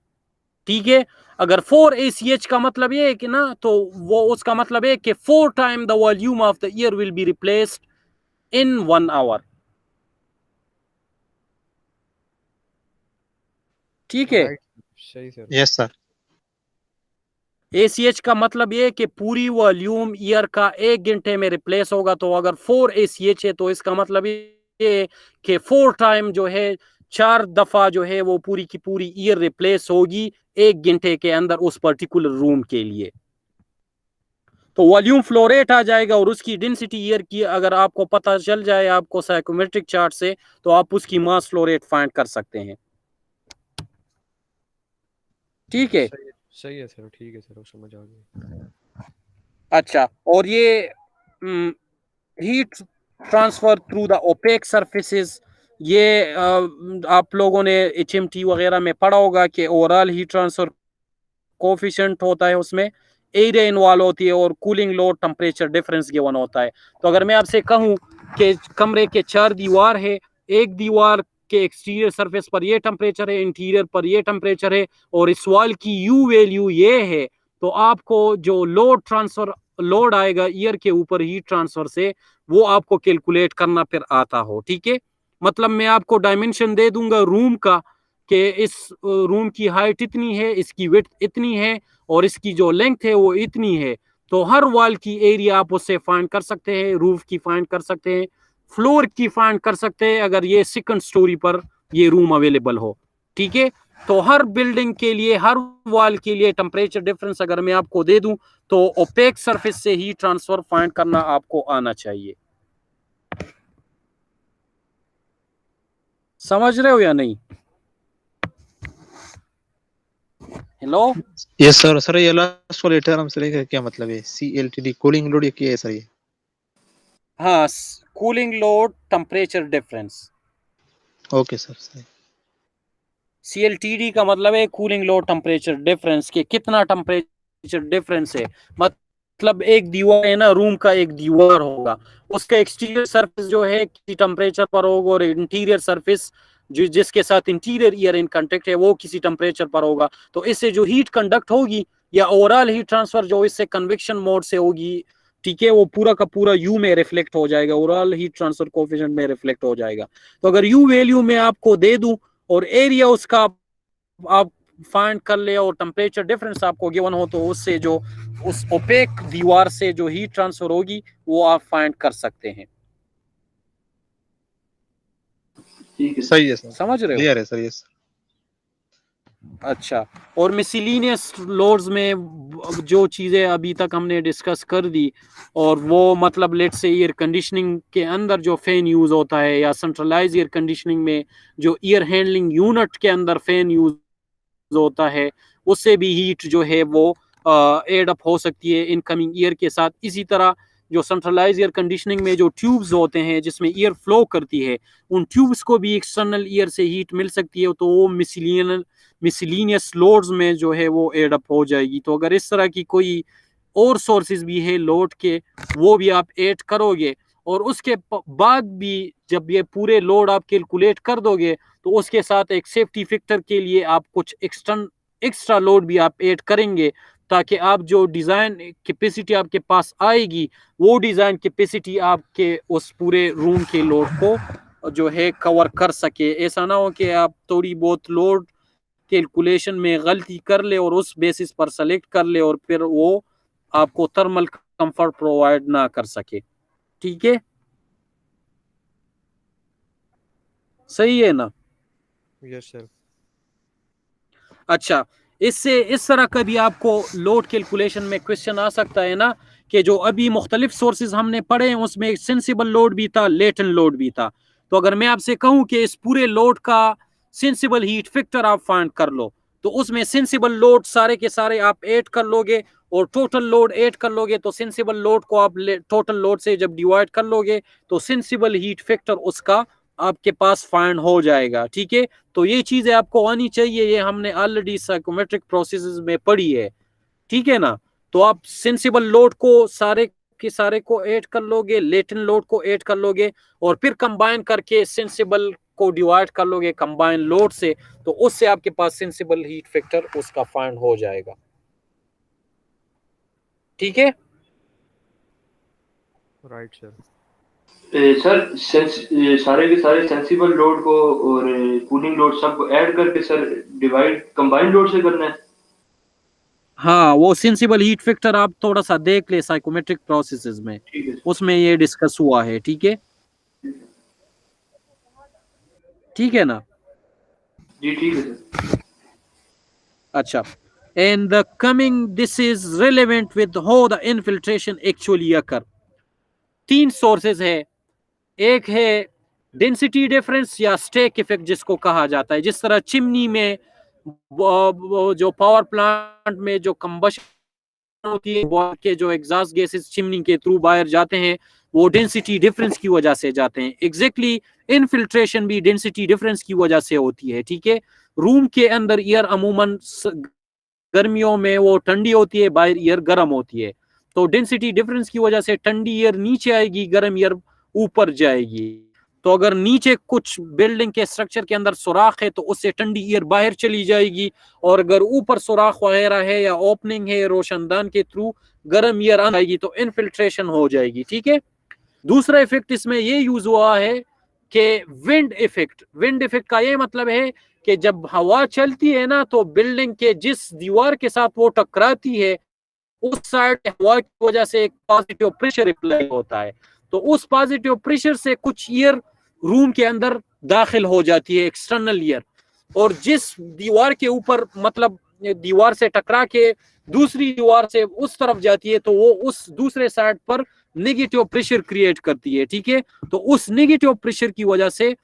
ठीक है। अगर 4 ACH का मतलब ये है कि ना, तो वो उसका मतलब है कि 4 time the volume of the air will be replaced in 1 hour, ठीक है। सही सर। Yes sir. ACH का मतलब ये कि पूरी वॉल्यूम ईयर का 1 घंटे में रिप्लेस होगा, तो अगर 4 ACH है तो इसका मतलब ये कि 4 टाइम जो है 4 दफा जो है वो पूरी की पूरी ईयर रिप्लेस होगी 1 घंटे के अंदर उस पर्टिकुलर रूम के लिए, तो वॉल्यूम फ्लो रेट आ जाएगा, और उसकी डेंसिटी ईयर की अगर आपको पता चल जाए आपको साइकोमेट्रिक चार्ट से, तो आप उसकी मास फ्लो रेट फाइंड कर सकते हैं, ठीक है। सही है सर, ठीक है सर, वो समझ आ गई। अच्छा, और ये heat transfer through the OPEC surfaces, ये आप लोगों ने HMT वगैरह में पढ़ा होगा कि ओवरऑल हीट ट्रांसफर कोफिशिएंट होता है, उसमें एरिया इन्वॉल्व होती है और cooling load temperature difference given होता है। तो अगर मैं आपसे कहूं कि कमरे के 4 दीवार है, एक दीवार के एक्सटीरियर सरफेस पर ये टेम्परेचर है, इंटीरियर पर ये टेम्परेचर है और इस वॉल की यू वैल्यू ये है, तो आपको जो लोड आएगा ईयर के ऊपर हीट ट्रांसफर से, वो आपको कैलकुलेट करना फिर आता हो। ठीक है, मतलब मैं आपको डायमेंशन दे दूंगा रूम का कि इस रूम की हाइट इतनी है, इसकी विड्थ इतनी है और इसकी जो लेंथ है वो इतनी है, तो हर वॉल की एरिया आप उससे फाइंड कर सकते हैं, रूफ की फाइंड कर सकते हैं, फ्लोर की फाइंड कर सकते हैं अगर ये 2nd स्टोरी पर ये रूम अवेलेबल हो। ठीक है, तो हर बिल्डिंग के लिए, हर वॉल के लिए टेम्परेचर डिफरेंस अगर मैं आपको दे दूं तो ओपेक सरफेस से हीट ट्रांसफर फाइंड करना आपको आना चाहिए। समझ रहे हो या नहीं? Hello, yes sir. सर ये लास्ट वाले टर्म से लेकर क्या मतलब है? CLTD कूलिंग लोड, ये क्या है सर? ये हाँ, cooling load temperature difference. Okay sir. CLTD का मतलब है कूलिंग लोड टेम्परेचर डिफरेंस, के कितना टेम्परेचर डिफरेंस है। मतलब एक दीवार है ना, रूम का एक दीवार होगा, उसका एक्सटीरियर सरफेस जो है किसी टेम्परेचर पर होगा और इंटीरियर सरफेस जो जिसके साथ इंटीरियर ईयर इन कांटेक्ट है वो किसी टेम्परेचर पर होगा। तो इससे जो हीट कंडक्ट होगी या ओवरऑल हीट ट्रांसफर जो इससे कन्वेक्शन मोड से होगी, ठीक है, वो पूरा का पूरा यू में रिफ्लेक्ट हो जाएगा, ओवरऑल हीट ट्रांसफर कोएफिशिएंट में रिफ्लेक्ट हो जाएगा। तो अगर यू वैल्यू में आपको दे दूं और एरिया उसका आप फाइंड कर ले और टेम्परेचर डिफरेंस आपको गिवन हो, तो उससे जो उस ओपेक दीवार से जो हीट ट्रांसफर होगी वो आप फाइंड कर सकते हैं। ठीक है, सही है सर, समझ रहे हो? क्लियर है सर। यस। अच्छा, और मिसलिनियस लोड्स में जो चीज़ें अभी तक हमने डिस्कस कर दी, और वो मतलब लेट्स से एयर कंडीशनिंग के अंदर जो फैन यूज़ होता है या सेंट्रलाइज एयर कंडीशनिंग में जो एयर हैंडलिंग यूनिट के अंदर फैन यूज़ होता है, उससे भी हीट जो है वो एड अप हो सकती है इनकमिंग एयर के साथ। इसी तरह जो सेंट्रलाइज एयर कंडीशनिंग में जो ट्यूब्स होते हैं जिसमें एयर फ्लो करती है, उन ट्यूब्स को भी एक्सटर्नल एयर से हीट मिल सकती है, तो वो मिसलिनियस लोड्स में जो है वो एड अप हो जाएगी। तो अगर इस तरह की कोई और सोर्सेज भी है लोड के, वो भी आप ऐड करोगे और उसके बाद भी जब ये पूरे लोड आप कैलकुलेट कर दोगे तो उसके साथ एक सेफ्टी फैक्टर के लिए आप कुछ एक्स्ट्रा लोड भी आप ऐड करेंगे, ताकि आप जो डिज़ाइन कैपेसिटी आपके पास आएगी वो डिज़ाइन कैपेसिटी आपके उस पूरे रूम के लोड को जो है कवर कर सके। ऐसा ना हो कि आप थोड़ी बहुत लोड कैलकुलेशन में गलती कर ले और उस बेसिस पर सेलेक्ट कर ले और फिर वो आपको थर्मल कंफर्ट प्रोवाइड ना कर सके। ठीक है, सही है ना? Yes sir. अच्छा, इससे इस तरह का भी आपको लोड कैलकुलेशन में क्वेश्चन आ सकता है ना, कि जो अभी मुख्तलिफ सोर्सेज हमने पढ़े हैं उसमें सेंसिबल लोड भी था, लेटेंट लोड भी था। तो अगर मैं आपसे कहूं कि इस पूरे लोड का सेंसिबल हीट फैक्टर आप फाइंड कर लो, तो उसमें सेंसिबल लोड सारे के सारे आप ऐड कर लोगे और टोटल लोड ऐड कर लोगे, तो सेंसिबल लोड को आप टोटल लोड से जब डिवाइड कर लोगे तो सेंसिबल हीट फैक्टर उसका आपके पास फाइंड हो जाएगा। ठीक है, तो ये चीजें आपको आनी चाहिए, ये हमने ऑलरेडी साइकोमेट्रिक प्रोसेसेस में पढ़ी है। ठीक है ना? तो आप सेंसिबल लोड को सारे के सारे को ऐड कर लोगे, लेटेंट लोड को ऐड कर लोगे और फिर कंबाइन करके सेंसिबल को डिवाइड कर लोगे कंबाइन लोड से, तो उससे आपके पास सेंसिबल हीट फैक्टर उसका फाइंड हो जाएगा। ठीक है, राइट सर। सर सारे के सारे सेंसिबल लोड को और कूलिंग लोड सबको ऐड करके सर डिवाइड कंबाइंड लोड से करना है। हाँ, वो सेंसिबल हीट फैक्टर आप थोड़ा सा देख ले साइकोमेट्रिक प्रोसेसेस में, ठीक है, उसमें ये डिस्कस हुआ है। ठीक है, ठीक है ना? जी ठीक है सर। अच्छा, and the coming this is relevant with how the infiltration actually occur। 3 sources है, एक है डेंसिटी डिफरेंस या स्टेक इफेक्ट जिसको कहा जाता है। जिस तरह चिमनी में जो पावर प्लांट में जो कंबशन होती है, के जो एग्जॉस्ट गैसेस चिमनी के थ्रू बाहर जाते हैं, वो डेंसिटी डिफरेंस की वजह से जाते हैं। एग्जैक्टली इनफिल्ट्रेशन भी डेंसिटी डिफरेंस की वजह से होती है। ठीक है, रूम के अंदर एयर अमूमन गर्मियों में वो ठंडी होती है, बाहर ईयर गर्म होती है। तो डेंसिटी डिफरेंस की वजह से ठंडी ईयर नीचे आएगी, गर्म ईयर ऊपर जाएगी। तो अगर नीचे कुछ बिल्डिंग के स्ट्रक्चर के अंदर सुराख है तो उससे ठंडी ईयर बाहर चली जाएगी, और अगर ऊपर सुराख वगैरह है या ओपनिंग है रोशनदान के थ्रू गर्म ईयर आएगी तो इनफिल्ट्रेशन हो जाएगी। ठीक है। दूसरा इफेक्ट इसमें ये यूज हुआ है कि विंड इफेक्ट। विंड इफेक्ट का ये मतलब है कि जब हवा चलती है ना तो बिल्डिंग के जिस दीवार के साथ वो टकराती है उस साइड हवा की वजह से एक पॉजिटिव प्रेशर अप्लाई होता है। तो उस पॉजिटिव प्रेशर से कुछ ईयर रूम के अंदर दाखिल हो जाती है, एक्सटर्नल ईयर, और जिस दीवार के ऊपर मतलब दीवार से टकरा के दूसरी दीवार से उस तरफ जाती है तो वो उस दूसरे साइड पर नेगेटिव प्रेशर क्रिएट करती है। ठीक है। तो उस नेगेटिव प्रेशर की वजह से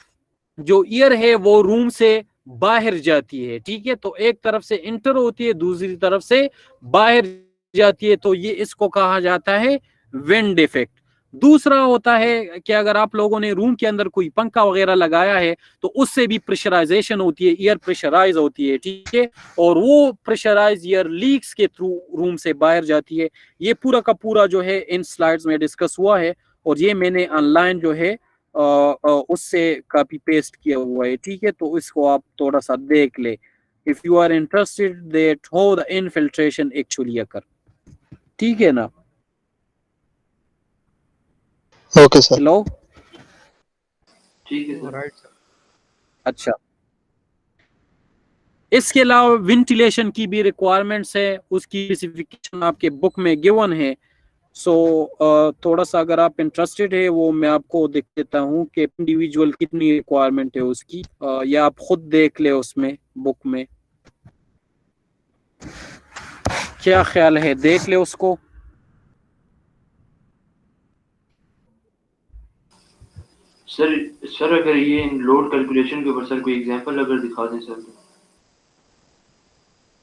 जो ईयर है वो रूम से बाहर जाती है। ठीक है। तो एक तरफ से इंटर होती है, दूसरी तरफ से बाहर जाती है। तो ये इसको कहा जाता है विंड इफेक्ट। दूसरा होता है कि अगर आप लोगों ने रूम के अंदर कोई पंखा वगैरह लगाया है तो उससे भी प्रेशराइजेशन होती है, एयर प्रेशराइज होती है। ठीक है। और वो प्रेशराइज एयर लीक्स के थ्रू रूम से बाहर जाती है। ये पूरा का पूरा जो है इन स्लाइड्स में डिस्कस हुआ है, और ये मैंने ऑनलाइन जो है उससे कॉपी पेस्ट किया हुआ है। ठीक है। तो इसको आप थोड़ा सा देख ले if you are interested that how the infiltration actually occur. ठीक है ना। Okay sir. हेलो। ठीक है सर। Right sir. अच्छा, इसके अलावा वेंटिलेशन की भी रिक्वायरमेंट्स है, उसकी स्पेसिफिकेशन आपके बुक में गिवन है। सो थोड़ा सा अगर आप इंटरेस्टेड है वो मैं आपको देख देता हूँ कि इंडिविजुअल कितनी रिक्वायरमेंट है उसकी, या आप खुद देख ले उसमें बुक में। क्या ख्याल है, देख ले उसको। सर अगर ये लोड कैलकुलेशन के ऊपर सर कोई एग्जांपल अगर दिखा दें सर।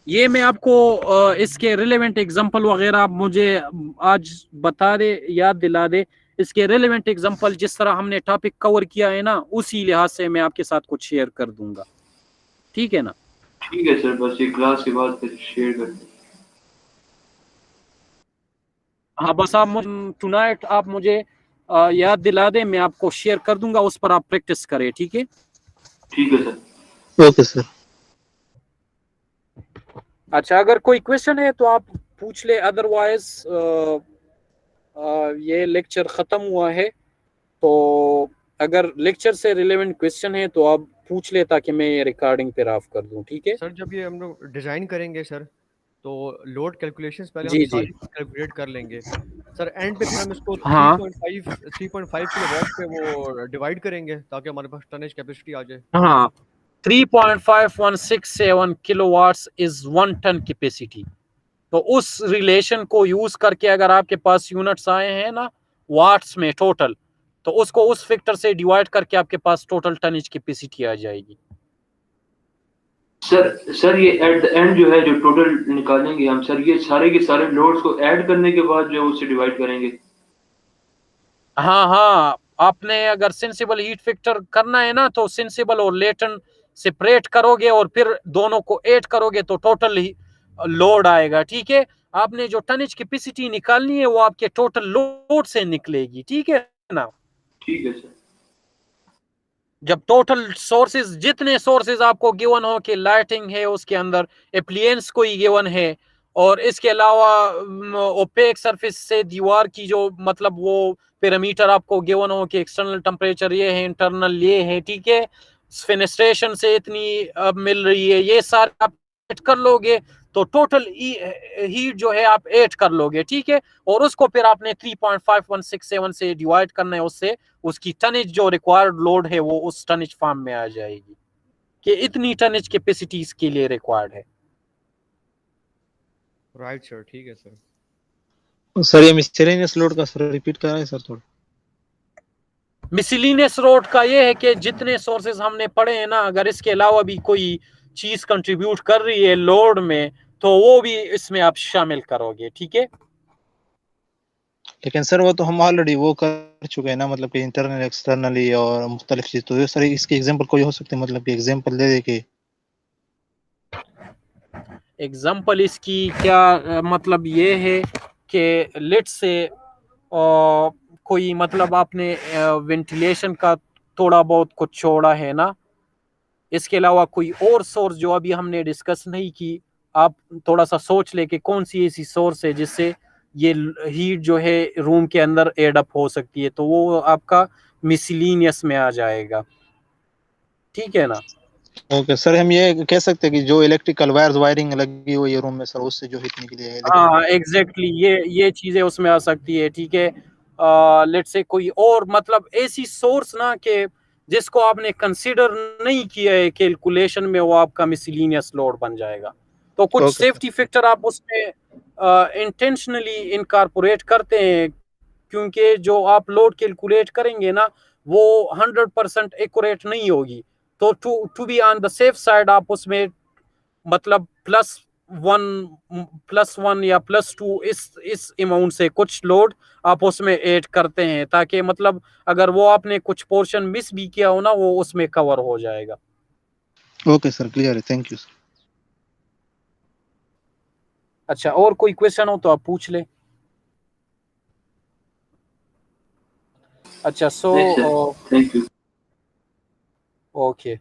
ये मैं आपको इसके रिलेवेंट एग्जांपल वगैरह आप मुझे आज बता दे, याद दिला दे। इसके रिलेवेंट एग्जांपल जिस तरह हमने टॉपिक कवर किया है ना उसी लिहाज से मैं आपके साथ कुछ शेयर कर दूंगा। ठीक है ना। ठीक है सर, बस ये क्लास के बाद फिर शेयर कर दें। हाँ, बस आप टुनाइट आप मुझे याद दिला दें, मैं आपको शेयर कर दूंगा, उस पर आप प्रैक्टिस करें। ठीक है। ठीक है सर। Okay sir. अच्छा, अगर कोई क्वेश्चन है तो आप पूछ ले, अदरवाइज ये लेक्चर ख़त्म हुआ है। तो अगर लेक्चर से रिलेवेंट क्वेश्चन है तो आप पूछ ले ताकि मैं ये रिकॉर्डिंग पे ऑफ कर दूं। ठीक है सर जब ये हम लोग डिजाइन करेंगे सर तो लोड कैलकुलेशंस पहले जी हम जी सारी कैलकुलेट कर लेंगे सर। एंड पे फिर हम इसको हाँ 3.5 किलोवाट पे वो डिवाइड करेंगे ताकि हमारे पास टनेज कैपेसिटी आ जाए। हाँ 3.5167 किलोवाट्स इज 1 टन कैपेसिटी। तो उस रिलेशन को यूज करके अगर आपके पास यूनिट्स आए हैं ना वाट्स में टोटल, तो उसको उस फैक्टर से डिवाइड करके आपके पास टोटल टनेज कैपेसिटी आ जाएगी। सर ये एट द एंड जो है जो टोटल निकालेंगे हम सर, ये सारे के सारे लोड्स को ऐड करने के बाद जो उससे डिवाइड करेंगे। हाँ, आपने अगर सेंसिबल हीट फैक्टर करना है ना तो सेंसिबल और लेटेंट सेपरेट करोगे और फिर दोनों को ऐड करोगे तो टोटल ही लोड आएगा। ठीक है। आपने जो टनेज कैपेसिटी निकालनी है वो आपके टोटल लोड से निकलेगी। ठीक है ना। ठीक है सर। जब टोटल सोर्सेज, जितने सोर्सेज आपको गिवन हो कि लाइटिंग है उसके अंदर एप्लियंस कोई गिवन है, और इसके अलावा ओपेक सरफेस से दीवार की जो मतलब वो पैरामीटर आपको गिवन हो कि एक्सटर्नल टेम्परेचर ये है, इंटरनल ये है। ठीक है। फेनेस्ट्रेशन से इतनी मिल रही है, ये सारे आप ऐड कर लोगे तो टोटल हीट जो है आप ऐड कर लोगे। ठीक है। और उसको फिर आपने 3.5167 से डिवाइड करना है, उससे उसकी टनेज जो रिक्वायर्ड लोड है वो उस टनेज फॉर्म में आ जाएगी कि इतनी टनेज कैपेसिटी इसके लिए रिक्वायर्ड है। Right sir. ठीक है सर। सर ये मिसलेनियस लोड का सर रिपीट कर रहा है सर थोड़ा। मिसलिनियस लोड का ये है कि जितने सोर्सेज हमने पढ़े हैं ना, अगर इसके अलावा भी कोई चीज कंट्रीब्यूट कर रही है लोड में तो वो भी इसमें आप शामिल करोगे। ठीक है। लेकिन सर वो तो हम ऑलरेडी वो कर चुके हैं ना, मतलब कि इंटरनल एक्सटर्नली और मुख्तलिफ चीज। तो सर इसके एग्जांपल कोई हो सकते हैं, मतलब कि एग्जांपल दे दे के। एग्जाम्पल इसकी क्या मतलब ये है कि लेट से कोई मतलब आपने वेंटिलेशन का थोड़ा बहुत कुछ छोड़ा है ना, इसके अलावा कोई और सोर्स जो अभी हमने डिस्कस नहीं की, आप थोड़ा सा सोच ले कि कौन सी ऐसी सोर्स है जिससे ये हीट जो है रूम के अंदर एड अप हो सकती है, तो वो आपका मिसलिनियस में आ जाएगा, ठीक है ना। ओके सर, हम ये कह सकते हैं कि जो इलेक्ट्रिकल वायर्स वायरिंग लगी हुई है रूम में सर, उससे जो हीट निकली है। हाँ एग्जैक्टली, ये चीजें उसमें आ सकती है, ठीक है। लेट्स से कोई और मतलब ऐसी सोर्स ना कि जिसको आपने कंसीडर नहीं किया है कैलकुलेशन में, वो आपका मिसलिनियस लोड बन जाएगा। तो कुछ सेफ्टी फैक्टर आप उसमें इंटेंशनली इनकॉर्पोरेट करते हैं, क्योंकि जो आप लोड कैलकुलेट करेंगे ना वो 100% एक्यूरेट नहीं होगी। तो to be on the safe side आप उसमें मतलब +1 या +2 इस अमाउंट से कुछ लोड आप उसमें ऐड करते हैं, ताकि मतलब अगर वो आपने कुछ पोर्शन मिस भी किया हो ना, वो उसमें कवर हो जाएगा। ओके सर, क्लियर है, थैंक यू सर। अच्छा, और कोई क्वेश्चन हो तो आप पूछ ले। अच्छा, सो थैंक यू। ओके।